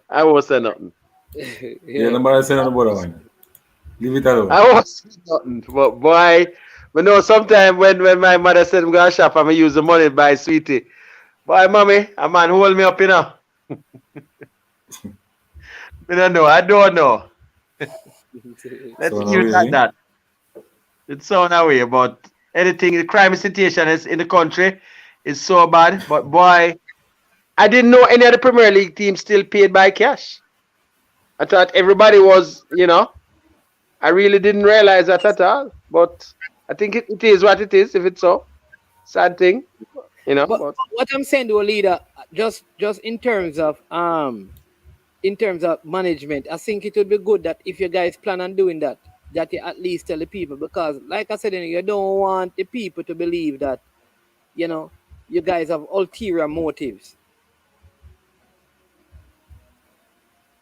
I won't say nothing. Yeah, nobody say nothing about that one. Leave it alone. I won't say nothing. But boy, but no, sometimes when my mother said I'm gonna shop, I'm gonna use the money to buy sweetie. Boy, mommy, a man hold me up, you know. I don't know. Let's keep it like that. It's so away, but anything, the crime situation is in the country is so bad. But boy, I didn't know any of the Premier League teams still paid by cash. I thought everybody was, I really didn't realize that at all. But I think it is what it is, if it's so. Sad thing, But what I'm saying to a leader, just in terms of management, I think it would be good that if you guys plan on doing that you at least tell the people, because like I said, you don't want the people to believe that, you guys have ulterior motives.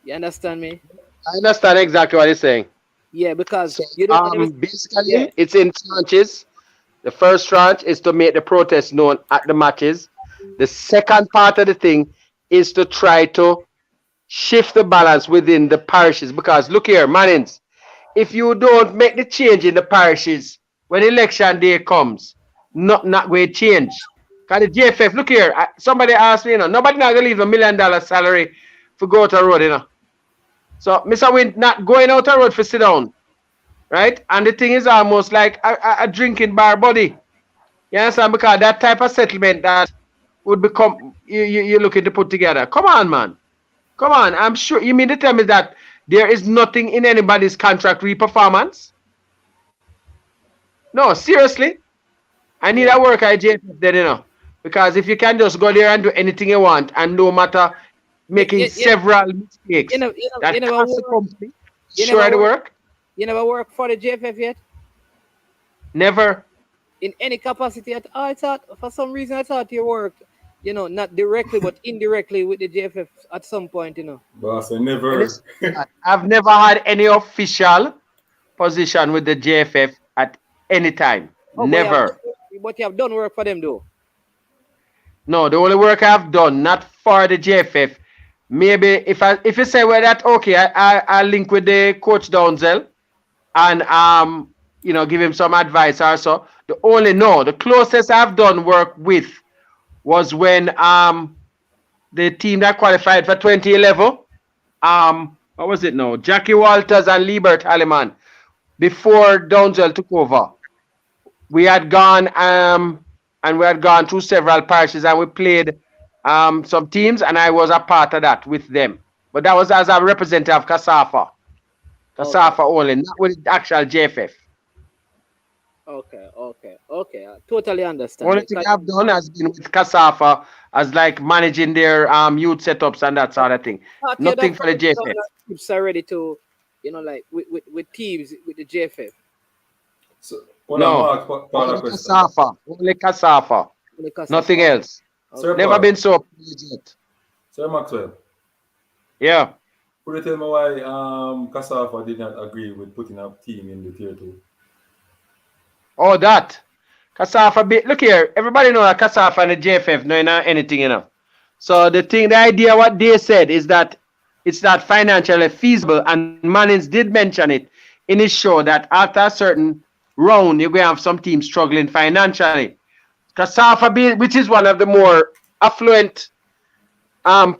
You understand me? I understand exactly what you're saying. Yeah, because So, you don't basically, it's in tranches. The first tranche is to make the protest known at the matches. The second part of the thing is to try to shift the balance within the parishes. Because look here, Mannings, if you don't make the change in the parishes when election day comes, not going to change. Because the JFF, look here, somebody asked me, nobody not going to leave $1 million salary for go to a road, So, Mr. Wynn, not going out a road for sit down, right? And the thing is almost like a drinking bar buddy. You understand? Because that type of settlement that would become, you're looking to put together. Come on, man. Come on. I'm sure, you mean to tell me that there is nothing in anybody's contract re-performance? No, seriously. I need a worker at JFF then, Because if you can just go there and do anything you want, and no matter making several mistakes, that costs the company. Sure the work? You never worked for the JFF yet? Never. In any capacity at all? I thought, for some reason, I thought you worked, not directly, but indirectly with the JFF at some point, Boss, I never. I've never had any official position with the JFF at any time. Never. But you have done work for them, though? No, the only work I've done, not for the JFF. Maybe if you say, well, that okay, I link with the coach Downzel and give him some advice also. The closest I've done work with was when the team that qualified for 2011, what was it now? Jackie Walters and Liebert Alleman, before Downzel took over. We had gone and we had gone through several parishes and we played some teams, and I was a part of that with them. But that was as a representative of Kasafa. Kasafa only, not with the actual JFF. Okay. I totally understand. Only thing I've done has been with Kasafa as like managing their youth setups and that sort of thing. Nothing for the JFF. Teams are ready to, like with teams with the JFF. So, only Kasafa. Only Kasafa. Nothing else. Sir Never been so legit. Sir Maxwell. Yeah. Could you tell me why Kasafa did not agree with putting a team in the tier 2? Oh, that. Kasafa, look here. Everybody know that Kasafa and the JFF know anything, you know. So the idea, what they said is that it's not financially feasible, and Mannings did mention it in his show that after a certain round, you're going to have some teams struggling financially. Kasafa, which is one of the more affluent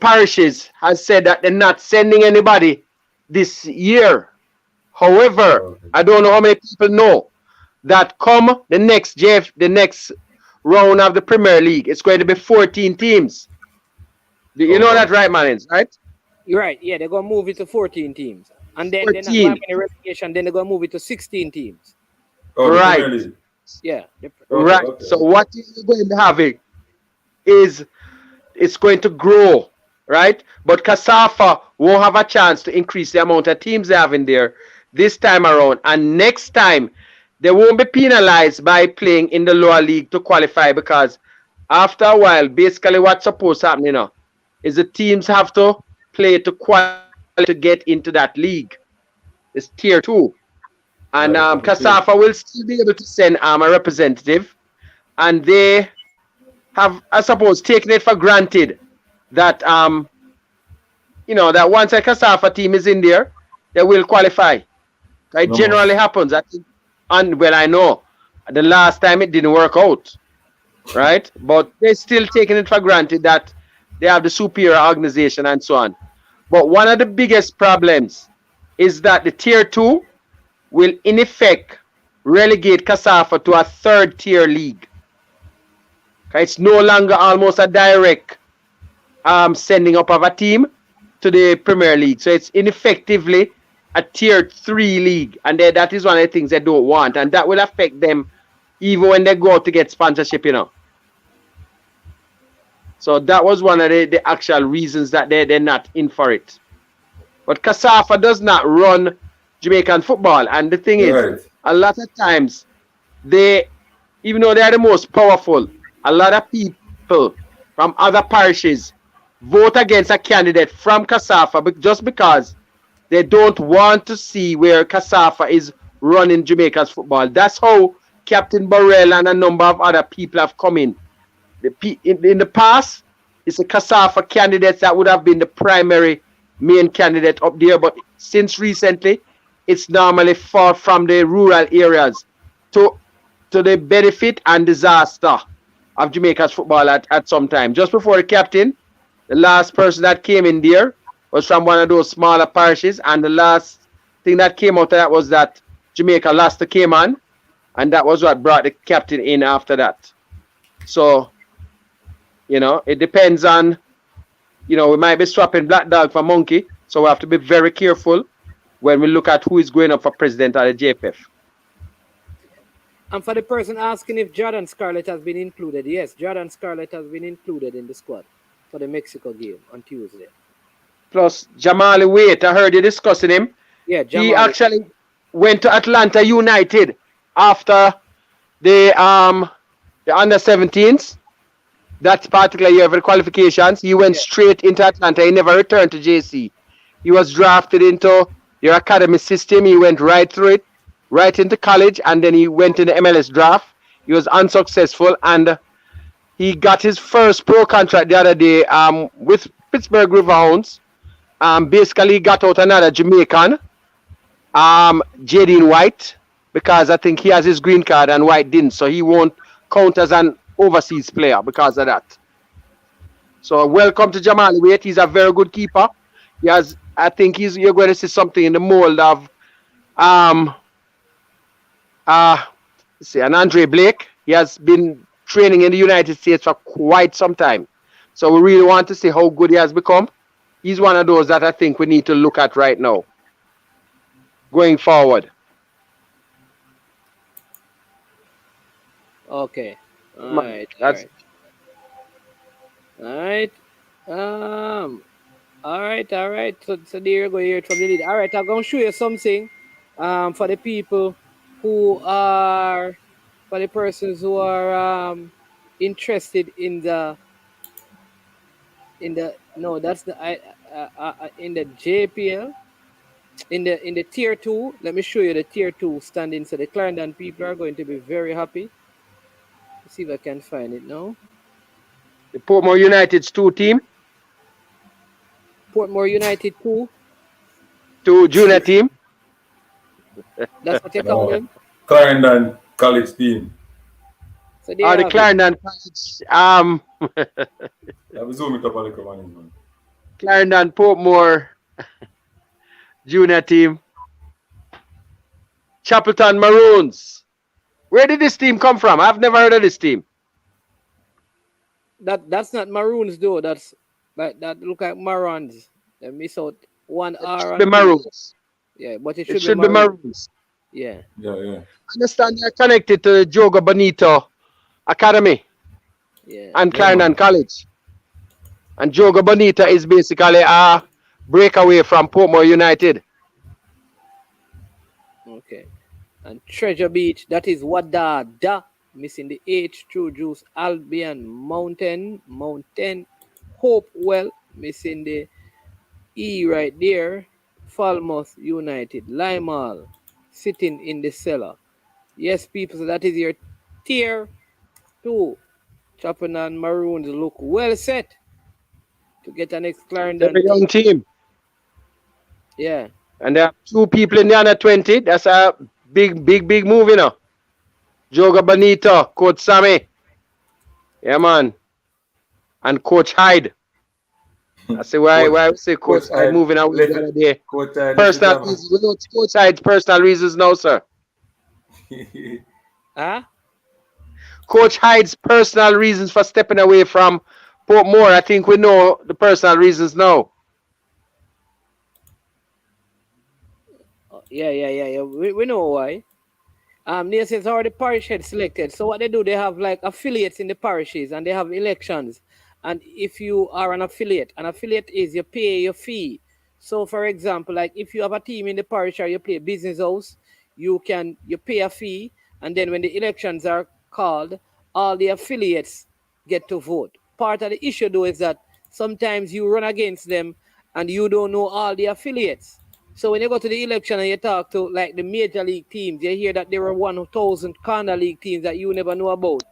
parishes, has said that they're not sending anybody this year. However, I don't know how many people know that come the next round of the Premier League, it's going to be 14 teams. You know that, right, Mannings, right? You're right. Yeah, they're gonna move it to 14 teams, and then they're not going to have any relegation. Then they're gonna move it to 16 teams. Oh, right. Yeah. Right. Okay. So what you're going to have is it's going to grow, right? But Kasafa won't have a chance to increase the amount of teams they have in there this time around, and next time they won't be penalized by playing in the lower league to qualify, because after a while, basically what's supposed to happen, you know, is the teams have to play to qualify to get into that league. It's tier 2. And Kasafa will still be able to send a representative, and they have, I suppose, taken it for granted that you know, that once a Kasafa team is in there, they will qualify. It generally happens. I think, and well, I know the last time it didn't work out, right? But they're still taking it for granted that they have the superior organization and so on. But one of the biggest problems is that the tier 2 will in effect relegate Kasafa to a 3rd tier league. It's no longer almost a direct sending up of a team to the Premier League. So it's ineffectively a tier 3 league, and that is one of the things they don't want, and that will affect them even when they go out to get sponsorship, you know. So that was one of the actual reasons that they're not in for it. But Kasafa does not run Jamaican football, and the thing is, a lot of times even though they are the most powerful, a lot of people from other parishes vote against a candidate from Kasafa just because they don't want to see where Kasafa is running Jamaica's football. That's how Captain Burrell and a number of other people have come in. In the past, it's the Kasafa candidates that would have been the primary main candidate up there, but since recently, it's normally far from the rural areas to the benefit and disaster of Jamaica's football at some time. Just before the captain, the last person that came in there was from one of those smaller parishes, and the last thing that came out of that was that Jamaica lost to Cayman, and that was what brought the captain in after that. So, you know, it depends on, you know, we might be swapping black dog for monkey, so we have to be very careful when we look at who is going up for president at the JFF. And for the person asking if Jordan Scarlett has been included, yes, Jordan Scarlett has been included in the squad for the Mexico game on Tuesday. Plus Jamali Waite, I heard you discussing him. Yeah, Jamali. He actually went to Atlanta United after the under-17s. That particular year of the qualifications. He went straight into Atlanta. He never returned to JC. He was drafted into your academy system. He went right through it, right into college, and then he went in the MLS draft. He was unsuccessful, and he got his first pro contract the other day with Pittsburgh Riverhounds. Basically, he got out another Jamaican, Jadine White, because I think he has his green card and White didn't, so he won't count as an overseas player because of that. So welcome to Jamali Waite. He's a very good keeper. He has, I think you're going to see something in the mold of an Andre Blake. He has been training in the United States for quite some time. So we really want to see how good he has become. He's one of those that I think we need to look at right now, going forward. Okay. All right. All right. So there you go. Here from the lead. All right, I'm going to show you something for the people who are, for the persons who are interested in the, no, that's the, in the JPL, in the tier 2, let me show you the tier 2 standing. So the Clarendon people are going to be very happy. Let's see if I can find it now. The Portmore United's 2 team. Portmore United 2. 2 junior team. That's what you call them. Clarendon College team. So they The Clarendon College. I will zoom it up a little man. Clarendon Portmore junior team. Chapelton Maroons. Where did this team come from? I've never heard of this team. That's not Maroons though. That's like that look like Marons. They miss out one R. The Maroons. Yeah, but it should be Maroons. Yeah. Yeah. I understand they're connected to the Joga Bonito Academy. Yeah. And Clarendon College. And Joga Bonita is basically a breakaway from Portmore United. Okay. And Treasure Beach, that is Wadada. Missing the H, True Juice, Albion, Mountain, Hopewell, missing the E right there. Falmouth United, Limal, sitting in the cellar. Yes, people, so that is your tier 2. Chapelton Maroons look well set to get an next Clarendon. They're a young team. Yeah. And there are 2 people in the under 20. That's a big move, you know. Joga Bonito, Coach Sammy. Yeah, man. And Coach Hyde. I say, why we say Coach Hyde moving out the other day? Personal reasons. We know Coach Hyde's personal reasons now, sir. Huh? Coach Hyde's personal reasons for stepping away from Portmore. I think we know the personal reasons now. Yeah. We know why. Since already parish head selected. So what they do, they have like affiliates in the parishes and they have elections. And if you are an affiliate is you pay your fee. So for example, like if you have a team in the parish or you play business house, you pay a fee, and then when the elections are called, all the affiliates get to vote. Part of the issue though is that sometimes you run against them and you don't know all the affiliates. So when you go to the election and you talk to like the major league teams, you hear that there were 1,000 corner league teams that you never know about.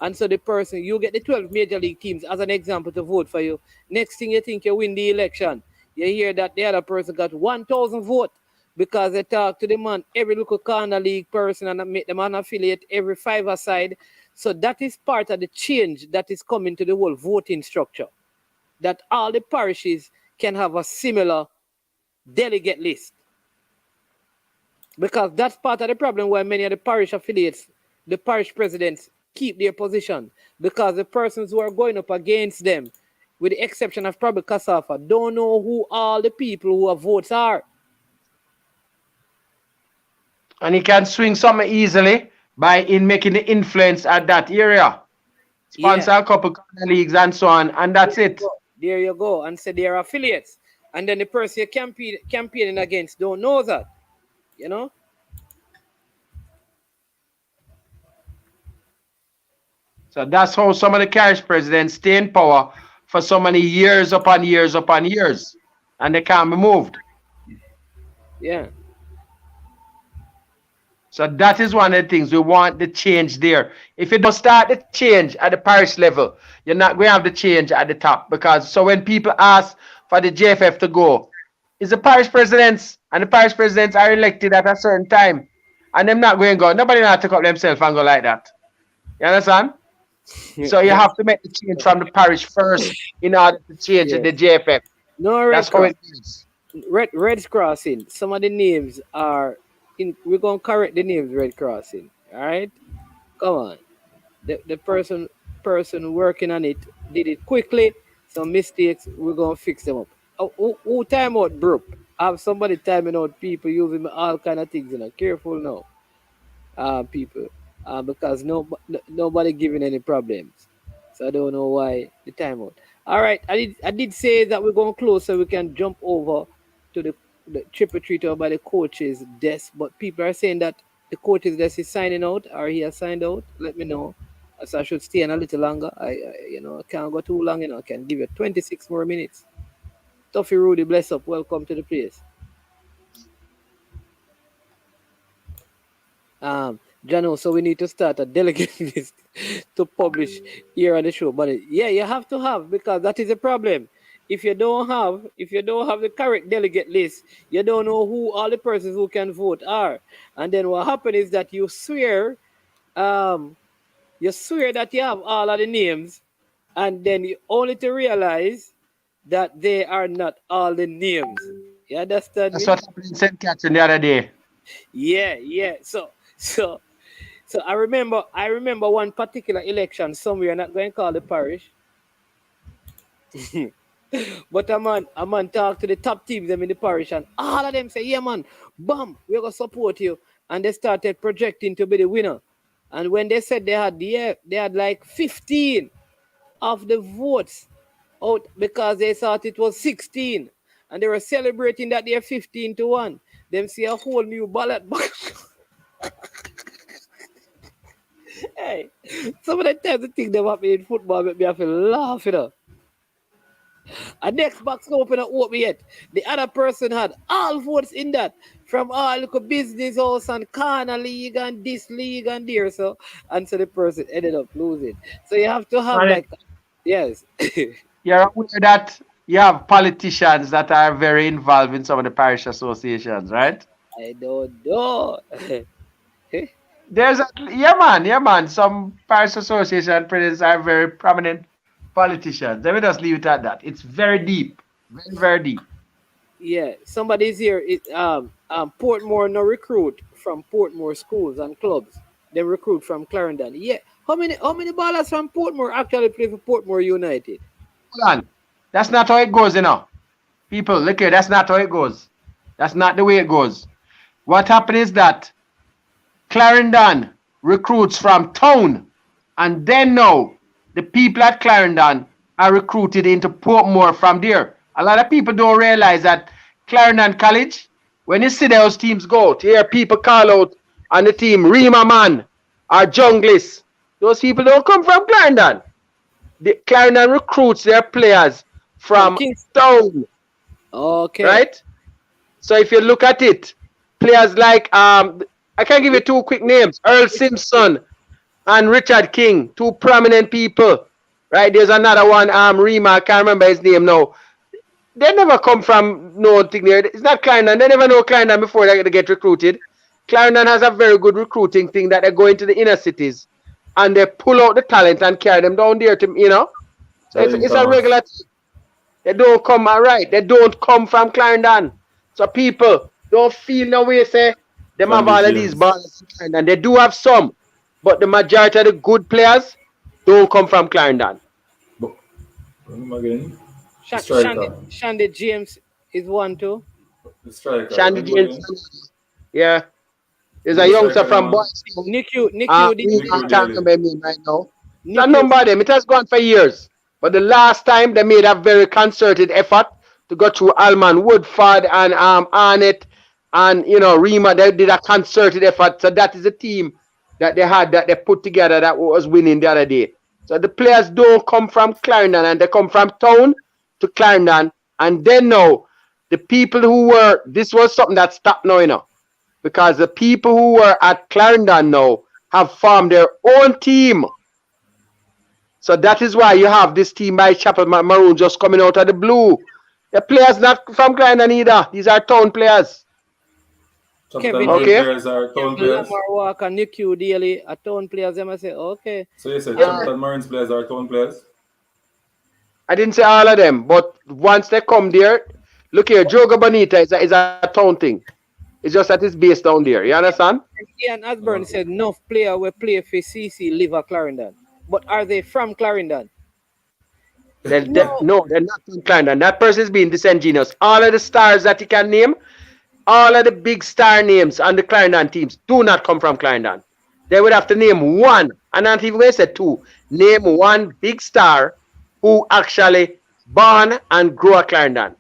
And so you get the 12 major league teams as an example to vote for you. Next thing you think you win the election, you hear that the other person got 1,000 votes because they talk to the man, every local corner league person, and make them an affiliate every 5 aside. So that is part of the change that is coming to the whole voting structure. That all the parishes can have a similar delegate list, because that's part of the problem why many of the parish affiliates, the parish presidents, keep their position, because the persons who are going up against them, with the exception of probably Kasafa, don't know who all the people who have votes are. And he can swing something easily by making the influence at that area. Sponsor a couple leagues and so on, and that's it. There you go. And say they're affiliates. And then the person you're campaigning against don't know that, you know? So that's how some of the parish presidents stay in power for so many years upon years upon years. And they can't be moved. Yeah. So that is one of the things we want the change there. If you don't start the change at the parish level, you're not going to have the change at the top. Because so when people ask for the JFF to go, it's the parish presidents, and the parish presidents are elected at a certain time, and them not going to go. Nobody not take up themselves and go like that. You understand? So you have to make the change from the parish first in order to change the JFF. No, that's how it is. Red Crossing. Some of the names are in. We're gonna correct the names. Red Crossing. All right. Come on. The person working on it did it quickly. Some mistakes, we're gonna fix them up. Who time out, bro? I have somebody timing out people using all kind of things, you know. Careful now, people, because nobody giving any problems. So I don't know why the timeout. All right, I did say that we're going to close so we can jump over to the triple treat by the coach's desk. But people are saying that the coach's desk is signing out, or he has signed out. Let me know. So I should stay in a little longer. I can't go too long. I can give you 26 more minutes. Toffee Rudy, bless up. Welcome to the place. Jano, so we need to start a delegate list to publish here on the show. But yeah, you have to have, because that is a problem. If you don't have the correct delegate list, you don't know who all the persons who can vote are. And then what happens is that you swear that you have all of the names, and then you only to realize that they are not all the names. You understand That's me? what happened in St. Catherine the other day. Yeah. So I remember one particular election somewhere, not going to call the parish. But a man talked to the top teams them in the parish, and all of them say, yeah man, bam, we're gonna support you. And they started projecting to be the winner. And when they said they had like 15 of the votes out, because they thought it was 16. And they were celebrating that they're 15-1. Them see a whole new ballot box. Hey, some of the times the thing that happen in football make me have to laugh, you know. A next box open and open yet. The other person had all votes in that, from all local business house and corner league and this league and there. So the person ended up losing. So you have to have yes. You're aware that you have politicians that are very involved in some of the parish associations, right? I don't know. There's yeah man. Some parish association presidents are very prominent politicians. Let me just leave it at that. It's very deep. Very, very deep. Yeah, somebody's here. Portmore no recruit from Portmore schools and clubs. They recruit from Clarendon. Yeah. How many ballers from Portmore actually play for Portmore United? Hold on. That's not how it goes, you know. People, look here, that's not how it goes. That's not the way it goes. What happened is that Clarendon recruits from town, and then now the people at Clarendon are recruited into Portmore from there. A lot of people don't realize that Clarendon College, when you see those teams go, to hear people call out on the team, Rima Man or Junglist, those people don't come from Clarendon. The Clarendon recruits their players from town. Okay. Right? So if you look at it, players like, I can give you two quick names, Earl Simpson and Richard King, two prominent people. Right? There's another one, Rima, I can't remember his name now. They never come from no thing there. It's not Clarendon. They never know Clarendon before they get recruited. Clarendon has a very good recruiting thing that they go into the inner cities and they pull out the talent and carry them down there to, you know. So it's a regular thing. They don't come, right. They don't come from Clarendon. So people don't feel no way, say, them have all of these balls in Clarendon. They do have some, but the majority of the good players don't come from Clarendon. But, again, Shandy James is one too. The striker. Shandy James. Yeah. There's a youngster from Boys. Niku, I can't remember his name right now. A number of them. It has gone for years. But the last time they made a very concerted effort to go through Alman, Woodford, and Arnett, and Rima. They did a concerted effort. So that is a team that they had, that they put together, that was winning the other day. So the players don't come from Clarendon, and they come from town to Clarendon. And then now, the people who were, this was something that stopped now, because the people who were at Clarendon now have formed their own team. So that is why you have this team by Chapel Maroon just coming out of the blue. The players not from Clarendon either. These are town players. Kevin, players are town players. Walker, Niku Daly are town players. They must say, okay. So you said Chapel Maroon's players are town players? I didn't say all of them, but once they come there, look here, Joga Bonita is a town thing. It's just that it's based down there. You understand? Ian Asburn said no player will play for CC live at Clarendon. But are they from Clarendon? No, they're not from Clarendon. That person is being disingenuous. All of the stars that you can name, all of the big star names on the Clarendon teams do not come from Clarendon. They would have to name one, and not even going to say two. Name one big star who actually born and grew at Clarendon.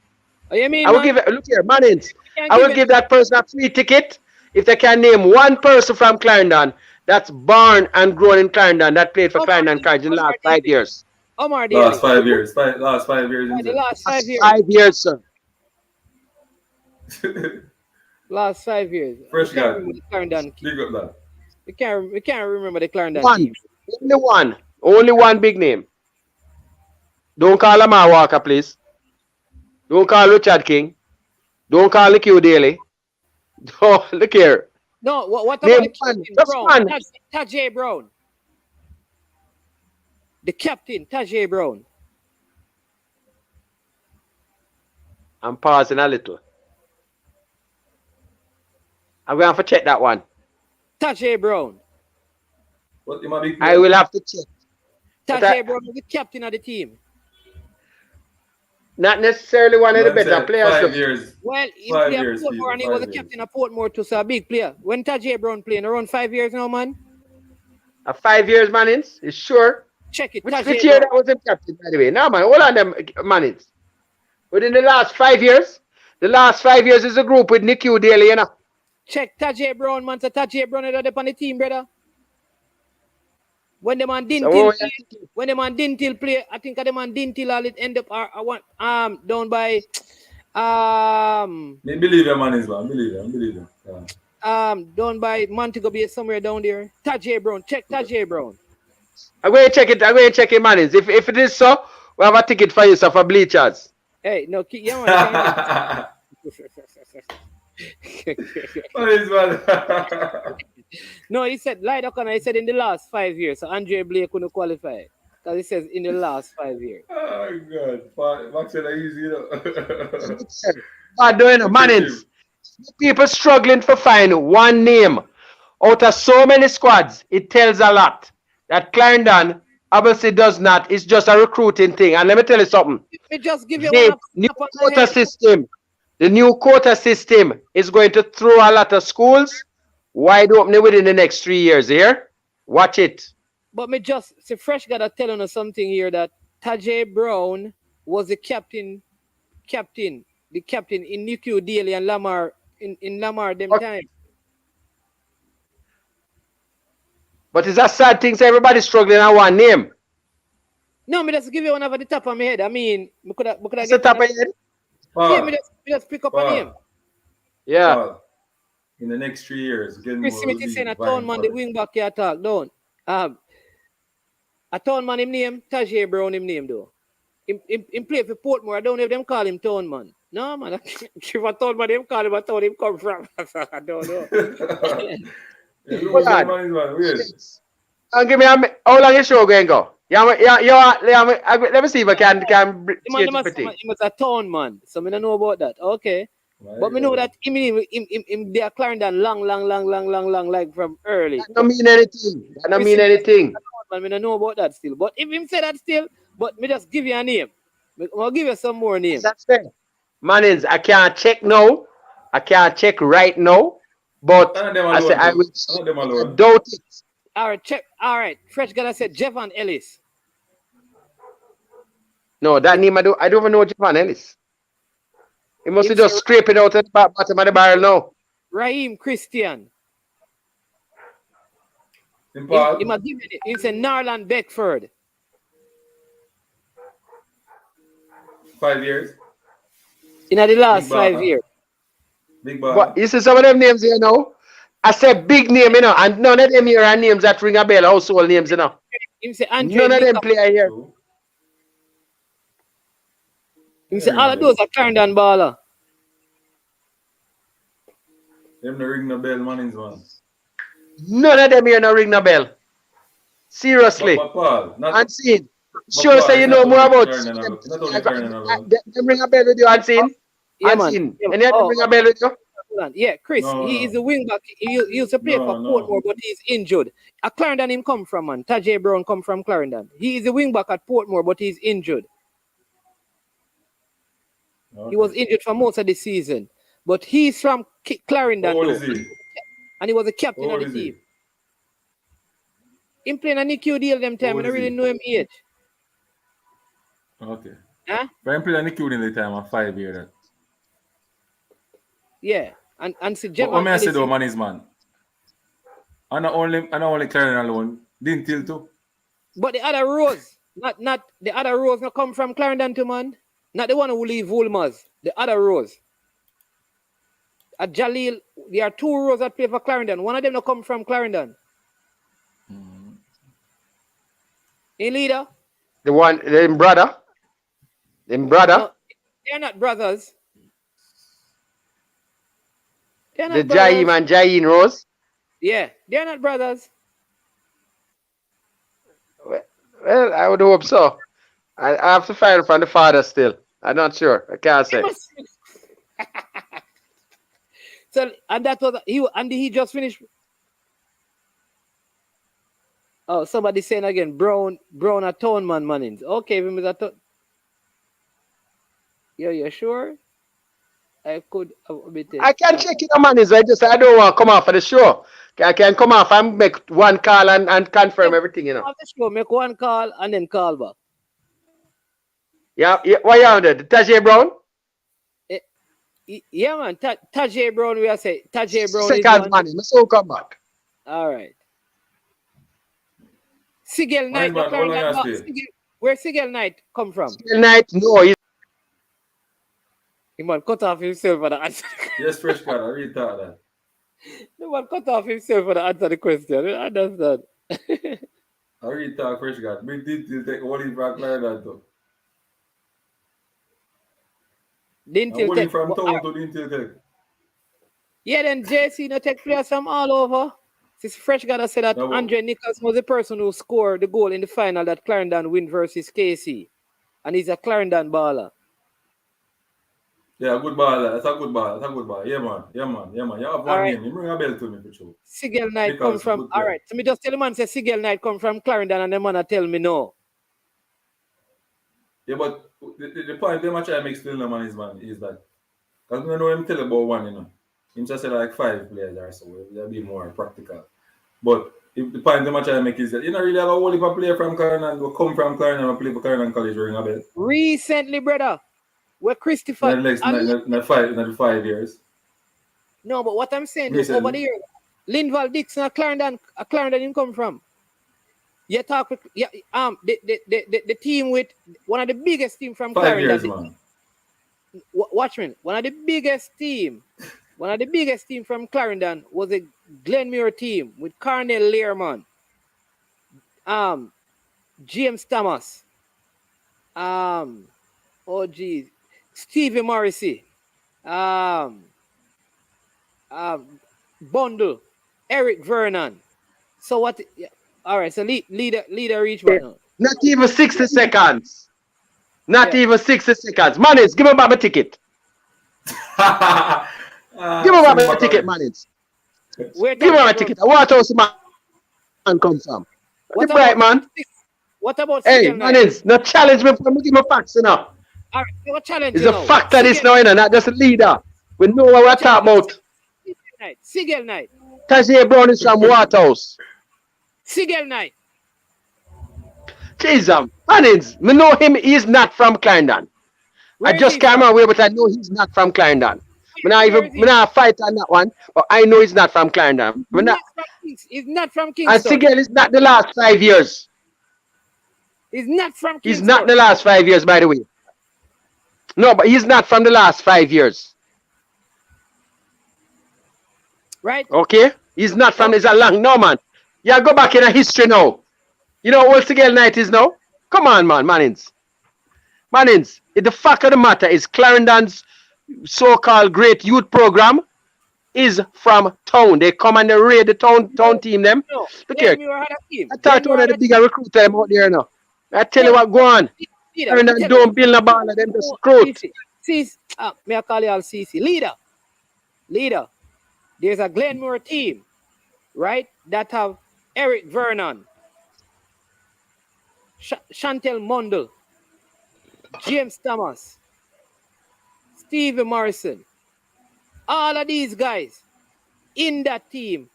Oh, you mean, I will give it, look here, Manins. I will give that person a free ticket if they can name one person from Clarendon that's born and grown in Clarendon that played for Clarendon College in the last 5 years. Omar Daly. Last 5 years. Last 5 years. The last 5 years. 5 years, sir. Last 5 years. Fresh guy. The Clarendon team. Big up that. We can't remember the Clarendon One. team. Only one. Only one big name. Don't call Lamar Walker, please. Don't call Richard King. Don't call Q Daly. Oh, look here. No, what Name about the one. captain, Just Brown? one. Tajay Brown. The captain, Tajay Brown. I'm pausing a little. I'm going to have to check that one. Tajay Brown. What you might be? I will have to check. Tajay Brown was the captain of the team. Not necessarily one of the Man better said players. 5 years. Well, he 5 played years, at Portmore and he 5 was the years. captain of Portmore too, so a big player. When Tajay Brown playing around 5 years now, man. 5 years, Mannings? Is sure? Check it. Which Tajay year Brown. that was him captain, by the way? No, man. Hold on them, Mannings. Within the last 5 years, the last 5 years is a group with Nick Q Daly, you know. Check Tajay Brown, man. So Tajay Brown is on the team, brother. When the man didn't till play, I think the man didn't till all it end up down by Me believe your man is man. Believe him. Yeah. down by Montego Bay somewhere down there. Tajay Brown. Check Tajay Brown. I'm going to check it. I'm going to check it, Mannings. If it is so, we have a ticket for you, sir, for bleachers. Hey, no, yeah, man. What is man? No, he said, Light O'Connor, he said in the last 5 years, so Andre Blake couldn't qualify. Because he says in the last 5 years. Oh, God. Max said easy, you know. I don't know, Mannings. People struggling to find one name out of so many squads. It tells a lot that Clarendon obviously does not. It's just a recruiting thing. And let me tell you something. Let me just give you The one new quota system. The new quota system is going to throw a lot of schools wide open within the next 3 years. Here, watch it. But me just see fresh guy that telling us something here that Tajay Brown was the captain in Nick Daly and Lamar in Lamar them time. But it's a sad thing. So everybody's struggling on one name. No, me just give you one over the top of my head. I mean, me could have It's the top of your head. yeah, me just pick up a name. Yeah. In the next 3 years, again, Chris Smith is saying a town man, the wing back here talk down. A town man him name, Tajay Brown him name though. Him play for Portmore. I don't know if them call him town man. No man, if a town man him call him a town him come from. I don't know. Give me how long your show going go? Let me see if I can change He was a town man, so I don't know about that. Okay. But me know that him they are Clarendon long, like from early. That don't mean anything. That don't mean anything. I don't know about that still. But if him say that still, but me just give you a name. I'll give you some more names. That's fair. Mannings, I can't check now. I can't check right now. But I say I will doubt it. All right, check. All right. Fresh guy said Jevan Ellis. No, that name I don't even know Jevan Ellis. He must be just scraping out at the bottom of the barrel now. Raheem Christian. He must give it. It's a Narland Beckford. 5 years. In the last 5 years. Big ball. But you see some of them names here now. I said big name, you know, and none of them here are names that ring a bell, household names, you know. None of them play here. He said all of those are Clarendon baller. Them no ring no bell, Mannings, man. None of them here no ring no bell. Seriously. Unseen. Sure, say you know more about them ring a bell with you, Unseen? Yeah, Unseen. Any of them ring a bell with you? Yeah, Chris, he is a wing back. He used to play for Portmore, but he's injured. A Clarendon him come from, man. Tajay Brown come from Clarendon. He is a wing back at Portmore, but he's injured. He was injured for most of the season. But he's from Clarendon, and he was a captain of the team. Him playing a Nick deal them time, and I really know him age. Okay. Huh? But I'm playing Nick in the time of 5 years. Yeah. And see, what may I say though, Mannings, man? I not only Clarendon alone, didn't tell too. But the other Rose, Not the other Rose not come from Clarendon to man. Not the one who leave Woolmers. The other Rose. At Jalil, there are 2 Rose that play for Clarendon. One of them not come from Clarendon. In leader. The one, them brother. No, they're not brothers. They're not The brothers. Jaim and Jain Rose. Yeah, they're not brothers. Well, I would hope so. I have to find from the father still. I'm not sure. I can't say. So, and that was he just finished. Oh, somebody saying again, Brown a tone man Mannings. Okay, we must you're sure? I could I can check it on Mannings. I don't want to come off of the show. I can come off and make one call and confirm everything, you know. Off the show, make one call and then call back. Yeah. What you on there? The Tajay Brown? Yeah, man. Tajay Brown, we are saying. Tajay Brown Second is man. So come back. All right. Sigel Knight. Where Sigel Knight come from? Sigel Knight, no. He man cut off himself for the answer. Yes, fresh card. I read that. The man cut off himself for the answer the question. I understand. I read that fresh card. Big detail take what he from Clarendon though. Didn't take from town to didn't take. Yeah, then JC no take players from all over. This fresh guy that said that Andre Nichols was the person who scored the goal in the final that Clarendon win versus KC. And he's a Clarendon baller. Yeah, good baller. That's a good baller. Yeah, man. You have one name. You bring a bell to me for sure. Sigel Knight come from... All right. So me just tell the man, say Sigel Knight come from Clarendon and the man tell me no. Yeah, but the point they try to make still man is that because we know him tell about one, you know. Him just say like 5 players or so. They'll be more practical. But if the point they try to make is that you don't really have a whole heap of player from Clarendon who come from Clarendon and play for Clarendon College ring a bell. Recently, brother, where Christopher... In the 5 years. No, but what I'm saying is over the years, Linval Dixon a Clarendon him come from. You talk with the team with one of the biggest team from 5 Clarendon. years, man. Watch me. One of the biggest team from Clarendon was a Glenmuir team with Carnell Learman, James Thomas, Stevie Morrissey, Bundle, Eric Vernon. So what? All right, so leader reach one now. Not even 60 seconds. Not even 60 seconds. Mannings, give me back my ticket. Give me back my ticket, Mannings. Give me back my ticket. What else man come from? What bright man? What about hey, Mannings, no challenge me for me give me facts, you know. All right, what challenge? It's a fact that it's now, you know, not just a leader. We know what we're talking about. Sigel Knight. Tajay Brown is from Waterhouse. Sigel Knight. Jesus, Mannings, me know him, he's not from Clarendon. I just can't remember where, but I know he's not from Clarendon. Me not fight on that one, but I know he's not from Clarendon. He's not from Kingston. And Sigel is not the last 5 years. He's not from Kingston. He's not the last 5 years, by the way. No, but he's not from the last 5 years. Right? Okay? He's not from, it's a long, no man. Yeah, go back in a history now. You know what Sigel Knight is now? Come on, man, Mannings. Mannings, the fact of the matter is Clarendon's so-called great youth program is from town. They come and they raid the town team them. No, look here. I thought one of the bigger recruiter them out there now. I tell you what, go on. Clarendon don't build a ball, them just recruit. May I call you all CC? Leader. There's a Glenmuir team, right, that have Eric Vernon, Chantel Mundle, James Thomas, Stevie Morrison. All of these guys in that team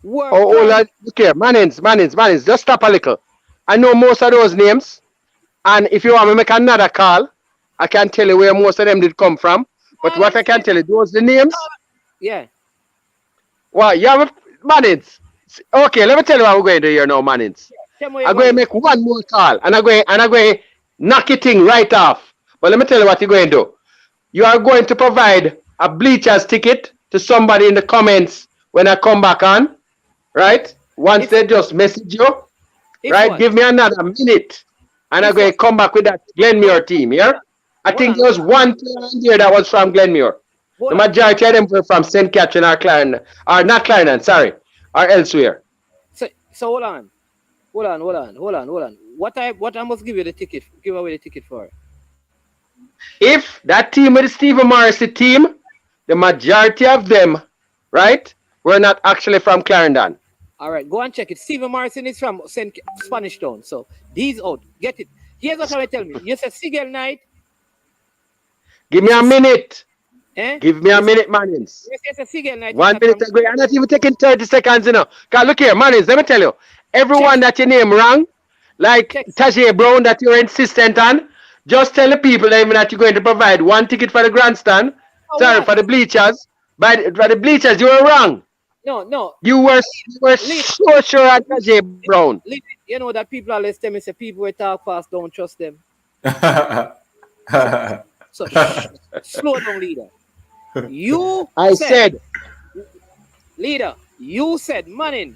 were... look here, Mannings, just stop a little. I know most of those names, and if you want me to make another call, I can tell you where most of them did come from. But what I can tell you, those the names. Yeah. Well, you have Mannings. Okay, let me tell you what we're going to do here now, Mannings. Tell me I'm what going to make one more call, and I'm going to knock it thing right off. But let me tell you what you're going to do. You are going to provide a bleachers ticket to somebody in the comments when I come back on, right? Once If they just message you, if right? what? Give me another minute, and I'm If going what? to come back with that No, Glenmuir team here. I hold think on, there was one player in there that was from Glenmuir. The hold on. majority of them were from St. Catherine or Clarendon, or not Clarendon, sorry, or elsewhere. So hold on. What I must give you the ticket, give away the ticket for? If that team with the Stephen Morrissey team, the majority of them, right, were not actually from Clarendon. All right, go and check it. Stephen Morrison is from Spanish Town, so these out. Get it. Here's what I tell me. You said Sigel Night. Give me a minute. Eh? Give me a minute, Manins. Yes, yes, a Sigel Night. 1 minute ago. I'm not even taking 30 seconds, you know. Cause look here, Manins, let me tell you. Everyone that you name wrong, like Tajay Brown that you're insistent on, just tell the people that you're going to provide one ticket for the grandstand. Sorry, for the bleachers. But for the bleachers, you were wrong. No. You were so sure at Tajay Brown. You know that people always tell me, say people who talk fast, don't trust them. So slow down, leader. I said, leader, you said, Manning,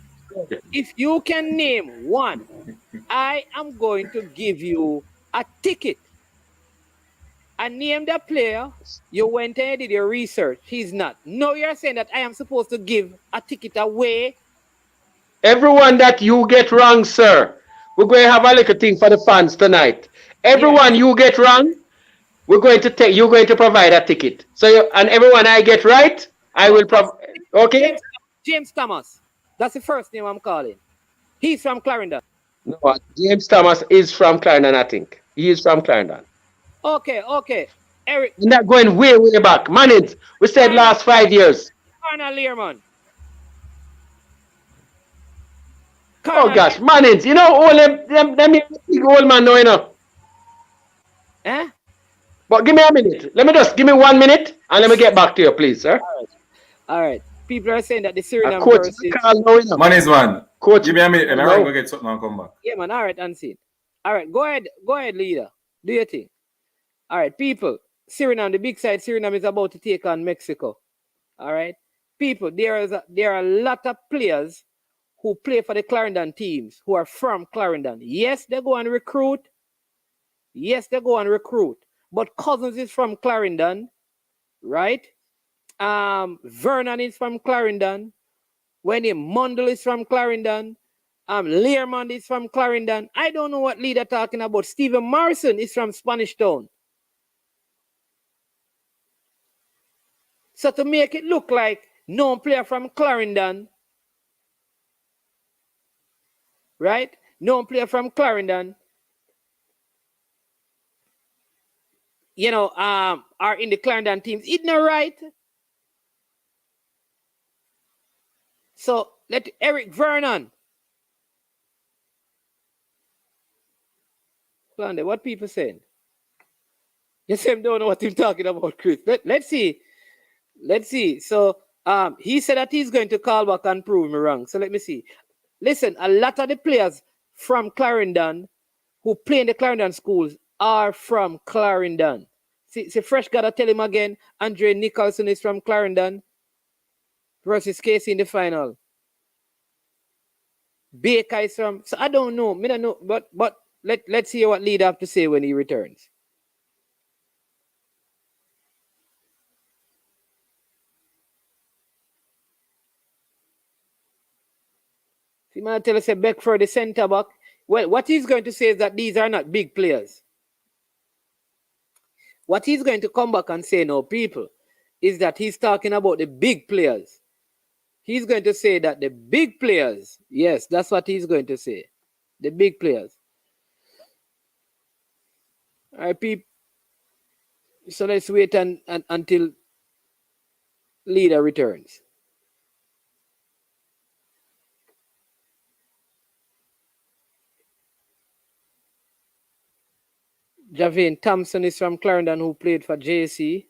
if you can name one, I am going to give you a ticket. I named a player. You went and did your research. He's not. No, you're saying that I am supposed to give a ticket away. Everyone that you get wrong, sir, we're going to have a little thing for the fans tonight. Everyone you get wrong, we're going to take. You're going to provide a ticket. So, and everyone I get right, I will provide. Okay. James Thomas. That's the first name I'm calling. He's from Clarendon. No, James Thomas is from Clarendon, I think. He is from Clarendon. Okay. Eric. You're not going way back. Manage. We said last 5 years. Colonel Learman. Oh gosh, Manage. You know, all them big old man know, you know. Eh? But give me a minute. Let me just give me 1 minute and let me get back to you, please, sir. All right. People are saying that the Suriname versus Manage, man. Coach, give me a minute and I'm going to get something and come back. Yeah, man. All right, unseen. All right, go ahead, leader. Do your thing. All right, people. Suriname, the big side, Suriname is about to take on Mexico. All right, people. There are a lot of players who play for the Clarendon teams who are from Clarendon. Yes, they go and recruit. But Cousins is from Clarendon, right? Vernon is from Clarendon. Wendy Mundle is from Clarendon. Learmond is from Clarendon. I don't know what leader talking about. Stephen Morrison is from Spanish Town. So to make it look like no player from Clarendon, right? No player from Clarendon, you know, are in the Clarendon teams. Isn't that right? So let Eric Vernon. What people saying? You say don't know what he's talking about, Chris. Let's see. So he said that he's going to call back and prove me wrong. So let me see. Listen, a lot of the players from Clarendon who play in the Clarendon schools are from Clarendon. See, Fresh gotta tell him again. Andre Nicholson is from Clarendon versus Casey in the final. Baker is from. So I don't know. I don't know. But let's hear what leader have to say when he returns. See, man, tell us a Beckford, the centre back. Well, what he's going to say is that these are not big players. What he's going to come back and say, no, people, is that he's talking about the big players. He's going to say that the big players, yes, that's what he's going to say. The big players. All right, people. So let's wait until leader returns. Javane Thompson is from Clarendon, who played for JC.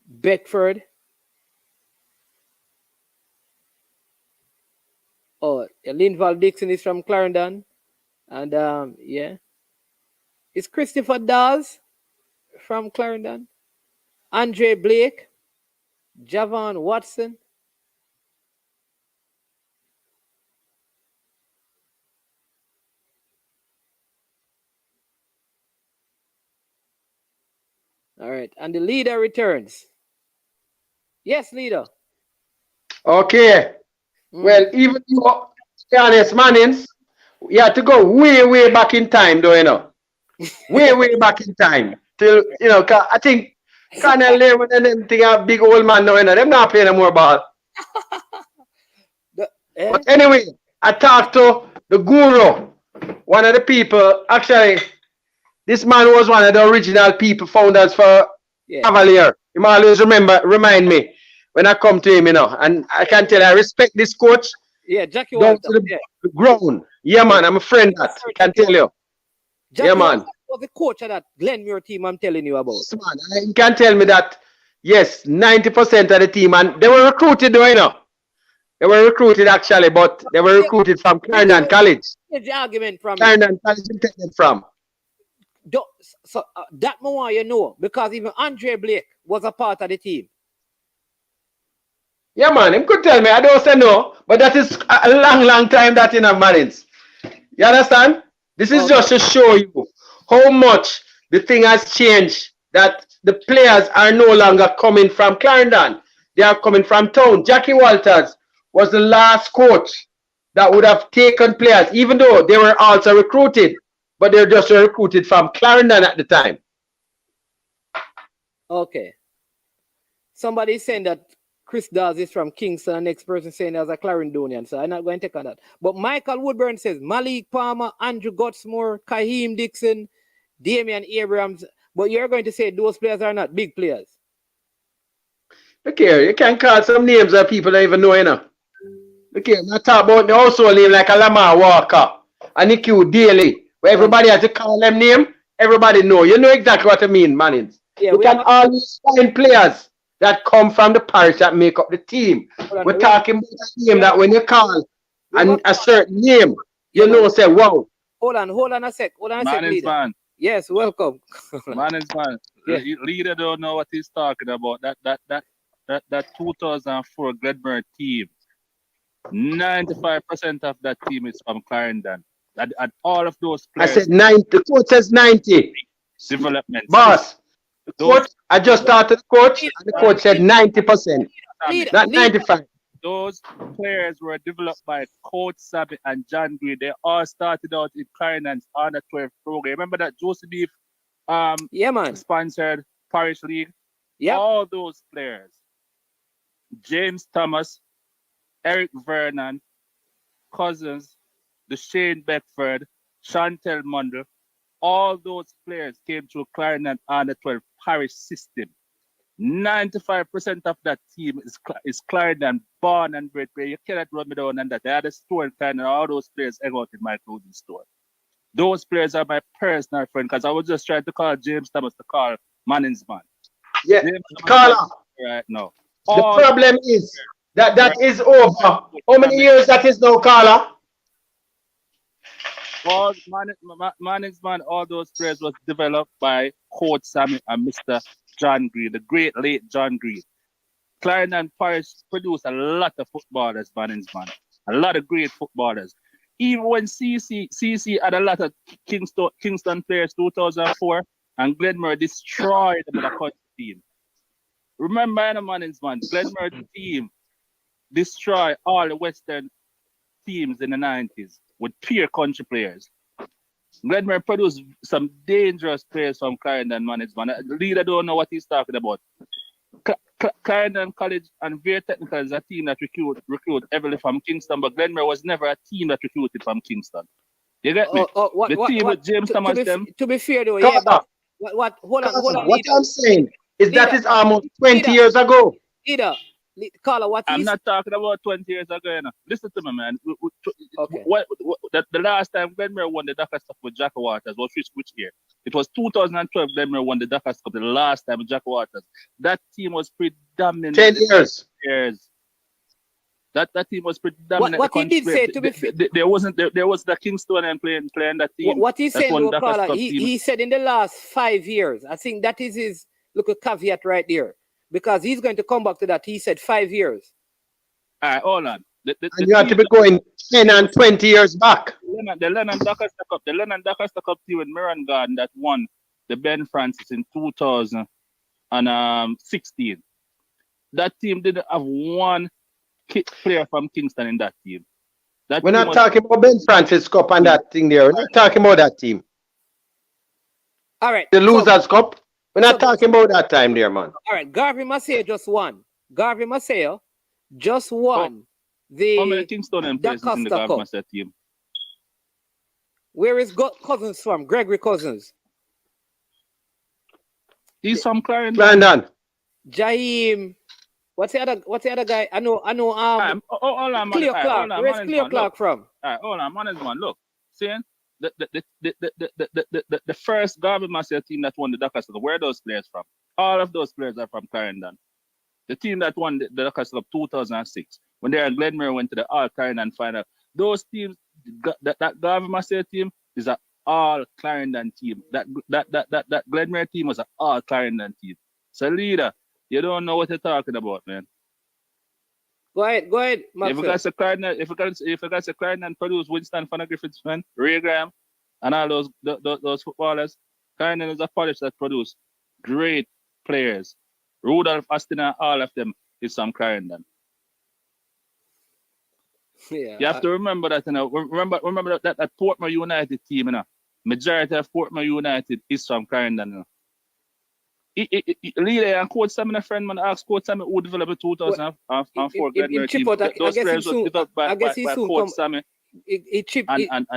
Beckford. Oh, Linval Dixon is from Clarendon. And yeah. It's Christopher Dawes from Clarendon. Andre Blake. Javon Watson. All right. And the leader returns. Yes, leader. Okay. Well, even you, honest Mannings, you have to go way, way back in time, though, you know. Way, way back in time. Till, you know, I think Colonel Lehman and them think a big old man now, you know. Them not playing no more ball. But anyway, I talked to the guru, one of the people. Actually, this man was one of the original people founders for Cavalier. He always remind me when I come to him, you know. And I can tell I respect this coach. Yeah, Jackie Down Walter. to the ground. Yeah, man, I'm a friend that. I can tell you. Jackie yeah, man. was the coach of that Glenmuir team I'm telling you about. Yes, man. You can tell me that, yes, 90% of the team, and they were recruited, though, you know. They were recruited, actually, but they were recruited from Clarendon College. Here's the argument from Clarendon College, you take them from. So that more you know, because even Andre Blake was a part of the team. Yeah, man, him could tell me. I don't say no, but that is a long, long time that in a Marines. You understand? This is just to show you how much the thing has changed, that the players are no longer coming from Clarendon. They are coming from town. Jackie Walters was the last coach that would have taken players, even though they were also recruited, but they were just recruited from Clarendon at the time. Okay. Somebody saying that Chris Dawes is from Kingston, and next person saying there's a Clarendonian, so I'm not going to take on that. But Michael Woodburn says Malik Palmer, Andrew Gutsmore, Kaheem Dixon, Damian Abrams. But you're going to say those players are not big players. Look here, you can call some names that people don't even know, you know. Look here, I talk about the household name like a Lamar Walker, and Nicky Daly, where everybody has to call them name, everybody know. You know exactly what I mean, Mannings. Yeah, you can always find players that come from the parish that make up the team. We're talking about a name that when you call and a certain name, you know, say, wow. Hold on a sec. Leader. Yes, welcome. Mannings, man. Yeah. Leader don't know what he's talking about. That 2004 Glenmuir team, 95% of that team is from Clarendon. And all of those players. I said 90. The coach says 90. Development. Boss, the coach, I just started the coach, and the coach said 90%. Not 95. Those players were developed by Coach Sabi and John Green. They all started out in Clarendon's under 12 program. Remember that Joseph Beef sponsored Parish League? Yeah. All those players. James Thomas, Eric Vernon, Cousins, Deshane Beckford, Chantel Mundell, all those players came through Clarendon under 12 parish system. 95% of that team is Clarendon, born and bred. You cannot run me down on that. I had a store in Clarendon, all those players hang out in my clothing store. Those players are my personal friend, because I was just trying to call James Thomas to call Mannings man. Yeah, Carla. Right now. The problem is that is over. How many years that is now, Carla? All Mannings man, all those players was developed by Coach Sammy and Mr. John Green, the great late John Green. Clarendon Parish produced a lot of footballers, Mannings man. A lot of great footballers. Even when CC had a lot of Kingston players 2004, and Glenmuir destroyed them with a country team. Remember, Mannings man, Glenmuir team destroyed all the Western teams in the 90s with pure country players. Glenmuir produced some dangerous players from Clarendon, Mannings man. The leader don't know what he's talking about. Clarendon College and Veer Technical is a team that recruit heavily from Kingston, but Glenmuir was never a team that recruited from Kingston. You get me? The team with James Thomas them. To be fair though, yeah, but hold on. What I'm saying is that is almost 20 years ago. Carla, I'm not talking about 20 years ago. You know. Listen to me, man. Okay. The last time Glenmuir won the DEXTER Cup with Jack Waters was which year? It was 2012. Glenmuir won the DEXTER Cup the last time with Jack Waters. That team was predominantly 10 years. That team was predominantly What he did say, to be fair, there was the Kingston playing that team. what he's saying, won though, Dakar Carla, Cup he said in the last 5 years, I think that is his little caveat right there, because he's going to come back to that. He said 5 years. All right, hold on. And you have to be going 10 and 20 years back. The Lennon Dakar Cup team with Miran Garden that won the Ben Francis in 2016. That team didn't have one player from Kingston in that team. We're not talking about Ben Francis Cup and that thing there. We're not talking about that team. All right. The Losers Cup. We're not talking about that time there, man. All right. Garvey Maceo just won. Garvey Maceo just won the how many Kingston players in the Garvey Maceo team? Where is Cousins from? Gregory Cousins. He's from Clarendon. Jaheim. What's the other guy? I know. Hold on, Cleo Clark. Where's Cleo Clark from? All right, hold on, management. Look, seeing the first Garvey Maceo team that won the Dakar Cup, where are those players from? All of those players are from Clarendon. The team that won the Dakar Cup 2006, when they and Glenmere went to the All Clarendon final, those teams, that Garvey Maceo team is an All Clarendon team. That Glenmere team was an All Clarendon team. So, leader, you don't know what you're talking about, man. Go ahead, If you got a Clarendon produce Winston Fanner Griffiths, man, Ray Graham, and all those footballers, Clarendon is a college that produce great players. Rudolph Aston and all of them is from Clarendon. Yeah, you have to remember that, you know. Remember that Portmore United team, you know. Majority of Portmore United is from Clarendon, you know. Leader and Coach Sam, a friend, man, asked Coach Sam who developed a 2004 Glenmere team. Those players were developed by Coach Sam and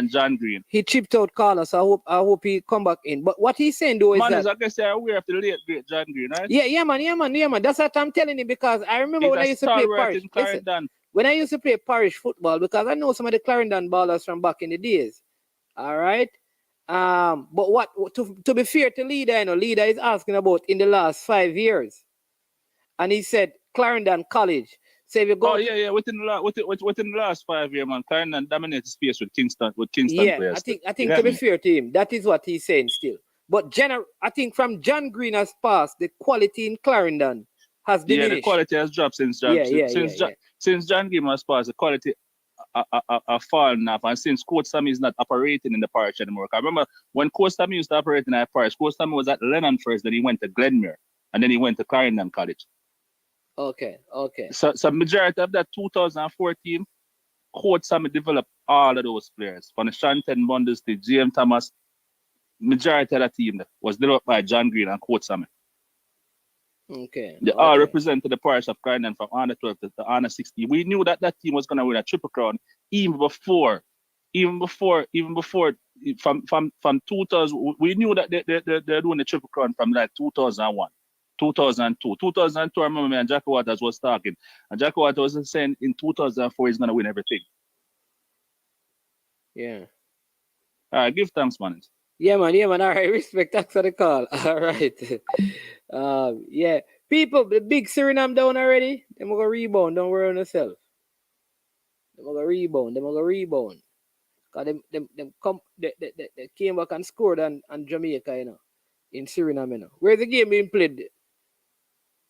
John Green. He chipped out Carlos. I hope he come back in. But what he's saying though is man, that I guess they're aware of the late great John Green, right? Yeah, man. That's what I'm telling you, because I remember when I used to play parish. Listen, when I used to play parish football, because I know some of the Clarendon ballers from back in the days. All right. But what to be fair to Leader, you know, Leader is asking about in the last 5 years, and he said Clarendon College. So if you go, within the last 5 years, man, Clarendon dominated space with Kingston players. I think to be fair to him, that is what he's saying still. But I think from John Green has passed, the quality in Clarendon has diminished. Yeah, the quality has dropped since John Green has passed. The quality are falling off, and since Coach Sammy is not operating in the parish anymore. I remember when Coach Sammy used to operate in our parish, Coach Sammy was at Lennon first, then he went to Glenmere, and then he went to Clarendon College. Okay. So majority of that 2004 team, Coach Sammy developed all of those players. From the Shanton Bundles to James Thomas, majority of that team was developed by John Green and Coach Sammy. Okay. They all represented the parish of Clarendon from under 12 to under 16. We knew that team was going to win a Triple Crown even before from 2000. We knew that they're doing the Triple Crown from like 2001, 2002. 2002, I remember me and Jackie Waters was talking, and Jackie Waters was saying in 2004 he's going to win everything. Yeah. All right, give thanks, man. Yeah, man. All right, respect. Thanks for the call. All right. Yeah. People, the big Suriname down already. They're going to rebound. Don't worry on yourself. They're going to rebound. Because they came back and scored on Jamaica, you know, in Suriname, you know. Where's the game being played?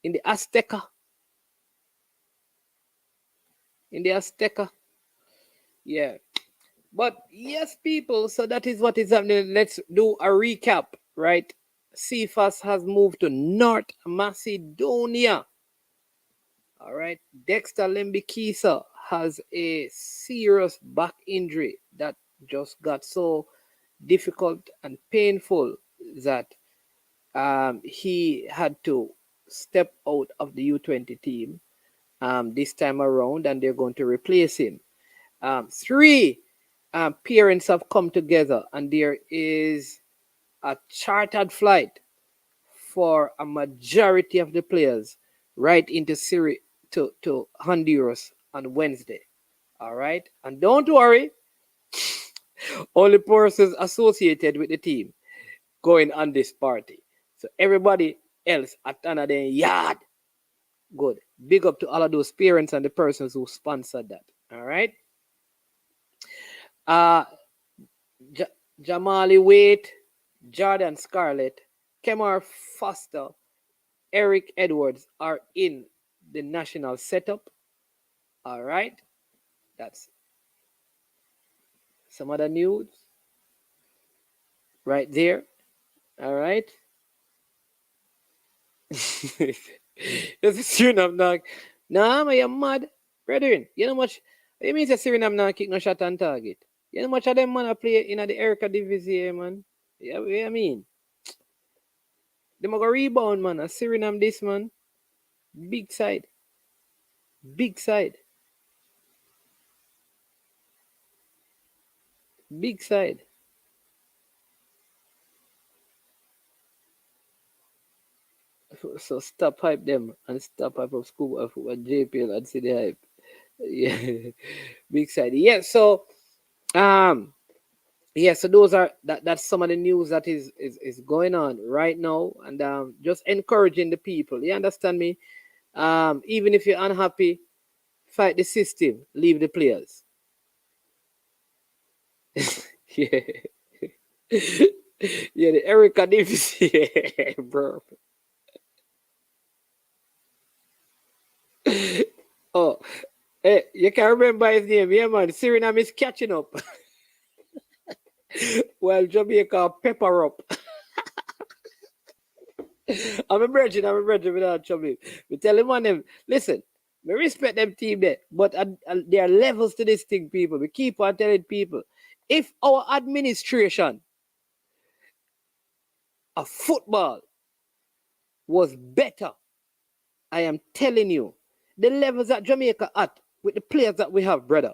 In the Azteca. Yeah. But yes, people, so that is what is happening. Let's do a recap, right? Cephas has moved to North Macedonia. All right. Dexter Lembikisa has a serious back injury that just got so difficult and painful that he had to step out of the U20 team this time around, and they're going to replace him. 3 parents have come together, and there is a chartered flight for a majority of the players right into Syria to Honduras on Wednesday. All right. And don't worry, only persons associated with the team going on this party. So everybody else at another yard Good. Big up to all of those parents and the persons who sponsored that. All right. Jamali Waite, Jordan Scarlett, Kemar Foster, Eric Edwards are in the national setup. All right. That's some other news right there. All right. There's a Suriname now. Nah, man, you're mad. Brethren, you know much. It means that Suriname now kick no shot on target. You know much of them man play in the Erica division, man. Yeah, what I mean. Them go rebound, man. A Suriname this, man. Big side. Big side. Big side. So stop hype them and stop hype of school of JPL and see the hype. Yeah. Big side. Yeah, so yeah, so those are that's some of the news that is going on right now, and just encouraging the people. You understand me? Even if you're unhappy, fight the system, leave the players. Yeah. Yeah, the Erica Davis, yeah, bro. Oh, hey, you can remember his name, yeah, man. Suriname is catching up. While Jamaica pepper up. I'm a virgin without trouble. We tell him on them, listen, we respect them team there, but there are levels to this thing, people. We keep on telling people, if our administration of football was better, I am telling you, the levels that Jamaica at with the players that we have, brother.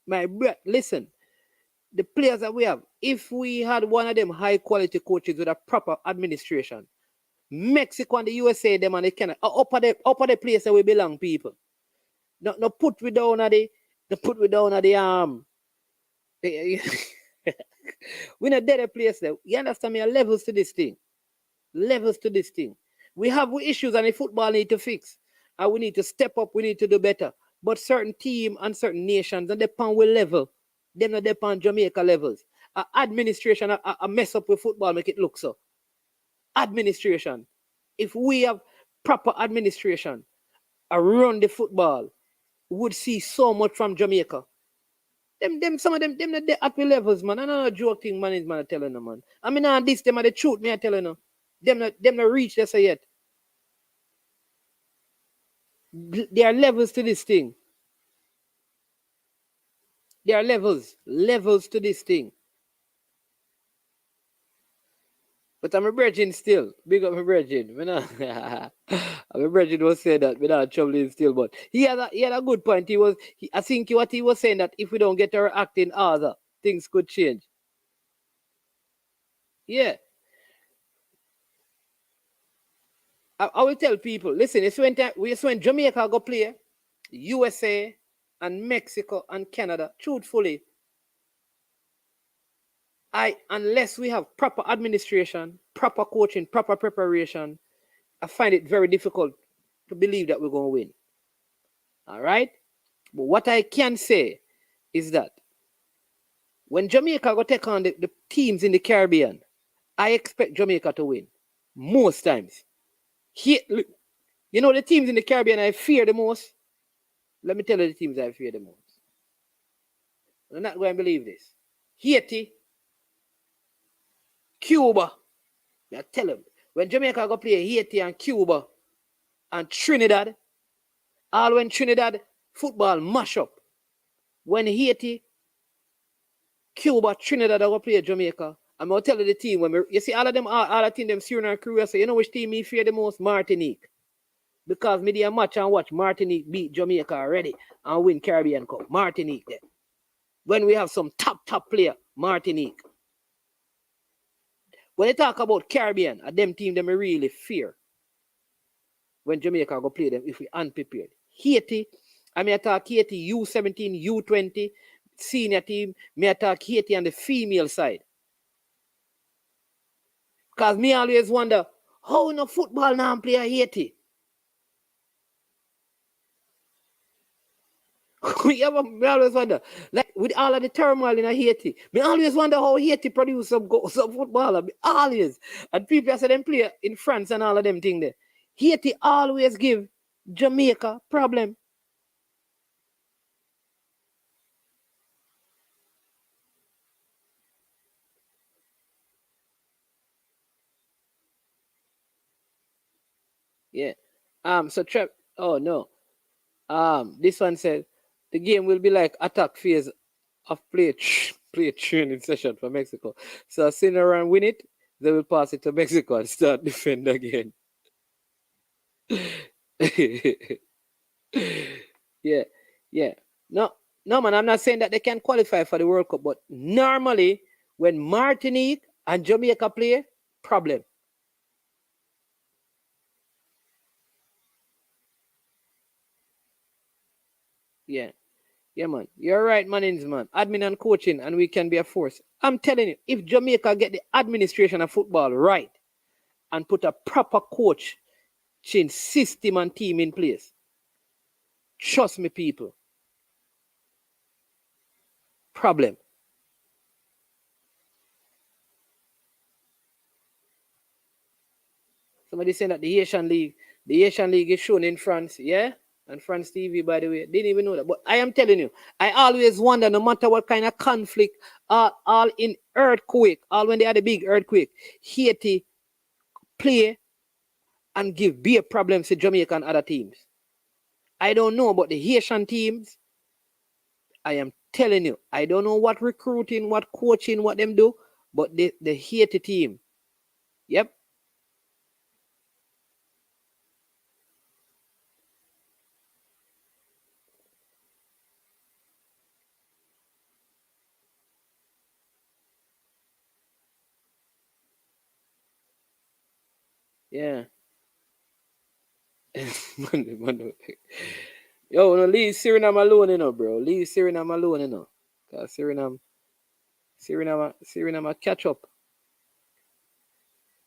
My brother, listen, the players that we have, if we had one of them high quality coaches with a proper administration, Mexico and the USA, them and they can up at the place that we belong, people. No put we down at the we're not dead a place there. You understand me? Levels to this thing. Levels to this thing. We have issues and the football need to fix. And we need to step up, we need to do better. But certain team and certain nations, and depend with level, them not depend Jamaica levels. Administration a mess up with football, make it look so. Administration. If we have proper administration around the football, we would see so much from Jamaica. Some of them not happy levels, man. I know a joke thing, man, is man telling them, man. I mean, this them are the truth, me I telling them. Them not reach this yet. There are levels to this thing. There are levels to this thing. But I'm a virgin still. Big up my virgin. I'm a virgin was saying that without troubling still, but he had a good point. I think what he was saying that if we don't get our act in order, things could change. Yeah. I will tell people, listen, it's when Jamaica go play, USA and Mexico and Canada, truthfully, unless we have proper administration, proper coaching, proper preparation, I find it very difficult to believe that we're going to win. All right? But what I can say is that when Jamaica go take on the teams in the Caribbean, I expect Jamaica to win. Most times. Here, you know the teams in the Caribbean I fear the most? Let me tell you the teams I fear the most. I'm not going to believe this. Haiti, Cuba. I tell them, when Jamaica go play Haiti and Cuba and Trinidad, all when Trinidad football mash up. When Haiti, Cuba, Trinidad go play Jamaica, I'm going to tell you the team, you see all of them, all the team, them Suriname crew, so you know which team me fear the most? Martinique. Because me a match and watch Martinique beat Jamaica already and win Caribbean Cup. Martinique there. When we have some top player, Martinique. When they talk about Caribbean, them team them really fear. When Jamaica go play them if we unprepared. Haiti, I mean I talk Haiti U17, U20, senior team, me I talk Haiti on the female side. Because me always wonder, how no football now play Haiti? Yeah, but me always wonder, like with all of the turmoil in Haiti, me always wonder how Haiti produce some footballer. Me always. And people say them play in France and all of them thing there. Haiti always give Jamaica problem. Yeah. So Trev, oh no. This one said the game will be like attack phase of play training session for Mexico. So as soon as win it, they will pass it to Mexico and start defend again. Yeah, yeah. No, no, man. I'm not saying that they can qualify for the World Cup, but normally when Martinique and Jamaica play, problem. Yeah. Yeah, man. You're right, manins, man. Admin and coaching, and we can be a force. I'm telling you, if Jamaica get the administration of football right and put a proper coach, change system and team in place, trust me, people. Problem. Somebody saying that the Asian League is shown in France, yeah? And France TV, by the way, didn't even know that. But I am telling you, I always wonder, no matter what kind of conflict, all in earthquake, all when they had a big earthquake, Haiti play and give beer problems to Jamaica and other teams. I don't know about the Haitian teams. I am telling you, I don't know what recruiting, what coaching, what them do, but the Haiti team, yep. Yeah. Yo, no, leave Suriname alone, you know, bro. Leave Suriname alone, you know. Because Suriname catch up.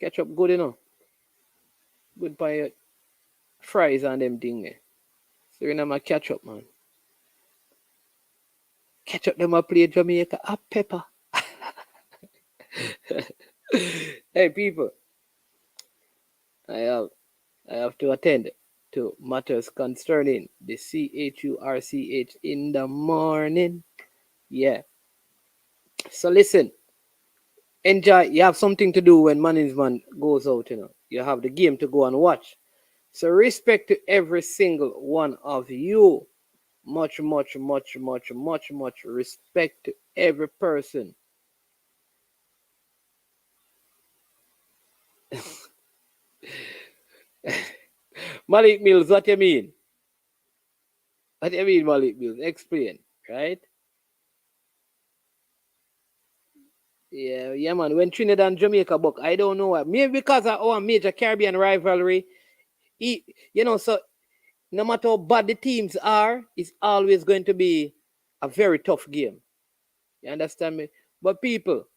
Catch up good, you know. Good by your fries and them thing there. Suriname catch up, man. Catch up them a play Jamaica a pepper. Hey, people. I have to attend to matters concerning the CHURCH in the morning. Yeah. So listen, enjoy. You have something to do when management goes out, you know. You have the game to go and watch. So respect to every single one of you. Much respect to every person. Malik Mills, what you mean? What do you mean, Malik Mills? Explain, right? Yeah, man. When Trinidad and Jamaica book, I don't know why. Maybe because of our major Caribbean rivalry. So no matter how bad the teams are, it's always going to be a very tough game. You understand me? But people,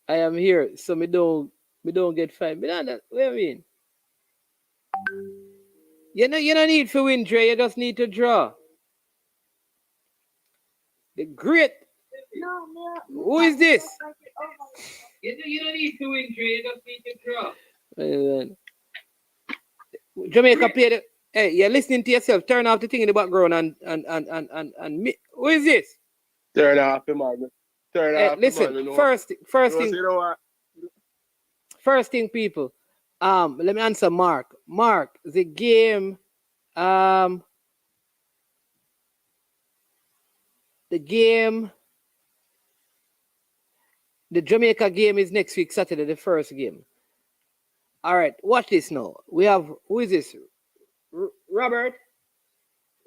I am here, so me don't get fined. What do you mean? You don't need to win, Dre. You just need to draw. The great. Who is this? You don't need to win, Dre. You just need to draw. Jamaica played. Hey, you're listening to yourself. Turn off the thing in the background and me. Who is this? Turn off the man. Turn off listen, the man. First thing, people. Let me answer Mark. Mark, the game. The Jamaica game is next week, Saturday, the first game. All right, watch this now. We have, who is this? Robert?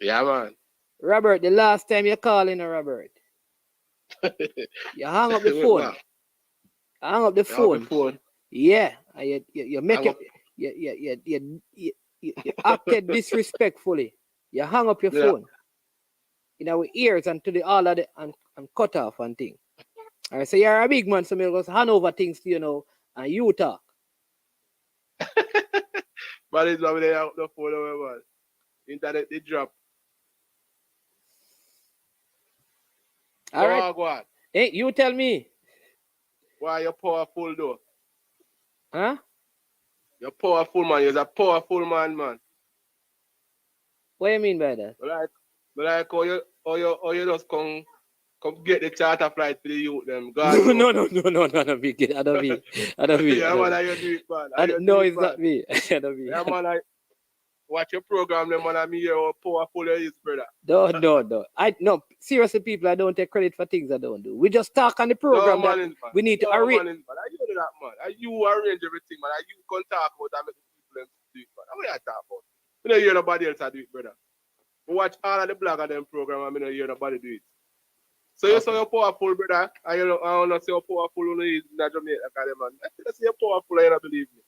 Yeah, man. Robert, the last time you call in, Robert. You hang up the phone. Hang up the phone. Yeah, you make it. You acted disrespectfully. You hang up your phone in our ears and to the all of the and cut off and thing. All right, so you're a big man, so me go hand over things to you know, and you talk. But it's not they out the phone over, man. Internet they drop. All right. Go on. Hey, you tell me. Why you powerful though? Huh? You're powerful, man. You're a powerful man. What do you mean by that? Like how you just come get the charter flight for the youth them. No, big kid. I don't mean. Yeah, man, I do it, man. No, it's not me. I don't mean. Yeah, man, I watch your program, them man. I'm here how powerful you is, brother. No. Seriously, people, I don't take credit for things I don't do. We just talk on the program that we need to arrange. Man, I you do that, man. You arrange everything, man. You can talk about and make people do it, man. What you talk about? I don't hear nobody else do it, brother. We watch all of the blog of them program and I don't hear nobody do it. So you say you're powerful, brother. I don't say you're powerful when you is in Jamaica, man. I say you're powerful, I don't believe me.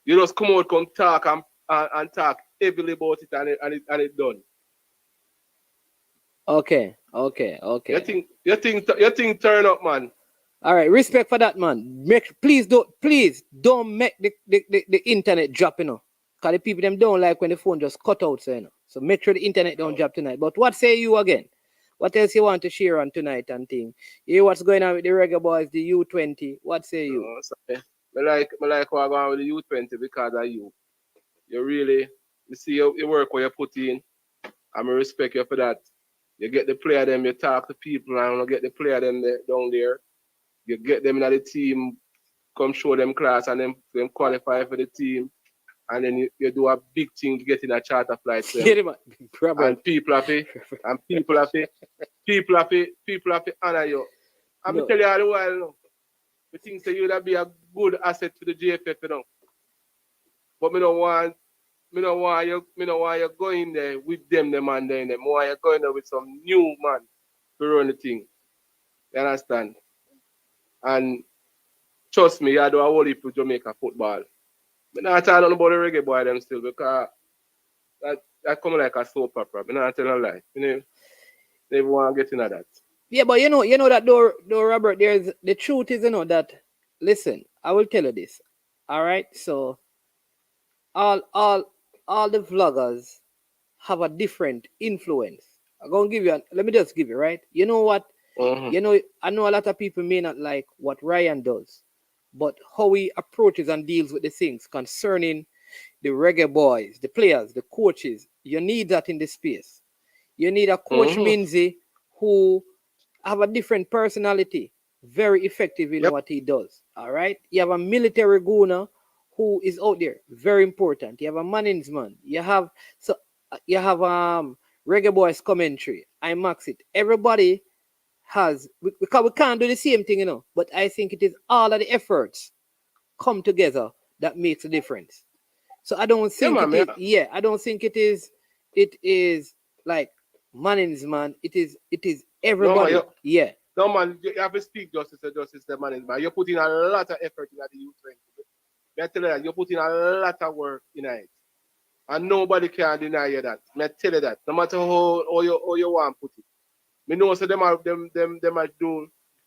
You just come out, come talk and talk heavily about it and it done. Okay. You think turn up, man. All right, respect for that, man. Please don't make the internet drop, you know. Because the people them don't like when the phone just cut out, so you know. So make sure the internet don't drop tonight. But what say you again? What else you want to share on tonight and thing? You hear what's going on with the Reggae Boys, the U20? What say you? I like what going on with the U20 because of you. You really see your work where you put in. I respect you for that. You get the player them, you talk to people, and you get the player them down there. You get them in the team, come show them class, and them qualify for the team. And then you do a big thing to get in a charter flight. And people have to honor you. I'm tell you all the while now. We think so you would be a good asset to the GFF, you know. But me don't want you going there with them and then them. Why you going there with some new man to run the thing. You understand? And trust me, I do a whole heap for Jamaica football. I'm not talking about the Reggae Boy them still because that come like a soap opera. I'm not telling a lie. You never want to get into that. Yeah, but you know that though, Robert, the truth is, you know, that listen, I will tell you this. All right, so all the vloggers have a different influence. Let me just give you, right? You know what? Mm-hmm. You know, I know a lot of people may not like what Ryan does, but how he approaches and deals with the things concerning the Reggae Boys, the players, the coaches, you need that in the space. You need a coach Minzy who have a different personality, very effective in what he does. All right. You have a military guna who is out there, very important. You have a Manningsman. You have Reggae Boys commentary. I max it. Everybody has because we can't do the same thing, you know. But I think it is all of the efforts come together that makes a difference. So I don't think I don't think it is like Manningsman. It is everybody. No man, you have to speak justice the Manningsman. You're putting a lot of effort into the youth. I tell you that you're putting a lot of work in it. And nobody can deny you that. I tell you that. No matter how you want to put it. I know so them are do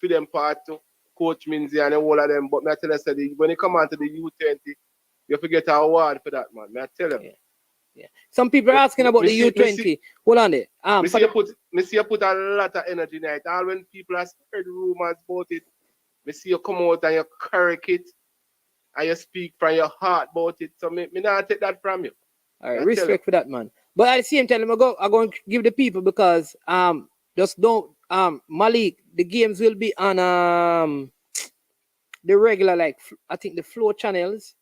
for them part to Coach Minzy and all of them, but I tell you that when you come on to the U20, you forget an award for that, man. I tell you. Yeah. Some people are asking about the U20. Hold on there. I see you put a lot of energy in it. All when people are spread rumors about it, I see you come out and you correct it and you speak from your heart about it. So me not take that from you. All right, respect for that, man. But at the same time, I'm going to give the people because just don't Malik, the games will be on the regular, like I think the flow channels,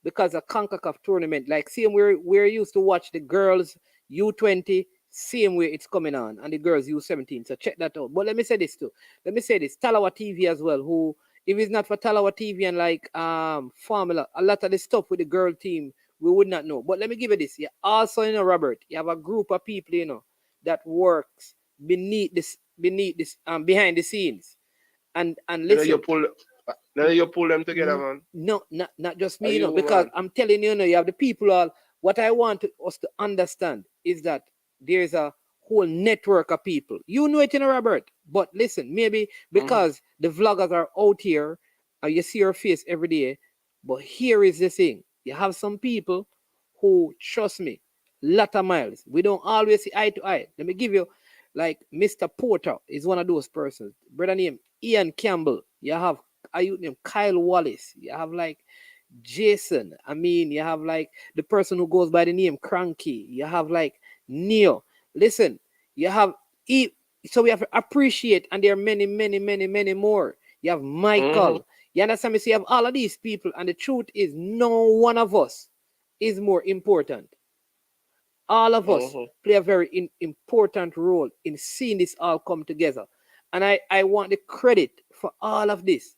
because of CONCACAF tournament, like same we're used to watch the girls U20, same way it's coming on, and the girls U17. So check that out. But let me say this too. Talawa TV as well, who if it's not for Talawa TV and like Formula, a lot of the stuff with the girl team we would not know. But let me give you this. You also, you know, Robert, you have a group of people, you know, that works behind the scenes. And listen. You pull them together, man. No, not just me, you know, because I'm telling you, you know, you have the people all. What I want us to understand is that there's a whole network of people. You know it, Robert. But listen, maybe because the vloggers are out here, and you see your face every day. But here is the thing: you have some people who, trust me, lot of miles. We don't always see eye to eye. Let me give you, like Mr. Porter is one of those persons. Brother named Ian Campbell. You have a youth named Kyle Wallace. You have like Jason. I mean, you have like the person who goes by the name Cranky. You have like Neo. Listen, you have so we have to appreciate, and there are many, many, many, many more. You have Michael. You understand me? So you have all of these people, and the truth is, no one of us is more important. All of us play a very important role in seeing this all come together. And I want the credit for all of this.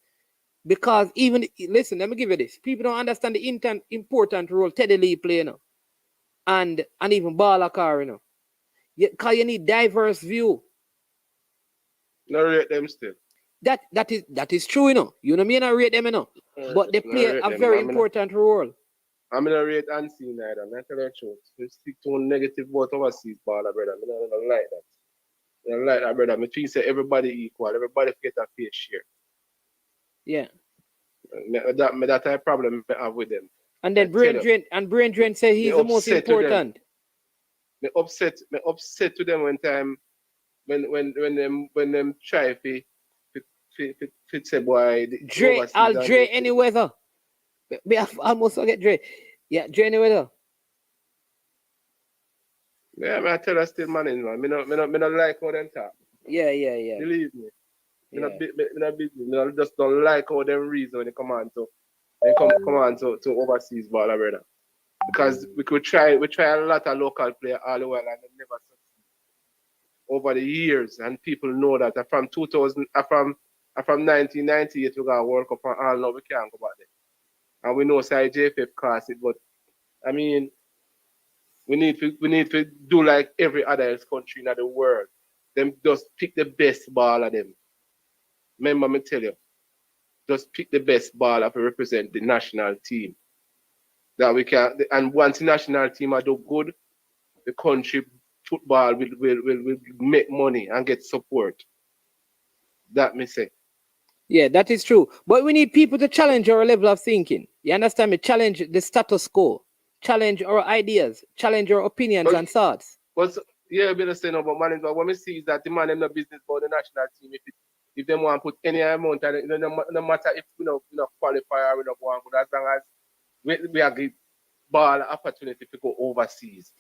Because even, listen, let me give you this. People don't understand the important role Teddy Lee play, you know, and even Balakar, you know. Because you need diverse view. No rate them still. That is true, you know. You know me, I rate them, you know. But they play a very important role. I'm in a rate unseen either. I'm not telling the truth. You stick to negative about overseas ball, brother. I don't like that. I don't like that, brother. I think say everybody equal. Everybody get a fair share. Yeah. That type of problem I have with them. And then Brain Drain say he's the most important. Me upset to them one time when them try to say boy. I'll Dre any weather. We have almost forget Dre. Yeah, Dre any weather. Yeah, I tell us still man. Me not like how them talk. Yeah. Believe me. I just don't like how them reason when they come on to overseas ball, brother. Because we try a lot of local players all the while and they never succeed over the years, and people know that from 1998 we got World Cup and all now we can't go back there. And we know say JFF cost it, but I mean we need to do like every other country in the world. Them just pick the best ball of them. Remember me tell you, just pick the best ball to represent the national team. That we can, and once the national team are do good, the country football will make money and get support. That me say. Yeah, that is true. But we need people to challenge our level of thinking. You understand me? Challenge the status quo. Challenge our ideas. Challenge our opinions and thoughts. But yeah, we understand about money. But what we see is that the man in the business about the national team. If they want to put any amount, and no matter if we not qualify or we not want, but as long as we are give ball opportunity to go overseas,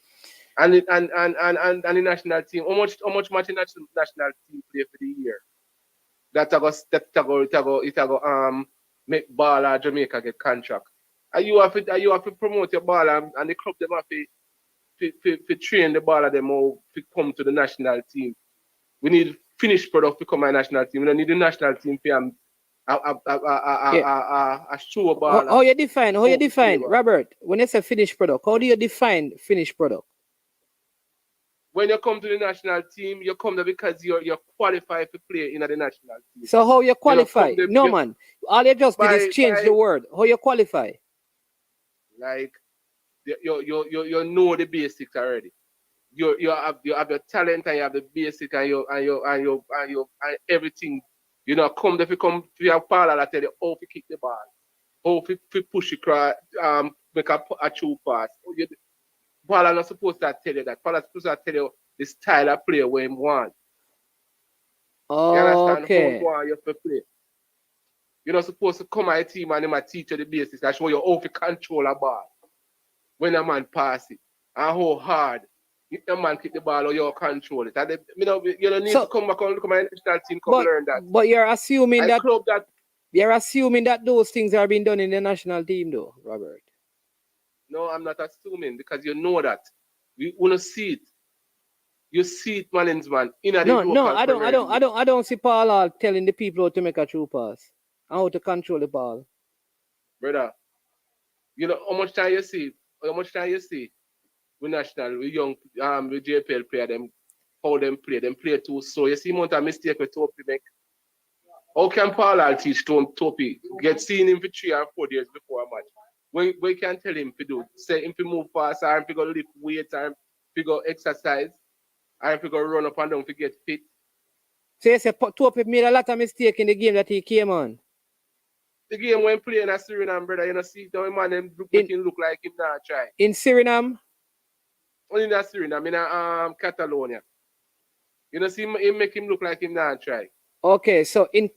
and the national team, how much match the national team play for the year? That go make ball or Jamaica get contract. And you have to promote your ball and the club them have to train the ball of them or to come to the national team. We need finished product to come to the national team. We don't need the national team to a show ball. How you define, Robert, when you say finished product, how do you define finished product? When you come to the national team, you come there because you're qualified to play in the national team. So how you qualify? No, man. All you just did is change the word. How you qualify? Like you know the basics already. You have your talent and you have the basic and everything. You know, come there to your parlor that tell you how to kick the ball, how to push it, make a true pass. Paul not supposed to tell you that. Paul is supposed to tell you the style of play where he want. Oh, you understand? okay. How you have to play. You're not supposed to come at a team and him teach you the basics and show you how to control a ball when a man pass it and how hard a man kick the ball or you control it. And you don't need to come back and look at my national team learn that. But you're assuming you're assuming that those things are being done in the national team, though, Robert. No, I'm not assuming because you know that. We want to see it. You see it, Malinsman. I don't see Paul telling the people how to make a true pass and how to control the ball. Brother, you know how much time you see with national, with young with JPL player them, how them play too slow. You see amount of mistake with Topi make. How can Paul teach Topi? Get seen him for 3 or 4 days before a match. We can tell him to do. Say him to move fast or him to go lift weights or him to go exercise. I have to go run up and down to get fit. So you say Topi made a lot of mistake in the game that he came on. The game when playing at Suriname, brother, you know, see the man them make him look like him not try. In Suriname? Only in Suriname, in Catalonia. You know, see him make him look like him not try. Okay, so in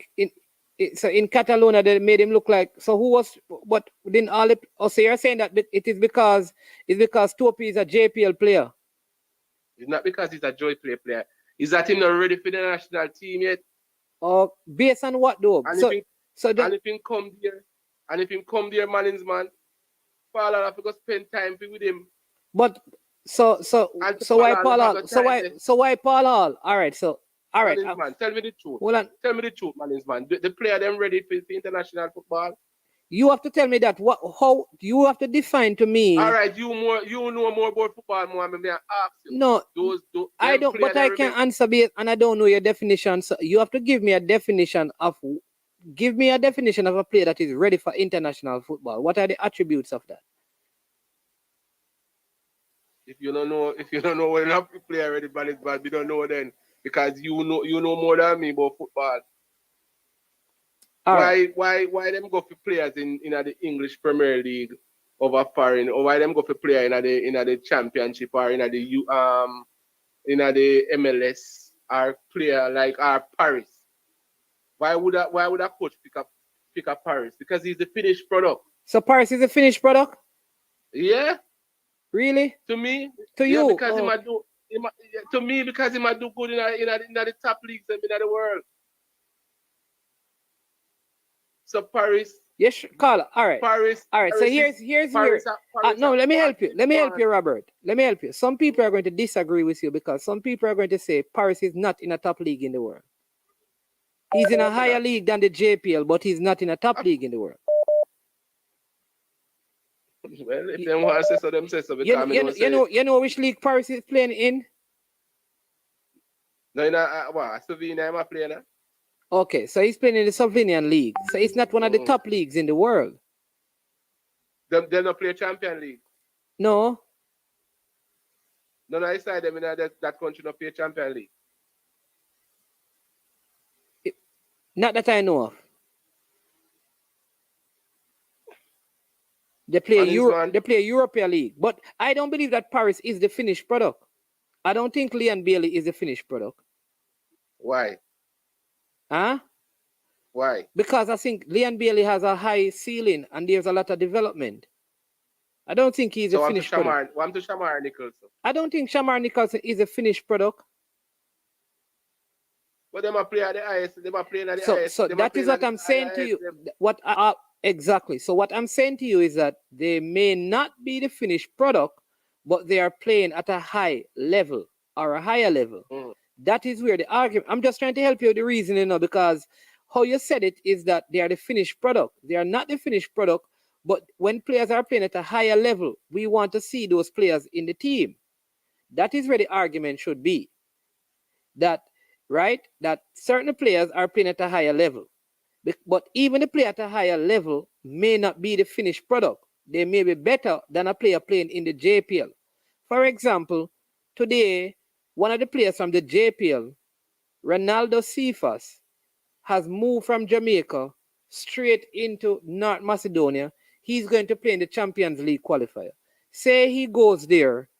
Catalonia they made him look like, so who was, but didn't all the, oh, so you're saying that it is because Topi is a JPL player? It's not because he's a joy player. Is that him not ready for the national team yet? Oh, based on what though? And if he come there, Mannings man, Paul have to go spend time with him. But so why Paul Hall? So why Paul Hall? All right, so all right. Mannings man, tell me the truth. Hold on. Tell me the truth, Mannings man. The player them ready for international football? You have to tell me that. How you have to define to me? All right, you know more about football more. May I ask you? No, I don't. But I can answer it, and I don't know your definition. So you have to give me a definition of. Give me a definition of a player that is ready for international football. What are the attributes of that? If you don't know when a player ready, but we don't know then because you know more than me about football. Why them go for players in the English Premier League over foreign, or why them go for player in the Championship or in the MLS or player like Paris? Why would a coach pick up Paris? Because he's the finished product. So Paris is a finished product? Yeah. Really? To me? To you? Because he might do good in the top leagues in the world. So Paris. Yes, Carla. All right. Paris. All right. So here's no. Let me help you. Let me help you, Robert. Let me help you. Some people are going to disagree with you because some people are going to say Paris is not in a top league in the world. He's in a higher league than the JPL, but he's not in a top league in the world. Well, if they want to say so, them say so. You know which league Paris is playing in? No, Slovenia, I'm playing now. Okay, so he's playing in the Slovenian league. So it's not one of the top leagues in the world. They not play Champion League? No. No, I said them in that country not play Champion League. Not that I know of. They play European League. But I don't believe that Paris is the finished product. I don't think Leon Bailey is the finished product. Why? Huh? Why? Because I think Leon Bailey has a high ceiling and there's a lot of development. I don't think he's a finished product. I'm to Shamar Nicholson. I don't think Shamar Nicholson is a finished product. But they might play at the IS. They might play at the IS. So that is what I'm saying to you. Exactly. So what I'm saying to you is that they may not be the finished product, but they are playing at a high level or a higher level. That is where the argument. I'm just trying to help you with the reasoning, because how you said it is that they are the finished product. They are not the finished product, but when players are playing at a higher level, we want to see those players in the team. That is where the argument should be. That certain players are playing at a higher level. But even the player at a higher level may not be the finished product. They may be better than a player playing in the JPL. For example, today, one of the players from the JPL, Ronaldo Cephas, has moved from Jamaica straight into North Macedonia. He's going to play in the Champions League qualifier. Say he goes there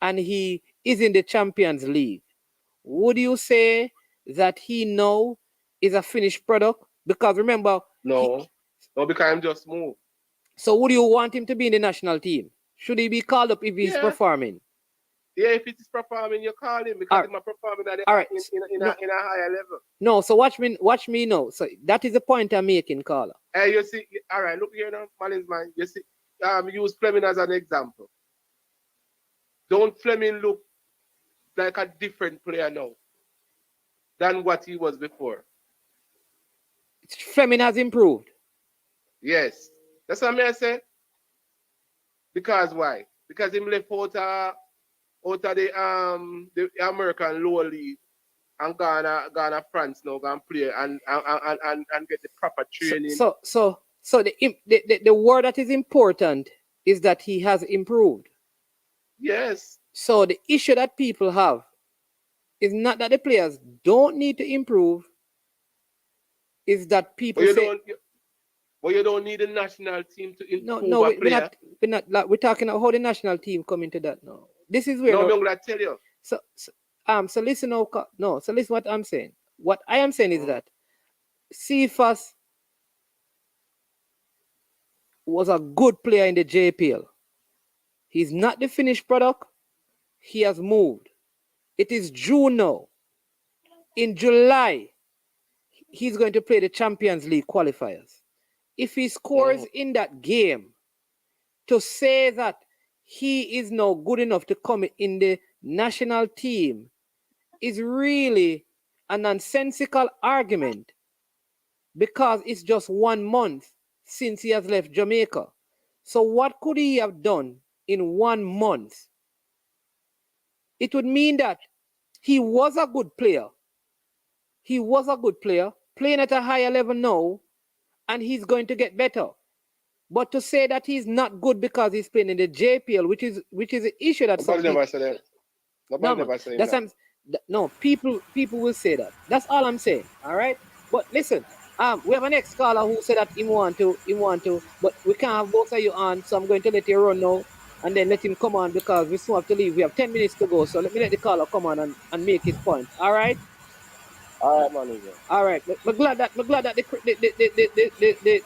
and he is in the Champions League. Would you say that he now is a finished product? Because remember... No, because I'm just moved. So would you want him to be in the national team? Should he be called up if he's performing? Yeah, if it is performing, you call him because he's not performing at in a higher level. No, so watch me now. So that is the point I'm making, Carla. Hey, you see, all right, look here now, man. You see, use Fleming as an example. Don't Fleming look like a different player now than what he was before? Fleming has improved. Yes. That's what I say. Because why? Because him left out of the American lower league and gone to France now, gone play and get the proper training. So the word that is important is that he has improved. Yes. So the issue that people have It's not that the players don't need to improve. It's that people say... you don't need a national team to improve we're talking about how the national team come into that now. This is where... No, I'm going to tell you. So listen now. No, so listen what I'm saying. What I am saying is that Cephas was a good player in the JPL. He's not the finished product. He has moved. It is June now. In July, he's going to play the Champions League qualifiers. If he scores in that game, to say that he is now good enough to come in the national team is really a nonsensical argument, because it's just 1 month since he has left Jamaica. So what could he have done in 1 month? It would mean that he was a good player. He was a good player, playing at a higher level now, and he's going to get better. But to say that he's not good because he's playing in the JPL, which is an issue that people will say that. That's all I'm saying. All right. But listen, we have an ex-caller who said that he want to, but we can't have both of you on, so I'm going to let you run now and then let him come on, because we still have to leave. We have 10 minutes to go, so let me let the caller come on and make his point. All right. All right, man. All right. I'm glad that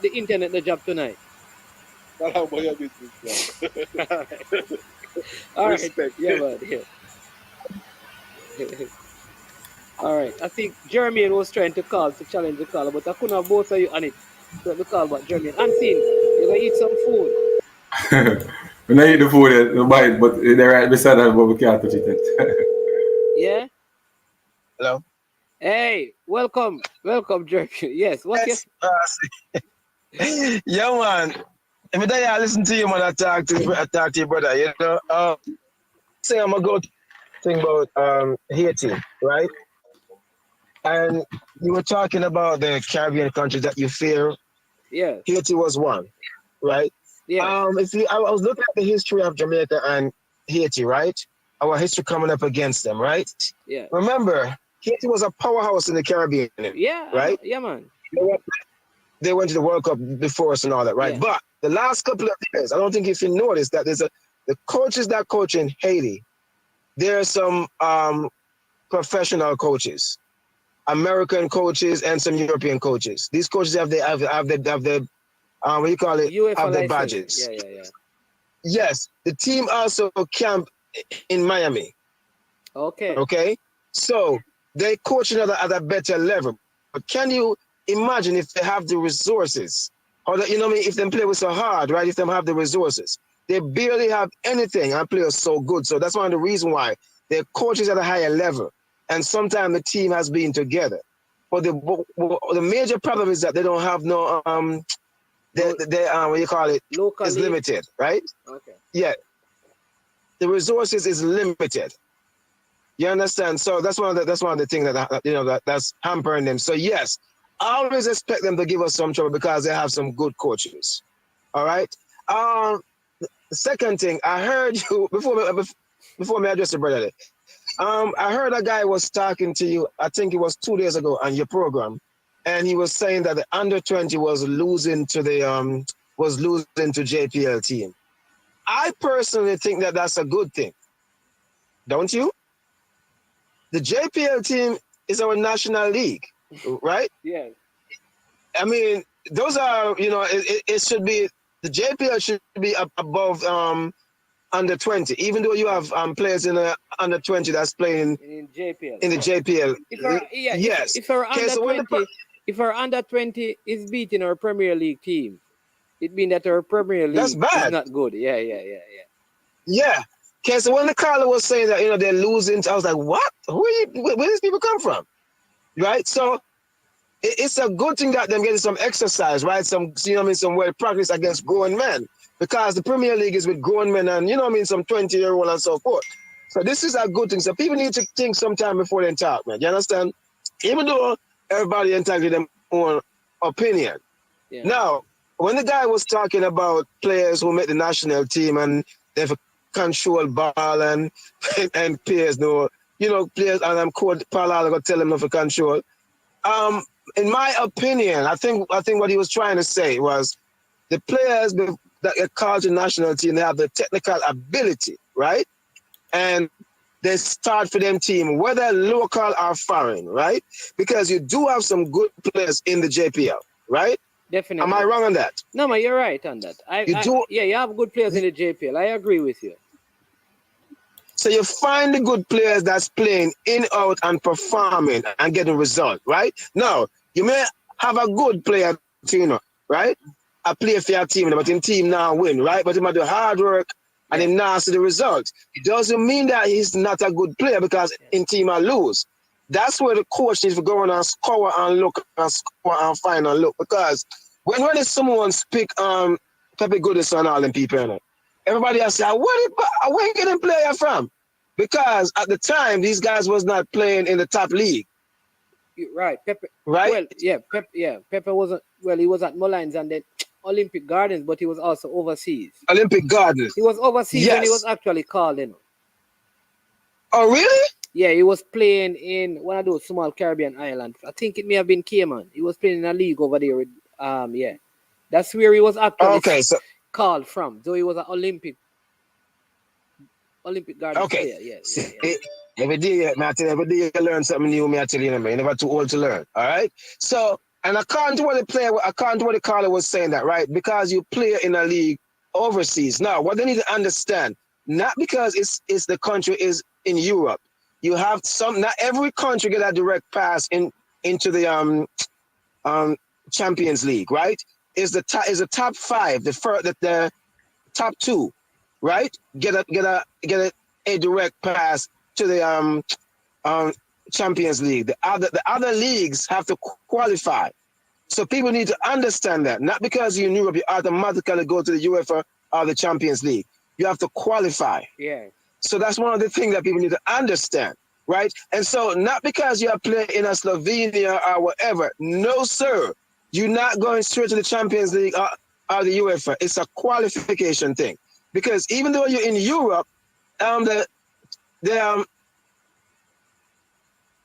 the internet the job tonight. That's how your business. All right. Yeah, man. Yeah. All right. I think Jermaine was trying to call to challenge the caller, but I couldn't have both of you on it. So the call about Jermaine. Unseen, you're going to eat some food. When I eat the food, you buy it, but they're right beside us, but we can't touch it. Yeah? Hello? Hey, welcome, Jermaine. Yes, what's your... Yeah, man. Every day I listen to you, man, I talk to your brother, you know. Say I'm a good thing about Haiti, right? And you were talking about the Caribbean countries that you fear. Yeah. Haiti was one, right? Yeah. I was looking at the history of Jamaica and Haiti, right? Our history coming up against them, right? Yeah. Remember, Haiti was a powerhouse in the Caribbean. Yeah. Right? Yeah, man. They went to the World Cup before us and all that, right? Yeah. But the last couple of years, I don't think if you noticed that the coaches that coach in Haiti, there are some professional coaches, American coaches and some European coaches. These coaches have the what do you call it? UEFA have the license. badges. Yeah. Yes, the team also camp in Miami. Okay. So they coach at a better level. But can you imagine if they have the resources, or if they play with so hard, right? If they have the resources, they barely have anything and play so good. So that's one of the reasons why their coaches at a higher level, and sometimes the team has been together. But the major problem is that they don't have no what do you call it? Local is league? Limited, right? Okay. Yeah. The resources is limited. You understand? So that's one of the things that's hampering them. So yes, I always expect them to give us some trouble because they have some good coaches. All right. The second thing, I heard you before me address the brother. I heard a guy was talking to you. I think it was 2 days ago on your program, and he was saying that the under-20 was losing to JPL team. I personally think that that's a good thing. Don't you? The JPL team is our national league, right? Yeah. I mean, those are, it should be, the JPL should be above under 20, even though you have players in the under 20 that's playing in JPL. In the JPL. Yes. If our under 20 is beating our Premier League team, it means that our Premier League is not good. Yeah. Yeah. Okay, so when the caller was saying that, they're losing, I was like, what? Where these people come from? Right? So it's a good thing that them getting some exercise, right? Some well practice against grown men, because the Premier League is with grown men and, some 20-year-old and so forth. So this is a good thing. So people need to think sometime before they talk, man. You understand? Even though everybody entitled to their own opinion. Yeah. Now, when the guy was talking about players who make the national team and they've control ball and players players, and I'm coach Paul gonna tell him not to control. In my opinion, I think what he was trying to say was the players that get called to national team, they have the technical ability, right? And they start for them team, whether local or foreign, right? Because you do have some good players in the JPL, right? Definitely. Am I wrong on that? No, man, you're right on that. Yeah, you have good players in the JPL. I agree with you. So you find the good players that's playing in, out, and performing and getting results, right? Now, you may have a good player, right? A player for your team, but in team now win, right? But he might do hard work and him now see the result. It doesn't mean that he's not a good player because in team I lose. That's where the coach needs to go on and score and look and score and find and look. Because when is someone speak Pepe Goodison and all them people, everybody else say, where you getting player from? Because at the time, these guys was not playing in the top league. Right. Pepe. Right? Well, Pepe wasn't, he was at Mullines and then Olympic Gardens, but he was also overseas. Olympic Gardens. He was overseas when he was actually called in. Oh, really? Yeah, he was playing in one of those small Caribbean islands. I think it may have been Cayman. He was playing in a league over there with, That's where he was actually called from. So he was an Olympic Gardens player. Yeah. Every day you learn something new, I tell you, you're never too old to learn. All right? So, and according to what the caller was saying that, right? Because you play in a league overseas. Now, what they need to understand, not because it's the country is in Europe. You have not every country get a direct pass into the Champions League, right? Is the top 5, the top 2, right? Get a direct pass to the Champions League. The other leagues have to qualify. So people need to understand that. Not because you're in Europe, you automatically go to the UEFA or the Champions League. You have to qualify. Yeah. So that's one of the things that people need to understand, right? And so not because you are playing in a Slovenia or whatever. No, sir. You're not going straight to the Champions League or the UEFA. It's a qualification thing. Because even though you're in Europe, the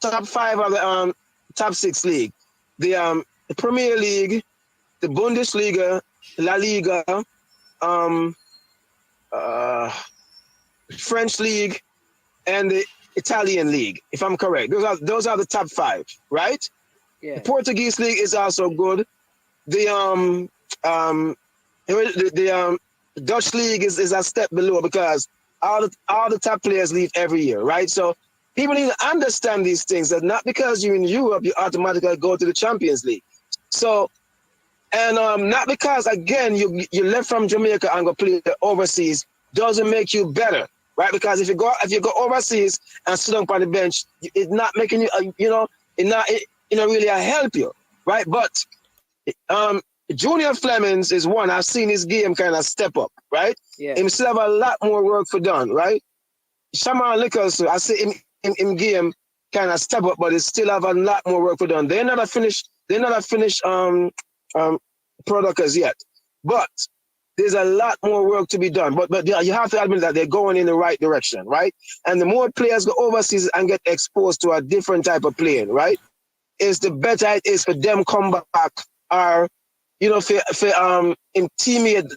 top 5 of the top 6 league, the Premier League, the Bundesliga, La Liga, French League, and the Italian League, if I'm correct. Those are the top 5, right? Yeah. The Portuguese League is also good. The Dutch League is a step below because all the top players leave every year, right? So people need to understand these things, that not because you're in Europe, you automatically go to the Champions League. So, and not because, again, you left from Jamaica and go play overseas doesn't make you better, right? Because if you go overseas and sit down on the bench, it's not making you, it not really help you, right? But Junior Flemings is one. I've seen his game kind of step up, right? Yeah. He still have a lot more work for done, right? Shaman Lickles, I see him game kind of step up, but he still have a lot more work for done. They're not a finished product as yet, but there's a lot more work to be done. But you have to admit that they're going in the right direction, right? And the more players go overseas and get exposed to a different type of playing, right, is the better it is for them come back or for him teammate,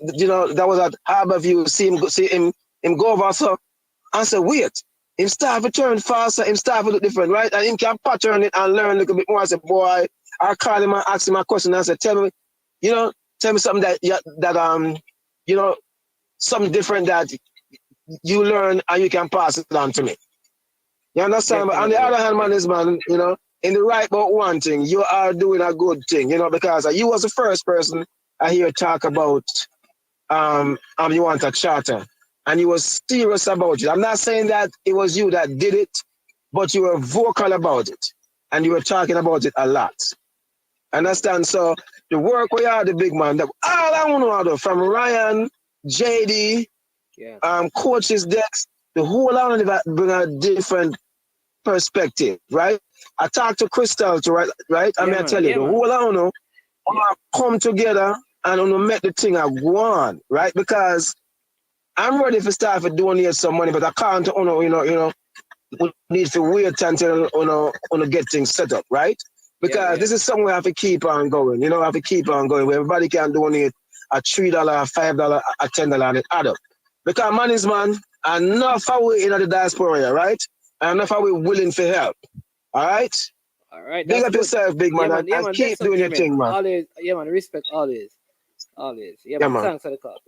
that was at Harborview, see him go over so and say, wait, him start to turn faster, him start to look different, right? And him can pattern it and learn a little bit more. I say, boy, I call him and ask him a question and I say, tell me something that something different that you learn and you can pass it on to me. You understand? But on the other hand, man, in the right about one thing, you are doing a good thing, because you was the first person I hear talk about you want a charter. And you was serious about it. I'm not saying that it was you that did it, but you were vocal about it. And you were talking about it a lot. Understand? So the work we are, the big man, all I want to know from Ryan, JD, coaches, Dex, the whole lot of that bring a different perspective, right? I talked to Crystal, right? I tell you, the whole I don't know, come together and make the thing a go on, right? Because I'm ready for start for donate some money, but I can't, we need to wait until get things set up, right? Because this is something we have to keep on going. You know, have to keep on going. Where everybody can donate a $3, $5, a $10, and it add up. Because man is man, and enough are we in the diaspora, right? And enough are we willing to help. All right? All right. Big up yourself, big man, and keep doing your thing, man. Always, man, respect always. Yeah, man. Thanks for the call.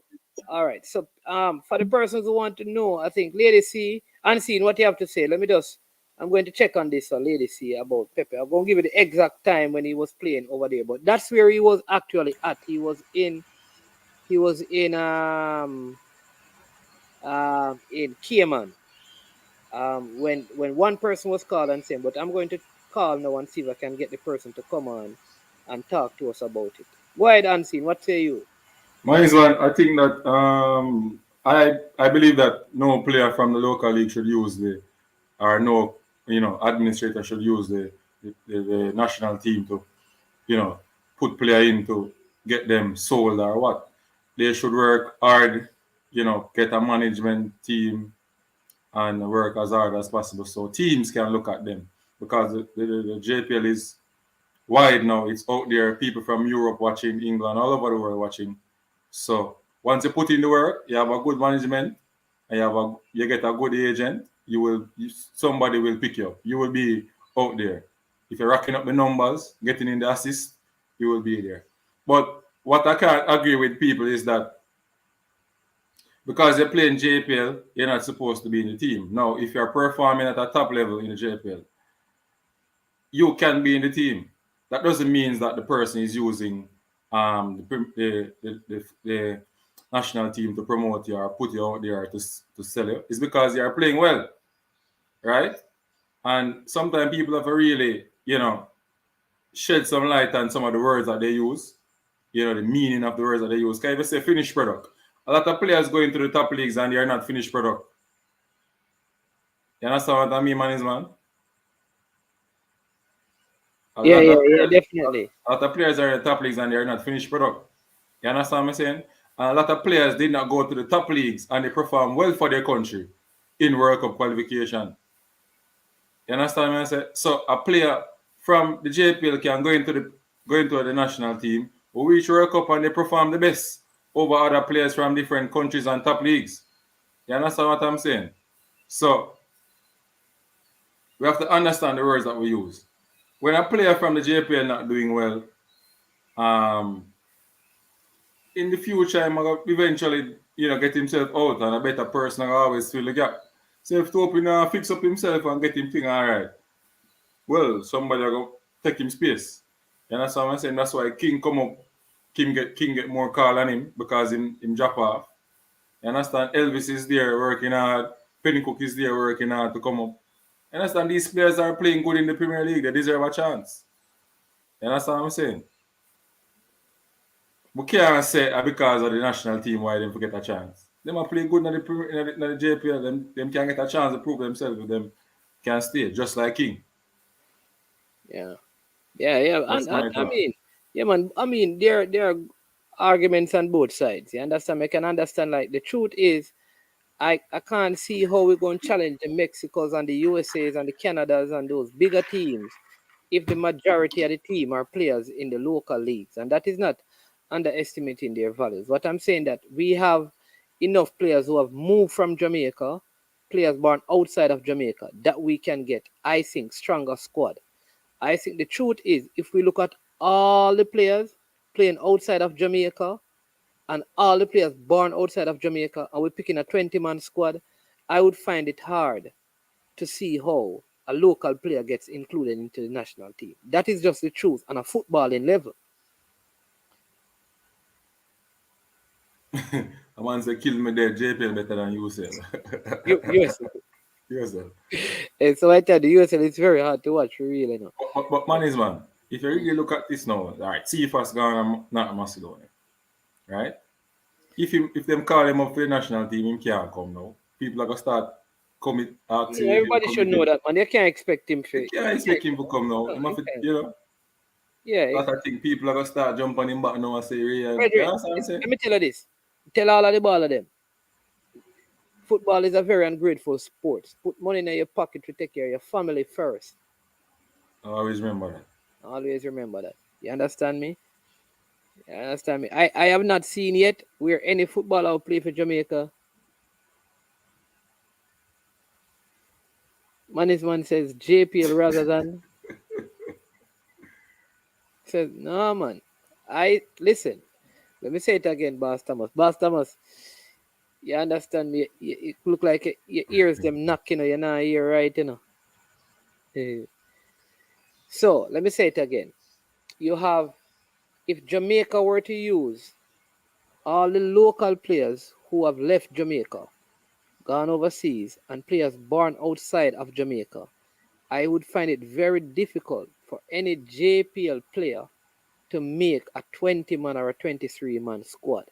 All right. So for the persons who want to know, I think Lady C, Unseen, what you have to say, I'm going to check on this Lady C about Pepe. I'm going to give you the exact time when he was playing over there, but that's where he was actually at. He was in Cayman. When one person was called and saying, but I'm going to call now and see if I can get the person to come on and talk to us about it. Go ahead, Unseen. What say you? Mine is one. I think that I believe that no player from the local league should use administrator should use the national team to, put player in to get them sold or what. They should work hard, get a management team and work as hard as possible so teams can look at them, because the JPL is wide now. It's out there. People from Europe watching, England, all over the world watching. So once you put in the work, you have a good management, and you get a good agent, somebody will pick you up. You will be out there. If you're racking up the numbers, getting in the assists, you will be there. But what I can't agree with people is that because you're playing JPL, you're not supposed to be in the team. Now, if you're performing at a top level in the JPL, you can be in the team. That doesn't mean that the person is using the national team to promote you or put you out there to sell you. It's because you are playing well, right? And sometimes people have to really, shed some light on some of the words that they use, the meaning of the words that they use. Can you say finished product? A lot of players go into the top leagues and they are not finished product. You understand what I mean, man? Yeah, definitely. A lot of players are in the top leagues and they are not finished product. You understand what I'm saying? And a lot of players did not go to the top leagues and they perform well for their country in World Cup qualification. You understand what I'm saying? So a player from the JPL can go into the national team who reach World Cup and they perform the best over other players from different countries and top leagues. You understand what I'm saying? So we have to understand the words that we use. When a player from the JPL not doing well, in the future, I'm going to eventually, get himself out, and a better person will always fill the gap. So if to fix up himself and get him thing all right, well, somebody will go take him space. You understand what I'm saying? That's why King come up, King get more call on him because him drop off. You understand? Elvis is there working hard. Pennycook is there working hard to come up. You understand? These players are playing good in the Premier League. They deserve a chance. You understand what I'm saying? We can't say because of the national team why they forget a chance. They might play good in the JPL. Them can get a chance to prove themselves with them can stay, just like King. Yeah. I mean, there are arguments on both sides. You understand? I can understand. Like, the truth is, I can't see how we're going to challenge the Mexicos and the USAs and the Canadas and those bigger teams if the majority of the team are players in the local leagues. And that is not underestimating their values. What I'm saying that we have enough players who have moved from Jamaica, players born outside of Jamaica, that we can get, I think, stronger squad. I think the truth is, if we look at all the players playing outside of Jamaica and all the players born outside of Jamaica, and we're picking a 20-man squad, I would find it hard to see how a local player gets included into the national team. That is just the truth on a footballing level. I want to kill me there, JPL better than USL. USL. And so I tell the USL, it's very hard to watch, really. No. But man, if you really look at this now, all right, Cephas gone not Macedonia, right? If them call him up for the national team, he can't come now. People are going to start coming out. Yeah, everybody should know that, man. They can't expect him to. They can't expect him to come now. Yeah. But I think people are going to start jumping him back now and say, let me tell you this. Tell all of the ball of them. Football is a very ungrateful sport. Put money in your pocket to take care of your family first. I always remember that. Always remember that. You understand me? You understand me? I have not seen yet where any footballer will play for Jamaica. Man says JPL rather than says no man. I listen. Let me say it again, Boss Thomas. Boss Thomas, you understand me? It look like your ears them knocking, you're not hear right, you know. So let me say it again. You have, if Jamaica were to use all the local players who have left Jamaica, gone overseas, and players born outside of Jamaica, I would find it very difficult for any JPL player to make a 20-man or a 23-man squad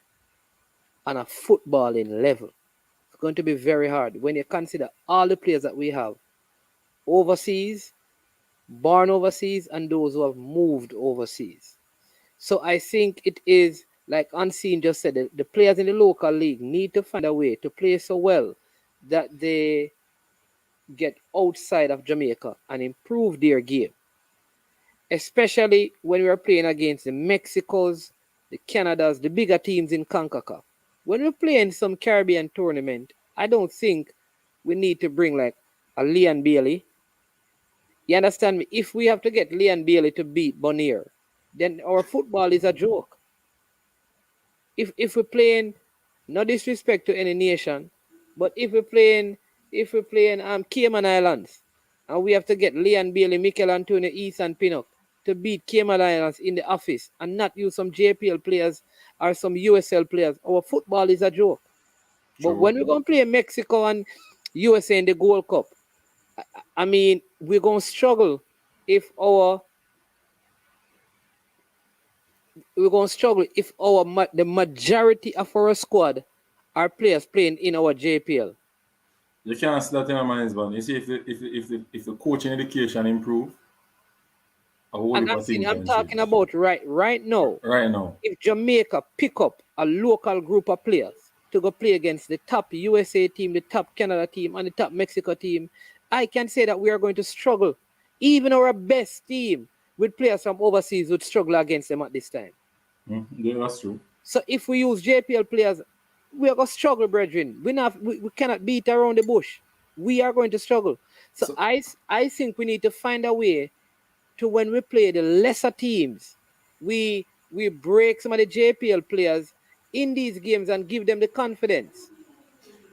on a footballing level. It's going to be very hard when you consider all the players that we have overseas, born overseas, and those who have moved overseas. So I think it is, like Unseen just said, the players in the local league need to find a way to play so well that they get outside of Jamaica and improve their game. Especially when we are playing against the Mexicos, the Canadas, the bigger teams in CONCACAF. When we're playing some Caribbean tournament, I don't think we need to bring like a Leon Bailey. You understand me? If we have to get Leon Bailey to beat Bonnier, then our football is a joke. If we're playing, no disrespect to any nation, but if we're playing Cayman Islands, and we have to get Leon Bailey, Mikel Antonio, East and Pinnock to beat Cayman Islands in the office and not use some JPL players or some USL players, our football is a joke. True. But when we're going to play Mexico and USA in the Gold Cup, I mean, we're going to struggle if the majority of our squad are players playing in our JPL. You can't see that in my mind, man. You see, if the coaching education improve, and I'm talking about right now. Right now. If Jamaica pick up a local group of players to go play against the top USA team, the top Canada team, and the top Mexico team, I can say that we are going to struggle. Even our best team with players from overseas would struggle against them at this time. Yeah, that's true. So if we use JPL players, we are going to struggle, brethren. We cannot beat around the bush. We are going to struggle. So I think we need to find a way to, when we play the lesser teams, we break some of the JPL players in these games and give them the confidence.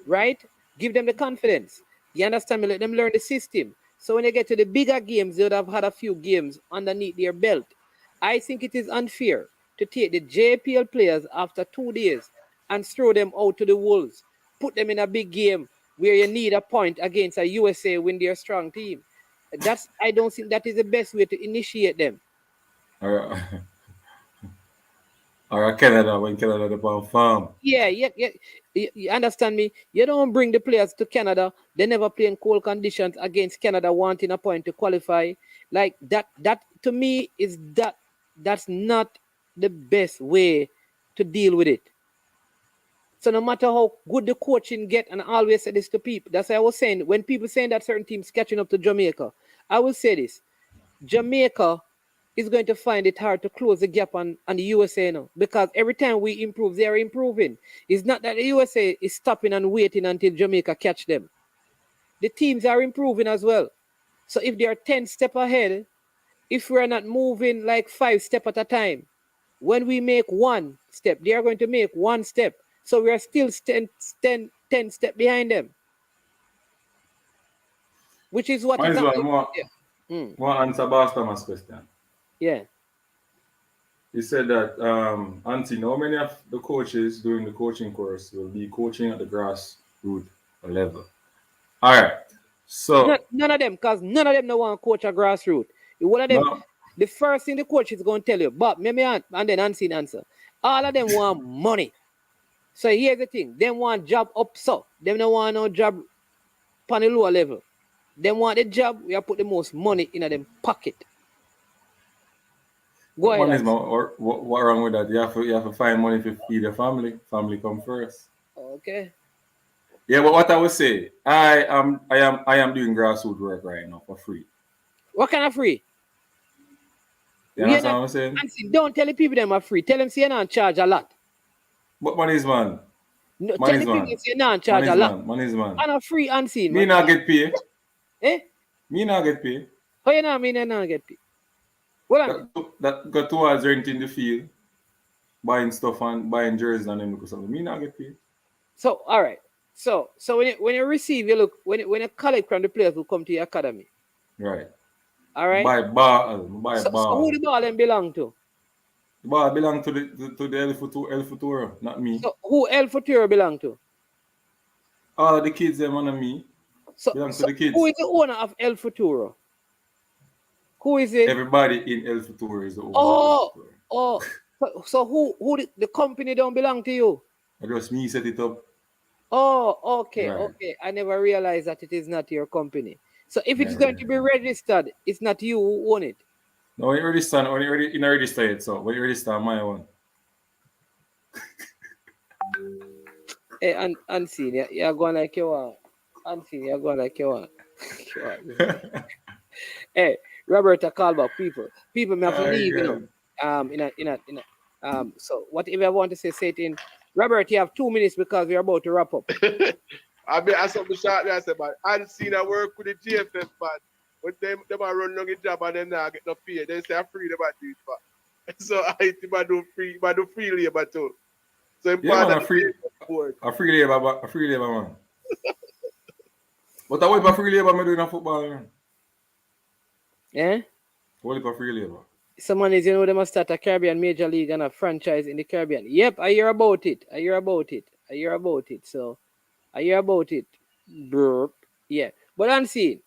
Right? Give them the confidence. You understand me? Let them learn the system. So when they get to the bigger games, they would have had a few games underneath their belt. I think it is unfair to take the JPL players after 2 days and throw them out to the wolves. Put them in a big game where you need a point against a USA when they're a strong team. I don't think that is the best way to initiate them. Or Canada, when Canada is on farm. Yeah. You understand me? You don't bring the players to Canada. They never play in cold conditions against Canada wanting a point to qualify. Like that to me is that's not the best way to deal with it. So no matter how good the coaching get, and I always say this to people, that's why I was saying, when people saying that certain teams catching up to Jamaica, I will say this. Jamaica is going to find it hard to close the gap on the USA now, because every time we improve, they are improving. It's not that the USA is stopping and waiting until Jamaica catch them. The teams are improving as well. So if they are 10 steps ahead, if we are not moving like 5 steps at a time, when we make 1 step, they are going to make 1 step. So we are still 10 steps behind them. Which is what is happening. More answer Boss Thomas' question. Yeah. He said that, Auntie, how many of the coaches during the coaching course will be coaching at the grassroots level? All right. So none of them, because none of them don't want to coach a grassroots. One of them, the first thing the coach is going to tell you, Bob, maybe and then Unseen answer. All of them want money. So here's the thing. They want job up so. They don't want no job on the lower level. They want the job, we have put the most money in them pocket. Go ahead. What wrong with that? You have to find money to feed your family. Family come first. Okay. Yeah, but what I would say, I am doing grassroots work right now for free. What kind of free? You understand what I'm saying? Unseen, don't tell the people them are free. Tell them say you're not charge a lot. But money is man. No, Money tell is the people man. say you're not charge a lot. Money is man. And a free unseen. Me Man. not get paid. Eh? Me not get paid. How you know me not get paid? Well, That got towards renting the field, buying stuff and buying jerseys and them because me not get paid. So all right. So when you receive, you look when you collect from the players who come to your academy. Right. All right. Buy ball. So who the ball them belong to? The ball belong to the El Futuro, not me. So who El Futuro belong to? All of the kids them under me. Belong to the kids. Who is the owner of El Futuro? Who is it? Everybody in El Futuro is the owner. So who the company don't belong to you? Just me set it up. Oh, okay, Right. okay. I never realized that it is not your company. So if it's going to be registered, it's not you who own it. No, when you register it, so when you register my one. Hey, Unseen, you're going like you are. Unseen, you're going like you are. Hey, Roberta call back people. People may have to leave, you know. So whatever I want to say it in. Robert, you have 2 minutes because we're about to wrap up. I saw me shortly. I said, man, Unseen I work with the GFF, man. But them are run long a job and them not get no pay. They say I'm free about do it, man. So I think I do free labor too. So important. A free labor, man. But what about free labor I doing in football, man? Yeah? What about free labor? Someone is, they must start a Caribbean Major League and a franchise in the Caribbean. Yep, I hear about it. So, I hear about it. Burp. Yeah. But Unseen,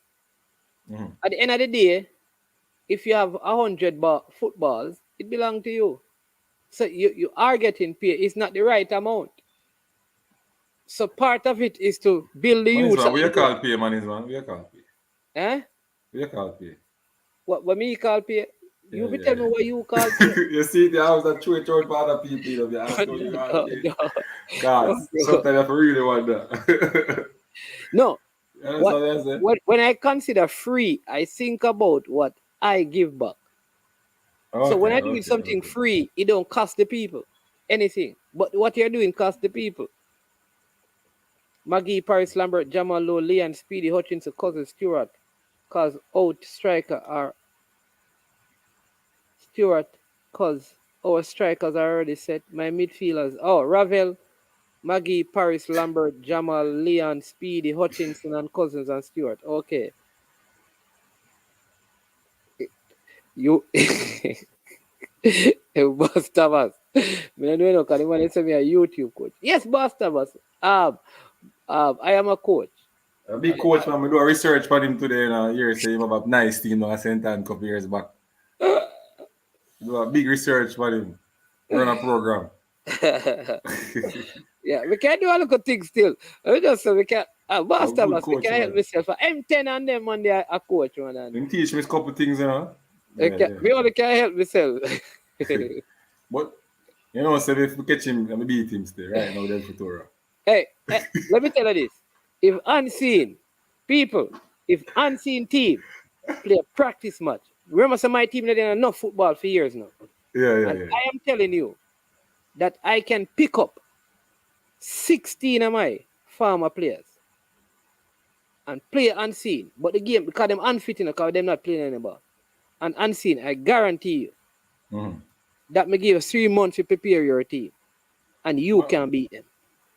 at the end of the day, if you have 100 footballs, it belongs to you. So, you are getting paid. It's not the right amount. So, part of it is to build the youth. We call pay, man. We call pay. Eh? We call pay. What me call pay? You be tell me what you call pay. You see, the house that true for other people. You have to God, sometimes I really wonder. No. When I consider free, I think about what I give back. So when I do something free, it don't cost the people anything. But what you're doing costs the people. Maggie, Paris, Lambert, Jamal Lowe, Leon, Speedy, Hutchinson, Cousin, Stewart, cause out striker are Stewart, cause our strikers are already set. My midfielders, Ravel, Maggie, Paris, Lambert, Jamal, Leon, Speedy, Hutchinson, and Cousins and Stewart. Okay. You Boss Thomas. I don't know because you want to send me a YouTube coach. Yes, Boss Thomas. I am a coach. A big coach, man. We do a research for him today. Here, say he have a nice team now. I sent him a couple years back. Do a big research for him. Run a program. Yeah, we can do a lot of things still. We just say we can. Boss Thomas, we can help myself. M10 and them on there a coach, man. They teach me a couple things, you know. We only can help myself. But you know, so if we catch him, we beat him still, right now. There's Futura. Hey, let me tell you this: if unseen team play a practice match, remember, some of my team that done enough football for years now. Yeah. I am telling you that I can pick up 16 of my former players and play unseen, but the game because them unfit, because they're not playing anymore. And unseen, I guarantee you that may give 3 months to prepare your team, and you can beat them.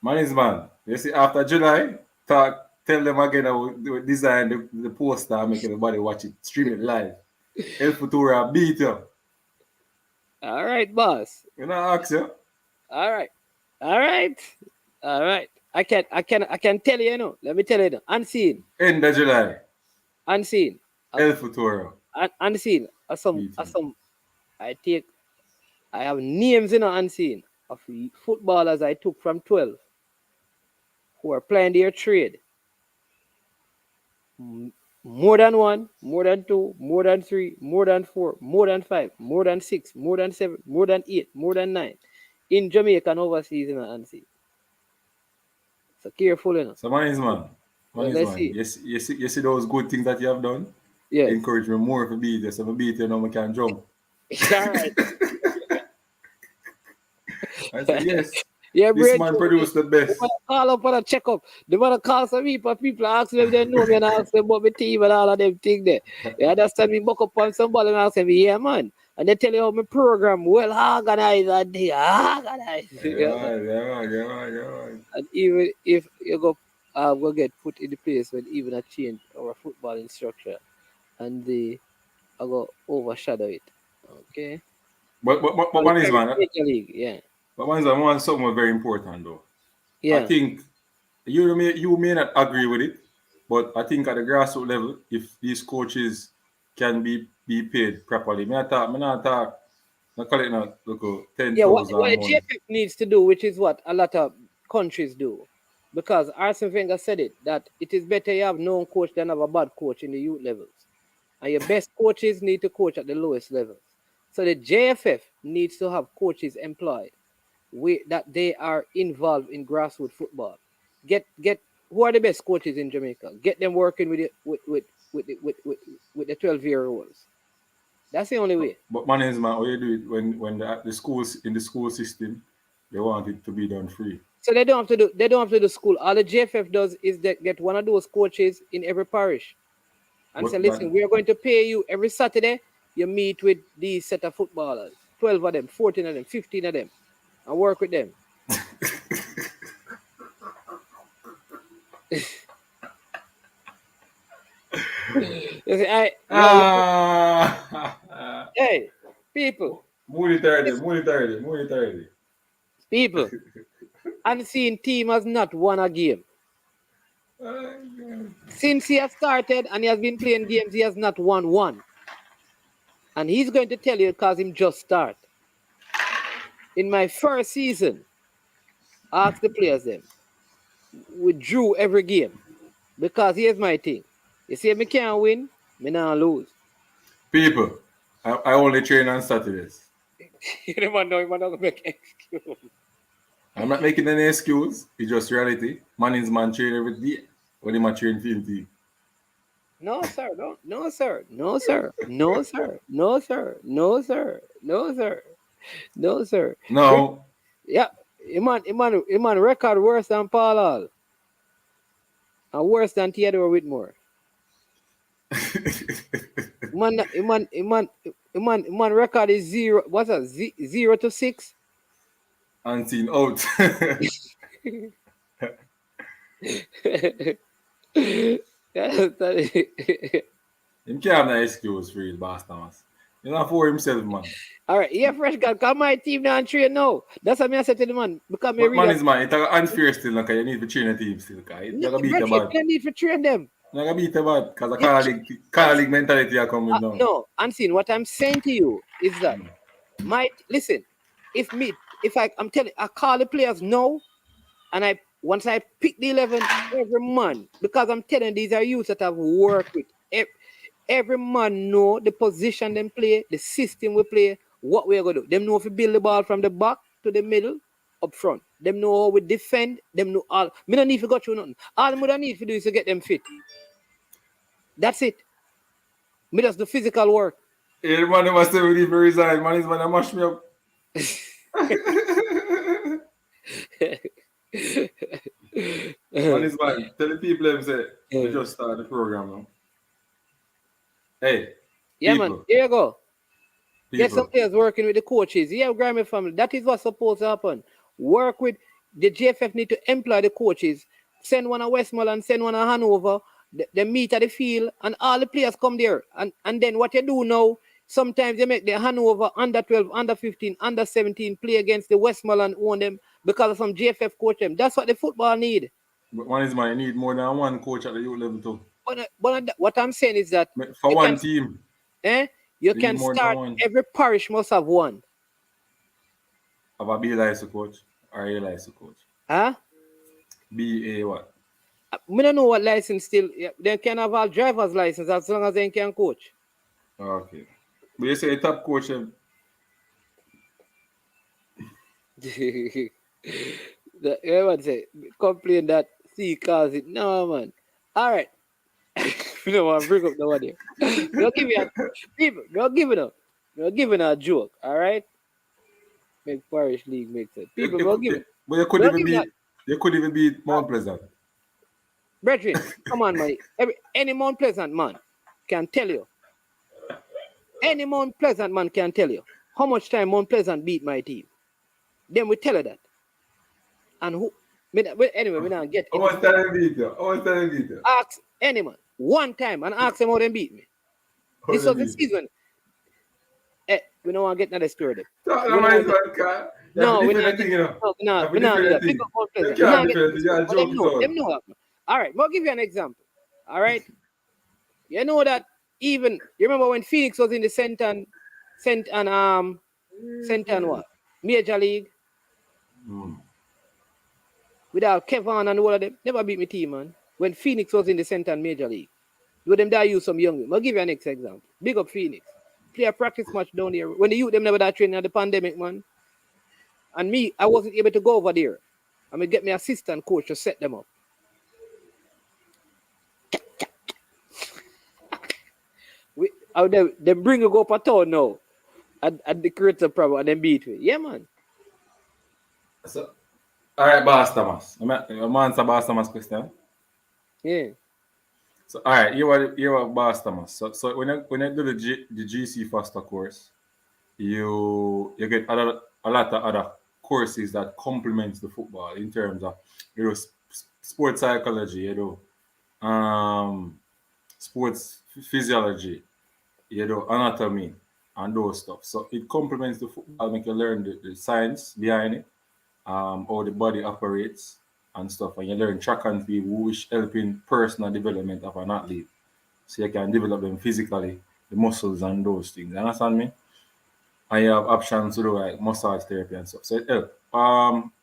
Man is man. You see, after July, tell them again I will design the poster and make everybody watch it, stream it live. El Futura beat you. All right, boss. You know, ask you. All right. I can tell you, Let me tell you, unseen. End of July. Unseen. El Futura. Unseen. I have names unseen of footballers I took from 12 who are playing their trade. More than 1, more than 2, more than 3, more than 4, more than 5, more than 6, more than 7, more than 8, more than 9 in Jamaica and overseas unseen. So careful, you know. So man. Let's see. You see those good things that you have done? Yes. Encourage me more to beat you. So if I beat you, now I can jump. All right. I said, yes. Yeah, This man produced the best. Call up and a check up. They want to call some people ask them if they know me and ask them about my team and all of them things there. You understand me? Buck up on somebody and ask them, yeah, man. And they tell you how my program well organized and they organized. Yeah. And even if you go get put in the place when even a change our football instructor and they go overshadow it. Okay. But one is man. League, yeah. But one is man, something very important though. Yeah. I think you may not agree with it, but I think at the grassroots level, if these coaches can be paid properly, I not call it not look 10,000. Yeah, what GFF needs to do, which is what a lot of countries do, because Arsene Wenger said it, that it is better you have known coach than have a bad coach in the youth levels, and your best coaches need to coach at the lowest levels. So the JFF needs to have coaches employed that they are involved in grassroots football. Get who are the best coaches in Jamaica? Get them working with the 12-year-olds. That's the only way. But man, how you do it when the schools in the school system they want it to be done free. So they don't have to do school. All the JFF does is that get one of those coaches in every parish and say, listen, we are going to pay you every Saturday. You meet with these set of footballers, 12 of them, 14 of them, 15 of them, and work with them. Hey, people. Moody 30. People. Unseen team has not won a game. Since he has started and he has been playing games, he has not won one. And he's going to tell you because him just start. In my first season, ask the players them. We drew every game. Because here's my thing. You see, me can't win, me not lose. People, I only train on Saturdays. You don't know, you're not make excuse. I'm not making any excuse. It's just reality. Man is man train every day. When he train field team. No, sir. No, sir. No, sir. No, sir. No, sir. No, sir. No, sir. No, sir. No. Yeah. Iman record worse than Paul Hall. And worse than Theodore Whitmore. Iman record is 0. What's that? 0 to 6? Unseen out. Him can't have no excuse for his boss Thomas. He's not for himself, man. All right, yeah, fresh guy. Come my team now and train now. That's what I said to the man. Because but man is man, it's unfair still. Like, you need to train a team still. You're going to beat the bad. You need to train them. You're going to beat the bad because the colleague mentality are coming down. No, Unseen, what I'm saying to you is that, listen, I'm telling you, I call the players now, and once I pick the 11 every man, because I'm telling these are youths that I've worked with. Every man know the position them play, the system we play, what we are going to do. Them know if we build the ball from the back to the middle, up front. Them know how we defend. Them know all. Me don't need to go through nothing. All me don't need to do is to get them fit. That's it. Me does the physical work. Yeah, the man must say we need to resign. Man is man that mash me up. Man is man. Tell the people them say we just start the program now. Hey. Yeah, people. man. Here you go. Get some players working with the coaches. Yeah, Grammy family. That is what's supposed to happen. Work with the JFF need to employ the coaches. Send one to Westmoreland, send one to Hanover. They meet at the field and all the players come there. And then what you do now, sometimes you make the Hanover under 12, under 15, under 17 play against the Westmoreland own them because of some JFF coach them. That's what the football need. But one is my need more than one coach at the youth level too. But what I'm saying is that for one team. You can start, every parish must have one. Have a B license coach or A license coach? Huh? B, A what? We don't know what license still. They can have all driver's license as long as they can coach. Okay. But you say top coach. Everyone say complain that C cause it. No man. All right. You know what? Bring up the one here. We'll give you a people. We'll give it up. We'll give it a joke. All right. Make Parish League make sense. People, we'll give it. But you could even beat Mount Pleasant. Brethren, come on, man. Any Mount Pleasant man can tell you. Any Mount Pleasant man can tell you how much time Mount Pleasant beat my team. Then we tell her that. And who? Anyway, we don't get. I want to beat you. Ask anyone one time and ask them how they beat me. This was the season. We don't want to get another spirit. No, we're not. All right, we'll give you an example. All right, you know that even you remember when Phoenix was in the Centan what Major League without Kevin and all of them, never beat my team, man. When Phoenix was in the Centan Major League, with them that use some young. I'll give you an next example. Big up Phoenix. Play a practice match down there. When the youth them never that training at the pandemic, man. And me, I wasn't able to go over there. I'm gonna get my assistant coach to set them up. They bring you go up a town now. And the creator problem and then beat me. Yeah, man. So, all right, Boss Thomas. I'm answer Boss Thomas' question. Yeah. So, all right, you are Boss Thomas. So when you do the GC Foster course, you get a lot of other courses that complements the football in terms of sports psychology, sports physiology, anatomy and those stuff. So it complements the football, make you learn the science behind it, how the body operates and stuff, and you learn track and field, which helping personal development of an athlete. So you can develop them physically, the muscles and those things. You understand me? And you have options to do like massage therapy and stuff. So it helps.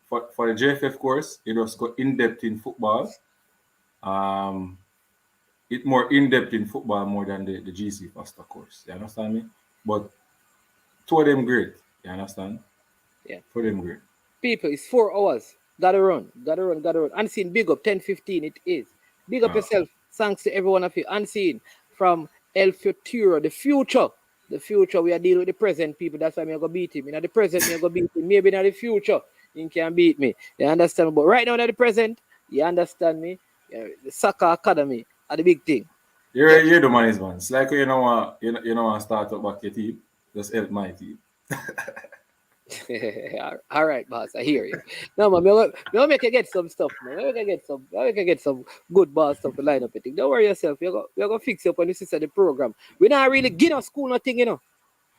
For the JFF course, it just go in-depth in football. It more in-depth in football more than the GC Foster course. You understand me? But two of them great. You understand? Yeah. For them great. People, it's 4 hours. Gotta run. Unseen, big up, 10:15 it is. Big up yourself. Thanks to every one of you. Unseen from El Futuro, the future. The future, we are dealing with the present, people. That's why I'm going to beat him. In the present, I'm going to beat him. Maybe in the future, he can beat me. You understand me? But right now, in the present, you understand me? The soccer academy are the big thing. You're the money's man. It's like you know want to start up back your team. Just help my team. All right, boss. I hear you. No, man, we'll make you get some stuff, man. We can get some good boss stuff to line up. Don't worry yourself. We're gonna fix you up on this is the program. We're not really getting a school nothing, I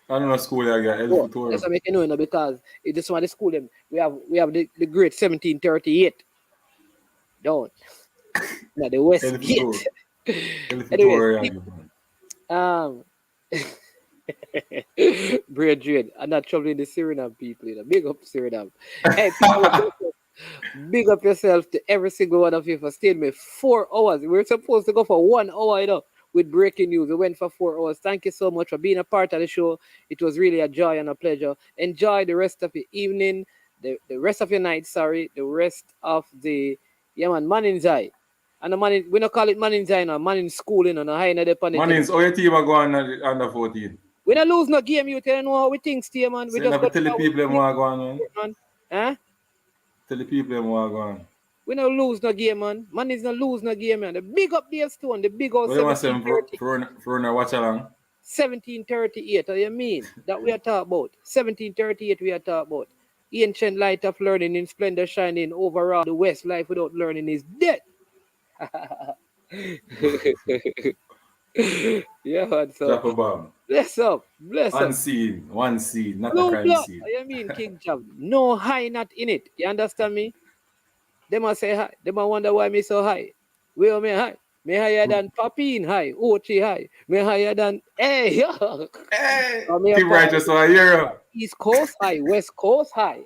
don't know school I got. That's what I make you know, because it just want to school them. We have the great 1738. Don't. Not the West Gate. Anyway, Brethren, I'm not troubling the Suriname people, Big up Suriname. Hey, people, big up yourself to every single one of you for staying with 4 hours. We were supposed to go for 1 hour, with breaking news. We went for 4 hours. Thank you so much for being a part of the show. It was really a joy and a pleasure. Enjoy the rest of your evening, the rest of your night, the rest of the Mannin's Eye. And the man, we don't call it Mannin's Eye now, Mannin's School, no high in the Mannin's, how your team are going under 14? We don't lose no game, you tell know how we think, Steve, man. We so just tell the people them what going on. Huh? Tell the people them what going on. We don't lose no game, man. Man is not lose no game, man. The big up Dave Stone, the big old 1730. For watch along. 1738, what you mean? That we are talking about. 1738 we are talking about. Ancient light of learning in splendor shining overall. The West life without learning is dead. Yeah, man. So drop a bomb. Bless up. Unseen, one scene, not no a crime scene. What you mean, King Jam? No high, not in it. You understand me? They must say hi. They must wonder why me so high. Where me high? Me higher than Papine high. Ochi high. Me higher than hey. Keep righteous for a year. East Coast high, West Coast high.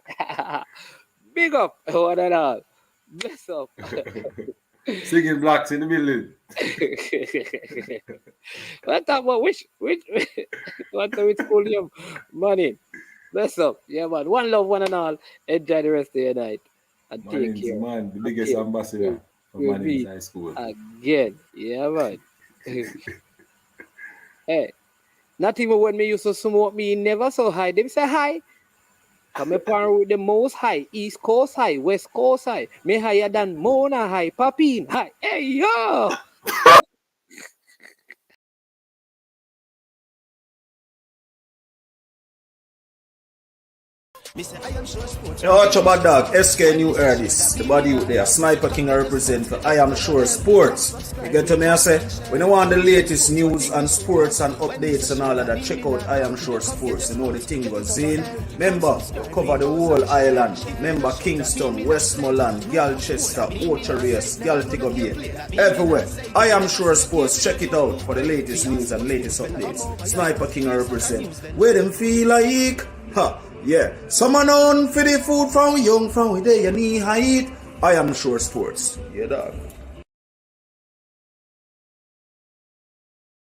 Big up, one and all. Bless up. Singing blacks in the building. What about which school you money? Bless up. Yeah, man. One love, one and all. Enjoy the rest of your night. and Man take is care. man, the biggest Okay. ambassador of We'll Man meet High School. again. Yeah, man. Hey, not even when me used to smoke, me never so high. Them say hi. Come up with the most high, East Coast high, West Coast high. Me higher than Mona high, Papine high. Hey, yo! Yo, watch your bad dog, SK New heard this. The body out there, Sniper King I represent for I Am Sure Sports. You get to me, I say, when you want the latest news and sports and updates and all of that, check out I Am Sure Sports. You know the thing goes in. Remember, cover the whole island. Remember Kingston, Westmoreland, Galchester, Orchard Race, Galtigo Bay. Everywhere. I Am Sure Sports. Check it out for the latest news and latest updates. Sniper King I represent. Where them feel like? Ha! Yeah, someone on for the food from young, from where they knee height. I Am Sure Sports. Yeah, dog.